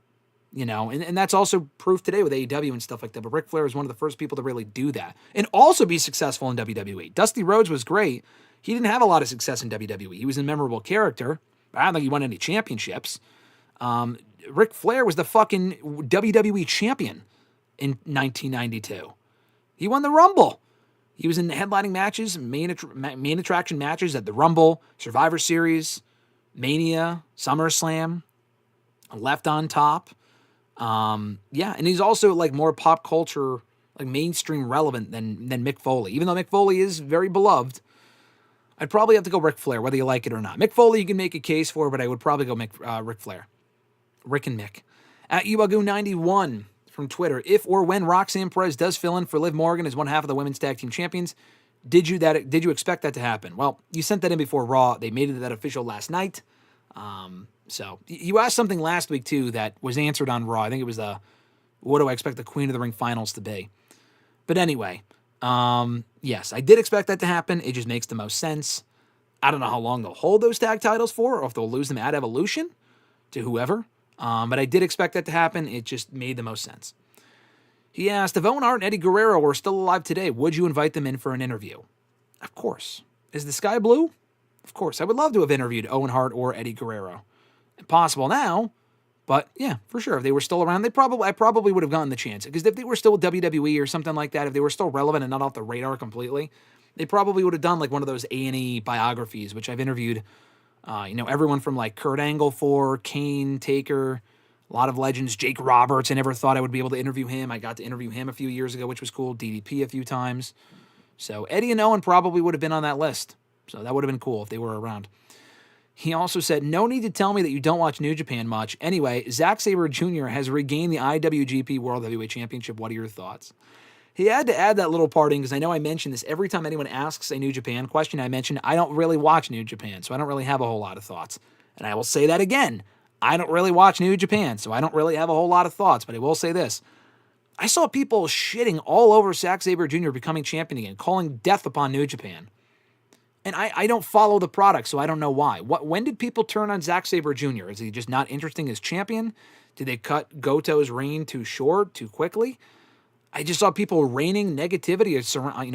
you know, and that's also proof today with AEW and stuff like that. But Ric Flair is one of the first people to really do that and also be successful in WWE. Dusty Rhodes was great. He didn't have a lot of success in WWE. He was a memorable character, but I don't think he won any championships. Ric Flair was the fucking WWE champion in 1992. He won the Rumble. He was in the headlining matches, main attraction matches at the Rumble, Survivor Series, Mania, SummerSlam, left on top. Yeah, and he's also like more pop culture, like mainstream relevant than Mick Foley. Even though Mick Foley is very beloved, I'd probably have to go Ric Flair, whether you like it or not. Mick Foley you can make a case for, but I would probably go Ric Flair. Rick and Mick. At Iwagu91 from Twitter, if or when Roxanne Perez does fill in for Liv Morgan as one half of the women's tag team champions, did you expect that to happen? Well, you sent that in before Raw. They made it that official last night. So you asked something last week too that was answered on Raw. I think it was what do I expect the Queen of the Ring finals to be? But anyway, yes, I did expect that to happen. It just makes the most sense. I don't know how long they'll hold those tag titles for, or if they'll lose them at Evolution to whoever. But I did expect that to happen. It just made the most sense. He asked, if Owen Hart and Eddie Guerrero were still alive today, would you invite them in for an interview? Of course. Is the sky blue? Of course. I would love to have interviewed Owen Hart or Eddie Guerrero. Impossible now, but yeah, for sure. If they were still around, I probably would have gotten the chance. Because if they were still with WWE or something like that, if they were still relevant and not off the radar completely, they probably would have done like one of those A&E biographies, which I've interviewed everyone from like Kurt Angle for, Kane, Taker, a lot of legends, Jake Roberts. I never thought I would be able to interview him. I got to interview him a few years ago, which was cool. DDP a few times. So Eddie and Owen probably would have been on that list. So that would have been cool if they were around. He also said, no need to tell me that you don't watch New Japan much. Anyway, Zack Sabre Jr. has regained the IWGP World Heavyweight Championship. What are your thoughts? He had to add that little part in because I know I mention this every time anyone asks a New Japan question. I mention I don't really watch New Japan, so I don't really have a whole lot of thoughts. And I will say that again. I don't really watch New Japan, so I don't really have a whole lot of thoughts. But I will say this. I saw people shitting all over Zack Sabre Jr. becoming champion again, calling death upon New Japan. And I don't follow the product, so I don't know why. When did people turn on Zack Sabre Jr.? Is he just not interesting as champion? Did they cut Goto's reign too short, too quickly? I just saw people raining negativity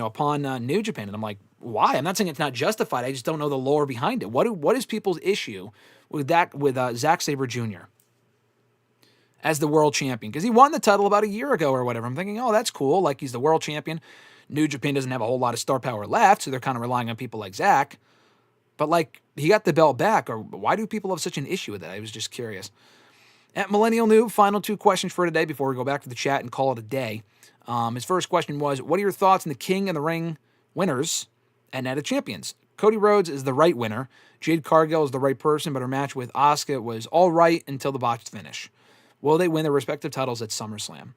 upon New Japan, and I'm like, why? I'm not saying it's not justified. I just don't know the lore behind it. What is people's issue with Zack Sabre Jr. as the world champion? Because he won the title about a year ago or whatever. I'm thinking, oh, that's cool. Like, he's the world champion. New Japan doesn't have a whole lot of star power left, so they're kind of relying on people like Zack. But, like, he got the belt back, or why do people have such an issue with that? I was just curious. At Millennial Noob, final two questions for today before we go back to the chat and call it a day. His first question was, what are your thoughts on the King of the Ring winners and Night of Champions? Cody Rhodes is the right winner. Jade Cargill is the right person, but her match with Asuka was all right until the botched finish. Will they win their respective titles at SummerSlam?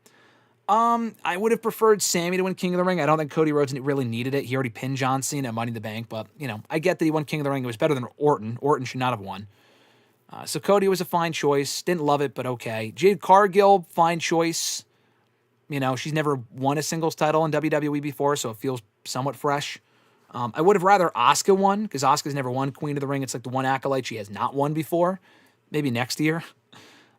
I would have preferred Sammy to win King of the Ring. I don't think Cody Rhodes really needed it. He already pinned John Cena at Money in the Bank, but, I get that he won King of the Ring. It was better than Orton. Orton should not have won. So Cody was a fine choice. Didn't love it, but okay. Jade Cargill, fine choice. She's never won a singles title in WWE before, so it feels somewhat fresh. I would have rather Asuka won, because Asuka's never won Queen of the Ring. It's like the one accolade she has not won before. Maybe next year.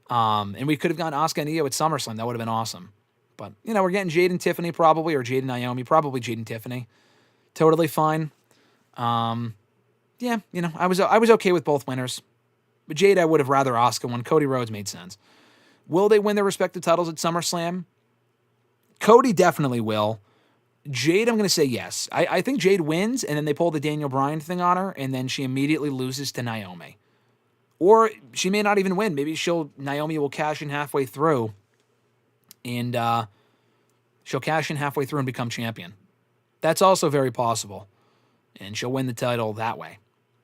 And we could have gone Asuka and Io at SummerSlam. That would have been awesome. But, we're getting Jade and Tiffany probably, or Jade and Naomi. Probably Jade and Tiffany. Totally fine. Yeah, I was okay with both winners. But Jade, I would have rather Asuka won. Cody Rhodes made sense. Will they win their respective titles at SummerSlam? Cody definitely will. Jade, I'm going to say yes. I think Jade wins, and then they pull the Daniel Bryan thing on her, and then she immediately loses to Naomi. Or she may not even win. Maybe Naomi will cash in halfway through, and she'll cash in halfway through and become champion. That's also very possible. And she'll win the title that way,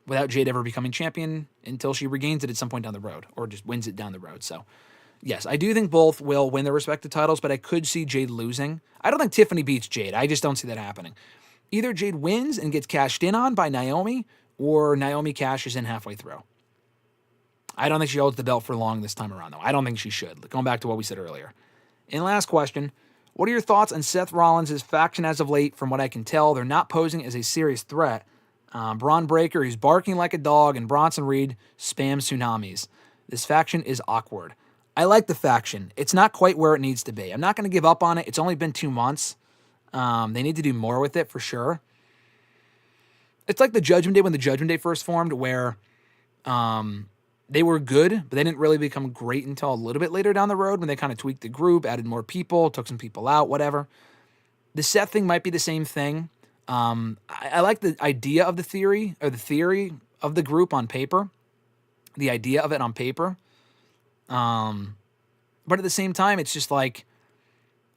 without Jade ever becoming champion until she regains it at some point down the road, or just wins it down the road. So, yes, I do think both will win their respective titles, but I could see Jade losing. I don't think Tiffany beats Jade. I just don't see that happening. Either Jade wins and gets cashed in on by Naomi, or Naomi cashes in halfway through. I don't think she holds the belt for long this time around, though. I don't think she should. Going back to what we said earlier. And last question, what are your thoughts on Seth Rollins' faction as of late? From what I can tell, they're not posing as a serious threat. Braun Breaker, he's barking like a dog, and Bronson Reed spams tsunamis. This faction is awkward. I like the faction. It's not quite where it needs to be. I'm not going to give up on it. It's only been 2 months. They need to do more with it for sure. It's like the Judgment Day when the Judgment Day first formed, where they were good, but they didn't really become great until a little bit later down the road when they kind of tweaked the group, added more people, took some people out, whatever. The Seth thing might be the same thing. I like the idea of the theory of the group on paper, the idea of it on paper. But at the same time, it's just like,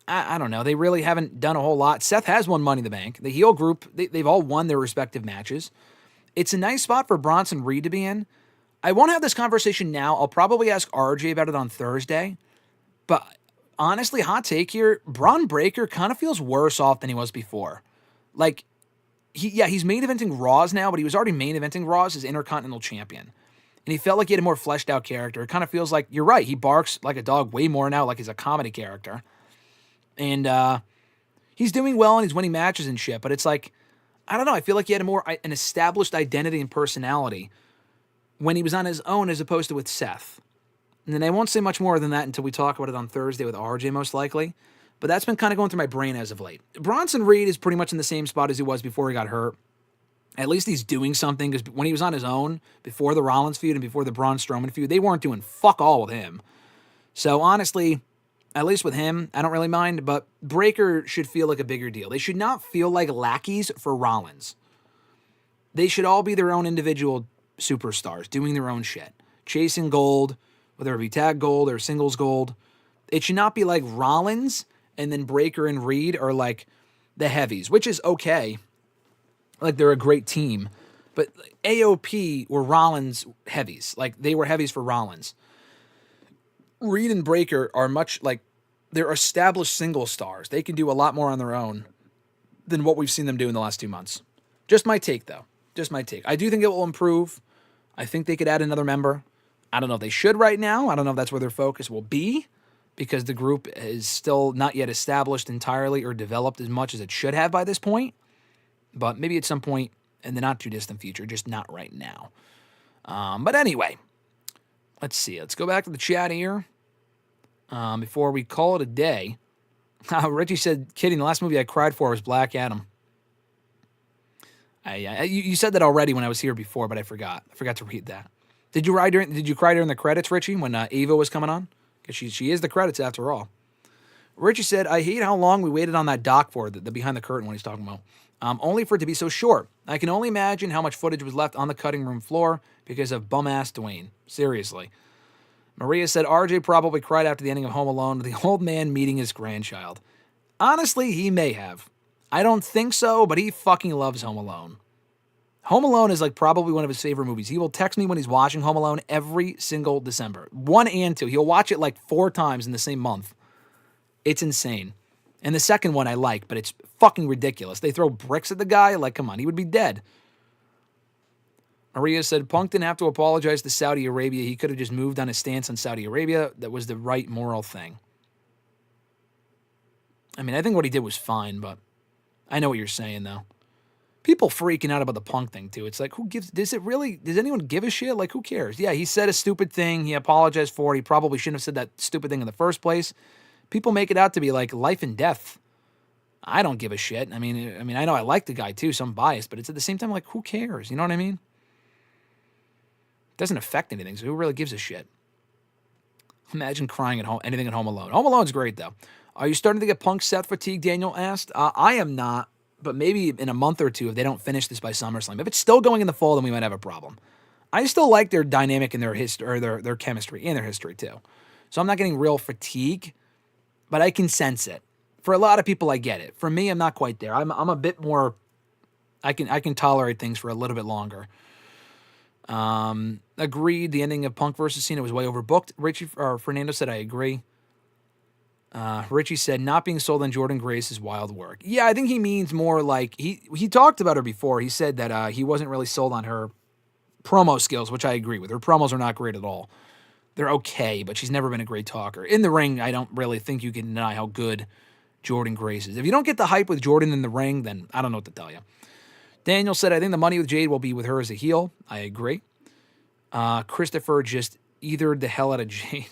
I don't know. They really haven't done a whole lot. Seth has won Money in the Bank. The heel group, they've all won their respective matches. It's a nice spot for Bronson Reed to be in. I won't have this conversation now. I'll probably ask RJ about it on Thursday. But honestly, hot take here, Braun Breaker kind of feels worse off than he was before. Like, he's main eventing Raws now, but he was already main eventing Raws as Intercontinental Champion. And he felt like he had a more fleshed out character. It kind of feels like, you're right, he barks like a dog way more now, like he's a comedy character. And he's doing well and he's winning matches and shit, but it's like, I don't know, I feel like he had an established identity and personality when he was on his own as opposed to with Seth. And then I won't say much more than that until we talk about it on Thursday with RJ most likely. But that's been kind of going through my brain as of late. Bronson Reed is pretty much in the same spot as he was before he got hurt. At least he's doing something, because when he was on his own, before the Rollins feud and before the Braun Strowman feud, they weren't doing fuck all with him. So honestly, at least with him, I don't really mind, but Breaker should feel like a bigger deal. They should not feel like lackeys for Rollins. They should all be their own individual superstars, doing their own shit, chasing gold, whether it be tag gold or singles gold. It should not be like Rollins and then Breaker and Reed are like the heavies, which is okay. Like, they're a great team. But AOP were Rollins heavies. Like, they were heavies for Rollins. Reed and Breaker are much like, they're established single stars. They can do a lot more on their own than what we've seen them do in the last 2 months. Just my take, though. Just my take. I do think it will improve. I think they could add another member. I don't know if they should right now. I don't know if that's where their focus will be, because the group is still not yet established entirely or developed as much as it should have by this point. But maybe at some point in the not-too-distant future, just not right now. But anyway, let's see. Let's go back to the chat here before we call it a day. Richie said, kidding, the last movie I cried for was Black Adam. You said that already when I was here before, but I forgot. I forgot to read that. Did you cry during the credits, Richie, when Ava was coming on? Because she is the credits after all. Richie said, I hate how long we waited on that doc for, the behind the curtain one he's talking about. Only for it to be so short. I can only imagine how much footage was left on the cutting room floor because of bum-ass Dwayne. Seriously. Maria said, RJ probably cried after the ending of Home Alone with the old man meeting his grandchild. Honestly, he may have. I don't think so, but he fucking loves Home Alone. Home Alone is like probably one of his favorite movies. He will text me when he's watching Home Alone every single December. 1 and 2. He'll watch it like 4 times in the same month. It's insane. And the second one I like, but it's fucking ridiculous. They throw bricks at the guy. Like, come on, he would be dead. Maria said, Punk didn't have to apologize to Saudi Arabia. He could have just moved on his stance on Saudi Arabia. That was the right moral thing. I mean, I think what he did was fine, but I know what you're saying, though. People freaking out about the Punk thing, too. It's like, does anyone give a shit? Like, who cares? Yeah, he said a stupid thing. He apologized for it. He probably shouldn't have said that stupid thing in the first place. People make it out to be like life and death. I don't give a shit. I mean, I know I like the guy, too, so I'm biased, but it's at the same time, like, who cares? You know what I mean? It doesn't affect anything, so who really gives a shit? Imagine crying at home, anything at Home Alone. Home Alone's great, though. Are you starting to get Punk Seth fatigue, Daniel asked? I am not, but maybe in a month or two if they don't finish this by SummerSlam. If it's still going in the fall, then we might have a problem. I still like their dynamic and their history, or their chemistry and their history, too. So I'm not getting real fatigue, but I can sense it. For a lot of people, I get it. For me, I'm not quite there. I'm a bit more, I can tolerate things for a little bit longer. Agreed. The ending of Punk versus Cena was way overbooked. Fernando said, I agree. Richie said, not being sold on Jordynne Grace is wild work. Yeah, I think he means more like, he talked about her before. He said that he wasn't really sold on her promo skills, which I agree with. Her promos are not great at all. They're okay, but she's never been a great talker. In the ring, I don't really think you can deny how good Jordynne Grace is. If you don't get the hype with Jordynne in the ring, then I don't know what to tell you. Daniel said, I think the money with Jade will be with her as a heel. I agree. Christopher just ethered the hell out of Jade.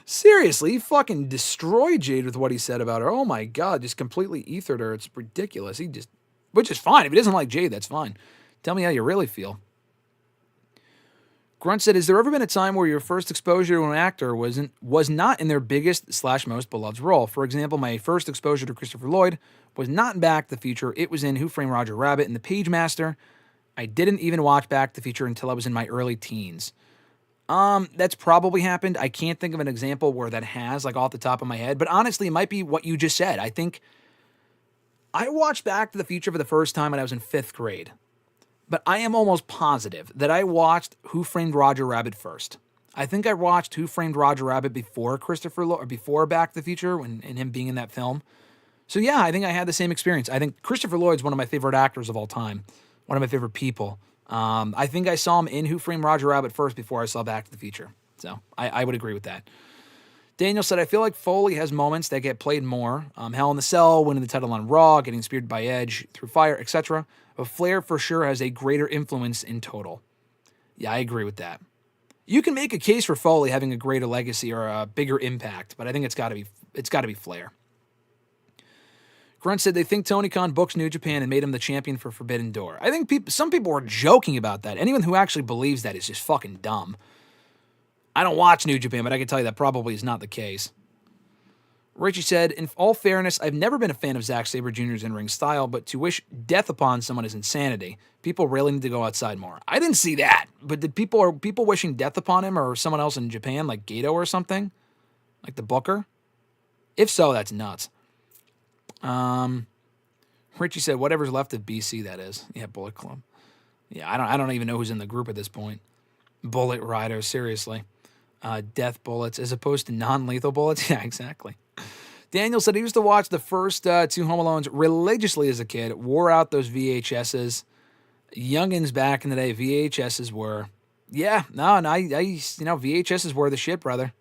Seriously, he fucking destroyed Jade with what he said about her. Oh my God, just completely ethered her. It's ridiculous. Which is fine. If he doesn't like Jade, that's fine. Tell me how you really feel. Grunt said, has there ever been a time where your first exposure to an actor was not in their biggest/most beloved role? For example, my first exposure to Christopher Lloyd was not in Back to the Future. It was in Who Framed Roger Rabbit and The Pagemaster. I didn't even watch Back to the Future until I was in my early teens. That's probably happened. I can't think of an example where that has, like, off the top of my head. But honestly, it might be what you just said. I think I watched Back to the Future for the first time when I was in 5th grade. But I am almost positive that I watched Who Framed Roger Rabbit first. I think I watched Who Framed Roger Rabbit before before Back to the Future and him being in that film. So yeah, I think I had the same experience. I think Christopher Lloyd's one of my favorite actors of all time. One of my favorite people. I think I saw him in Who Framed Roger Rabbit first before I saw Back to the Future. So I would agree with that. Daniel said, I feel like Foley has moments that get played more. Hell in the Cell, winning the title on Raw, getting speared by Edge through fire, etc. But Flair for sure has a greater influence in total. Yeah, I agree with that. You can make a case for Foley having a greater legacy or a bigger impact, but I think it's got to be Flair. Grunt said they think Tony Khan books New Japan and made him the champion for Forbidden Door. I think some people are joking about that. Anyone who actually believes that is just fucking dumb. I don't watch New Japan, but I can tell you that probably is not the case. Richie said, in all fairness, I've never been a fan of Zack Sabre Jr.'s in-ring style, but to wish death upon someone is insanity. People really need to go outside more. I didn't see that, but are people wishing death upon him or someone else in Japan, like Gato or something? Like the Booker? If so, that's nuts. Richie said, whatever's left of BC, that is. Yeah, Bullet Club. Yeah, I don't even know who's in the group at this point. Bullet Riders, seriously. Death bullets as opposed to non-lethal bullets. Yeah, exactly. Daniel said he used to watch the first 2 Home Alones religiously as a kid, wore out those VHSs. Youngins back in the day, VHSs were, VHSs were the shit, brother.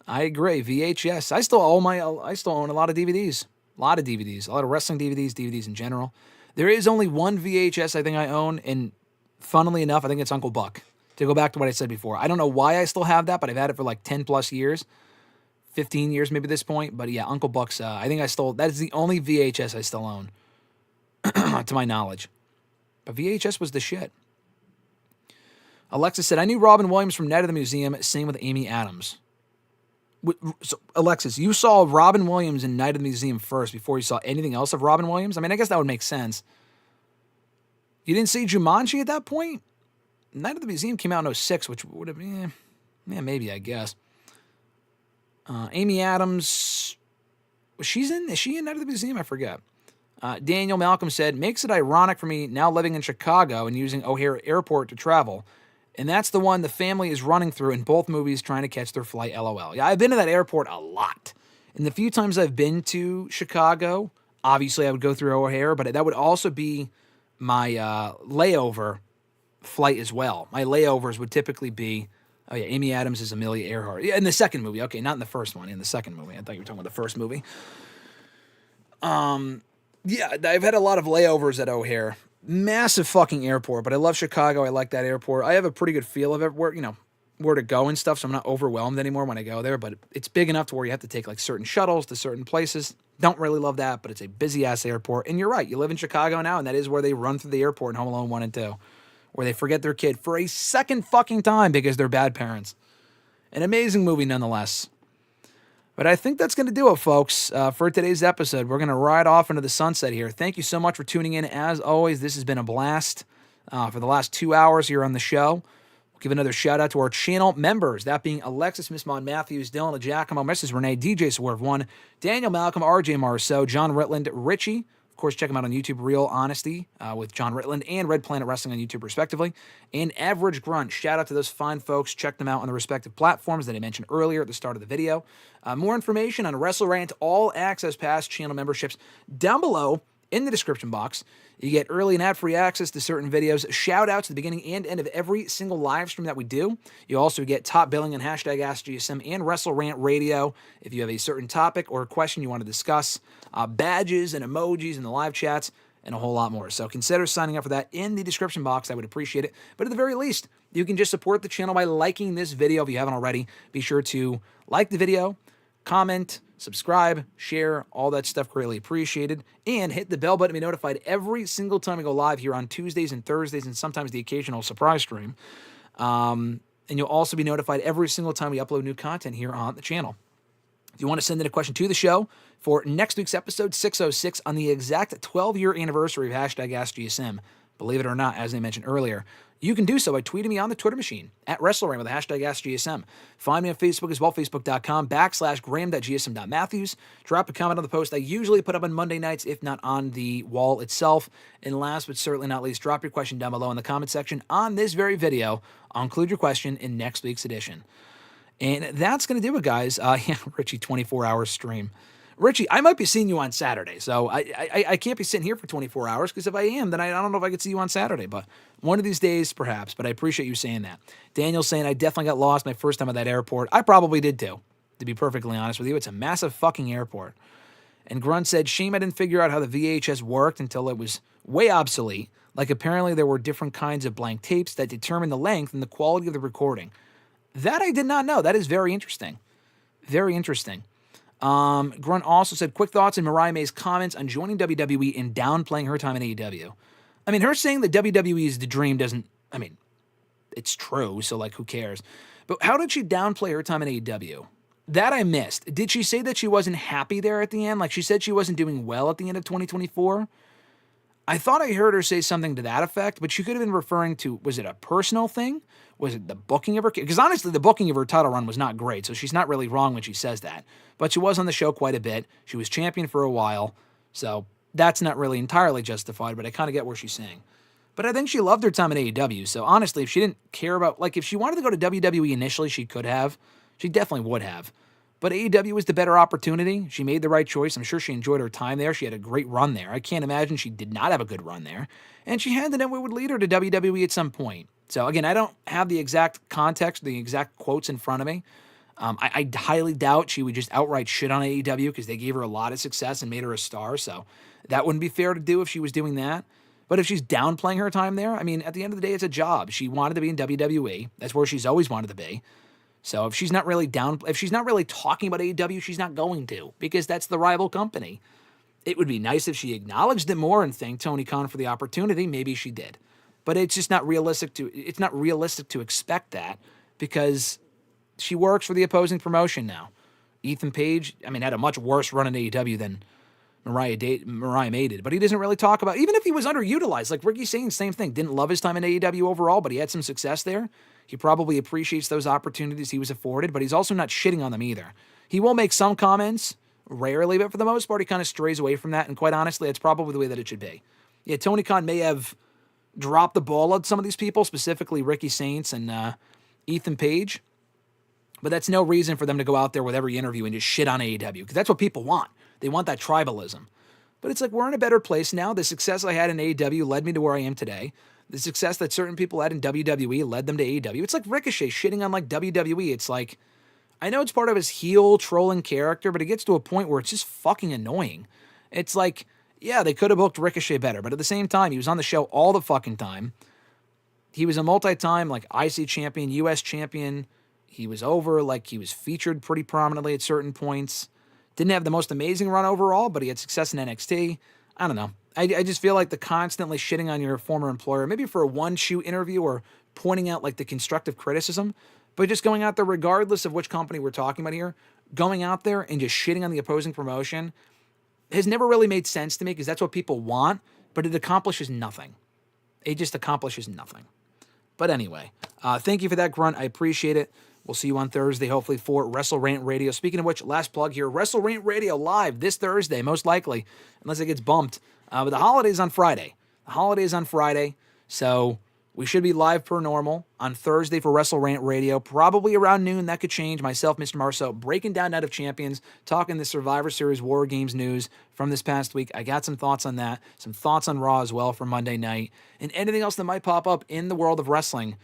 I agree, VHS. I still own a lot of DVDs. A lot of wrestling DVDs in general. There is only one VHS I think I own, and funnily enough, I think it's Uncle Buck. To go back to what I said before. I don't know why I still have that, but I've had it for like 10 plus years. 15 years maybe at this point. But yeah, Uncle Buck's, I think that is the only VHS I still own. To my knowledge. But VHS was the shit. Alexis said, I knew Robin Williams from Night of the Museum. Same with Amy Adams. So, Alexis, you saw Robin Williams in Night of the Museum first before you saw anything else of Robin Williams? I mean, I guess that would make sense. You didn't see Jumanji at that point? Night of the Museum came out in 2006, which would have been, maybe, I guess. Amy Adams, is she in Night of the Museum? I forget. Daniel Malcolm said, makes it ironic for me now living in Chicago and using O'Hare Airport to travel. And that's the one the family is running through in both movies trying to catch their flight, LOL. Yeah, I've been to that airport a lot. And the few times I've been to Chicago, obviously I would go through O'Hare, but that would also be my layover flight as well. My layovers would typically be, oh yeah, Amy Adams is Amelia Earhart. Yeah, in the second movie. Okay, not in the first one, in the second movie. I thought you were talking about the first movie. Yeah, I've had a lot of layovers at O'Hare. Massive fucking airport, but I love Chicago. I like that airport. I have a pretty good feel of it, where to go and stuff, so I'm not overwhelmed anymore when I go there, but it's big enough to where you have to take like certain shuttles to certain places. Don't really love that, but it's a busy-ass airport. And you're right, you live in Chicago now, and that is where they run through the airport in Home Alone 1 and 2, where they forget their kid for a second fucking time because they're bad parents. An amazing movie nonetheless. But I think that's going to do it, folks, for today's episode. We're going to ride off into the sunset here. Thank you so much for tuning in. As always, this has been a blast for the last 2 hours here on the show. We'll give another shout-out to our channel members, that being Alexis, Miss Maud Matthews, Dillon, DiGiacomo, Mrs. Renee, DJ Swerve 1, Daniel Malcolm, RJ Marceau, John Ritland, Richie. Of course, check them out on YouTube, Real Honesty with John Ritland and Red Planet Wrestling on YouTube, respectively. And Average Grunt. Shout out to those fine folks. Check them out on the respective platforms that I mentioned earlier at the start of the video. More information on WrestleRant All Access Pass channel memberships down below in the description box. You get early and ad-free access to certain videos, shout-outs at the beginning and end of every single live stream that we do. You also get top billing on hashtag AskGSM and WrestleRant Radio if you have a certain topic or a question you want to discuss, badges and emojis in the live chats, and a whole lot more. So consider signing up for that in the description box. I would appreciate it. But at the very least, you can just support the channel by liking this video if you haven't already. Be sure to like the video, comment, subscribe, share, all that stuff greatly appreciated, and hit the bell button to be notified every single time we go live here on Tuesdays and Thursdays and sometimes the occasional surprise stream. And you'll also be notified every single time we upload new content here on the channel. If you want to send in a question to the show for next week's episode 606 on the exact 12-year anniversary of hashtag AskGSM, believe it or not, as I mentioned earlier, you can do so by tweeting me on the Twitter machine at WrestleRant with the hashtag AskGSM. Find me on Facebook as well, facebook.com/graham.gsm.matthews. Drop a comment on the post I usually put up on Monday nights, if not on the wall itself. And last but certainly not least, drop your question down below in the comment section on this very video. I'll include your question in next week's edition. And that's going to do it, guys. Richie, 24-hour stream. Richie, I might be seeing you on Saturday, so I can't be sitting here for 24 hours, because if I am, then I don't know if I could see you on Saturday, but one of these days, perhaps, but I appreciate you saying that. Daniel's saying, I definitely got lost my first time at that airport. I probably did too, to be perfectly honest with you. It's a massive fucking airport. And Grunt said, shame I didn't figure out how the VHS worked until it was way obsolete. Like, apparently there were different kinds of blank tapes that determine the length and the quality of the recording. That I did not know. That is very interesting. Very interesting. Grunt also said, quick thoughts on Mariah May's comments on joining WWE and downplaying her time in AEW. I mean, her saying that WWE is the dream doesn't, I mean, it's true, so like, who cares? But how did she downplay her time in AEW? That I missed. Did she say that she wasn't happy there at the end? Like, she said she wasn't doing well at the end of 2024? I thought I heard her say something to that effect, but she could have been referring to, was it a personal thing? Was it the booking of her? Because honestly, the booking of her title run was not great, so she's not really wrong when she says that. But she was on the show quite a bit. She was champion for a while, so that's not really entirely justified, but I kind of get where she's saying. But I think she loved her time at AEW, so honestly, if she didn't care about, like, if she wanted to go to WWE initially, she could have. She definitely would have. But AEW was the better opportunity. She made the right choice. I'm sure she enjoyed her time there. She had a great run there. I can't imagine she did not have a good run there. And she had to know what would lead her to WWE at some point. So again, I don't have the exact context, the exact quotes in front of me. I highly doubt she would just outright shit on AEW because they gave her a lot of success and made her a star. So that wouldn't be fair to do if she was doing that. But if she's downplaying her time there, I mean, at the end of the day, it's a job. She wanted to be in WWE. That's where she's always wanted to be. So if she's not really talking about AEW, she's not going to, because that's the rival company. It would be nice if she acknowledged it more and thanked Tony Khan for the opportunity. Maybe she did. But it's just not realistic to expect that, because she works for the opposing promotion now. Ethan Page, I mean, had a much worse run in AEW than Mariah May did, but he doesn't really talk about, even if he was underutilized, like Ricky saying, same thing, didn't love his time in AEW overall, but he had some success there. He probably appreciates those opportunities he was afforded, but he's also not shitting on them either. He will make some comments, rarely, but for the most part, he kind of strays away from that, and quite honestly, it's probably the way that it should be. Yeah, Tony Khan may have dropped the ball on some of these people, specifically Ricky Saints and Ethan Page, But that's no reason for them to go out there with every interview and just shit on AEW, because that's what people want. They want that tribalism. But it's like, we're in a better place now. The success I had in AEW led me to where I am today. The success that certain people had in WWE led them to AEW. It's like Ricochet shitting on like WWE. It's like, I know it's part of his heel trolling character, but it gets to a point where it's just fucking annoying. It's like, yeah, they could have booked Ricochet better, but at the same time, he was on the show all the fucking time. He was a multi-time like IC champion, US champion. He was over, like he was featured pretty prominently at certain points. Didn't have the most amazing run overall, but he had success in NXT. I don't know. I just feel like the constantly shitting on your former employer, maybe for a one-shoe interview or pointing out like the constructive criticism, but just going out there regardless of which company we're talking about here, going out there and just shitting on the opposing promotion has never really made sense to me, because that's what people want, but it accomplishes nothing. It just accomplishes nothing. But anyway, thank you for that, Grunt. I appreciate it. We'll see you on Thursday, hopefully, for WrestleRant Radio. Speaking of which, last plug here, WrestleRant Radio live this Thursday, most likely, unless it gets bumped. But the holiday's on Friday. The holiday's on Friday, so we should be live per normal on Thursday for WrestleRant Radio, probably around noon. That could change. Myself, Mr. Marceau, breaking down Night of Champions, talking the Survivor Series War Games news from this past week. I got some thoughts on that, some thoughts on Raw as well for Monday night, and anything else that might pop up in the world of wrestling.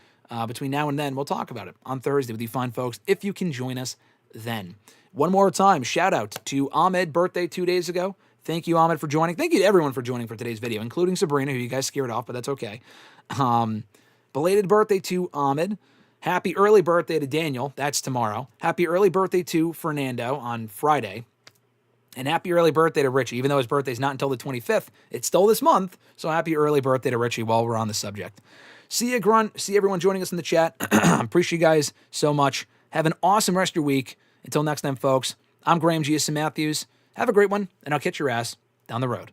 Between now and then, we'll talk about it on Thursday with you fine folks, if you can join us then. One more time, shout out to Ahmed, birthday 2 days ago. Thank you, Ahmed, for joining. Thank you to everyone for joining for today's video, including Sabrina, who you guys scared off, but that's okay. Belated birthday to Ahmed. Happy early birthday to Daniel. That's tomorrow. Happy early birthday to Fernando on Friday. And happy early birthday to Richie. Even though his birthday's not until the 25th, it's still this month. So happy early birthday to Richie while we're on the subject. See you, Grunt. See everyone joining us in the chat. Appreciate you guys so much. Have an awesome rest of your week. Until next time, folks, I'm Graham GSM Matthews. Have a great one, and I'll catch your ass down the road.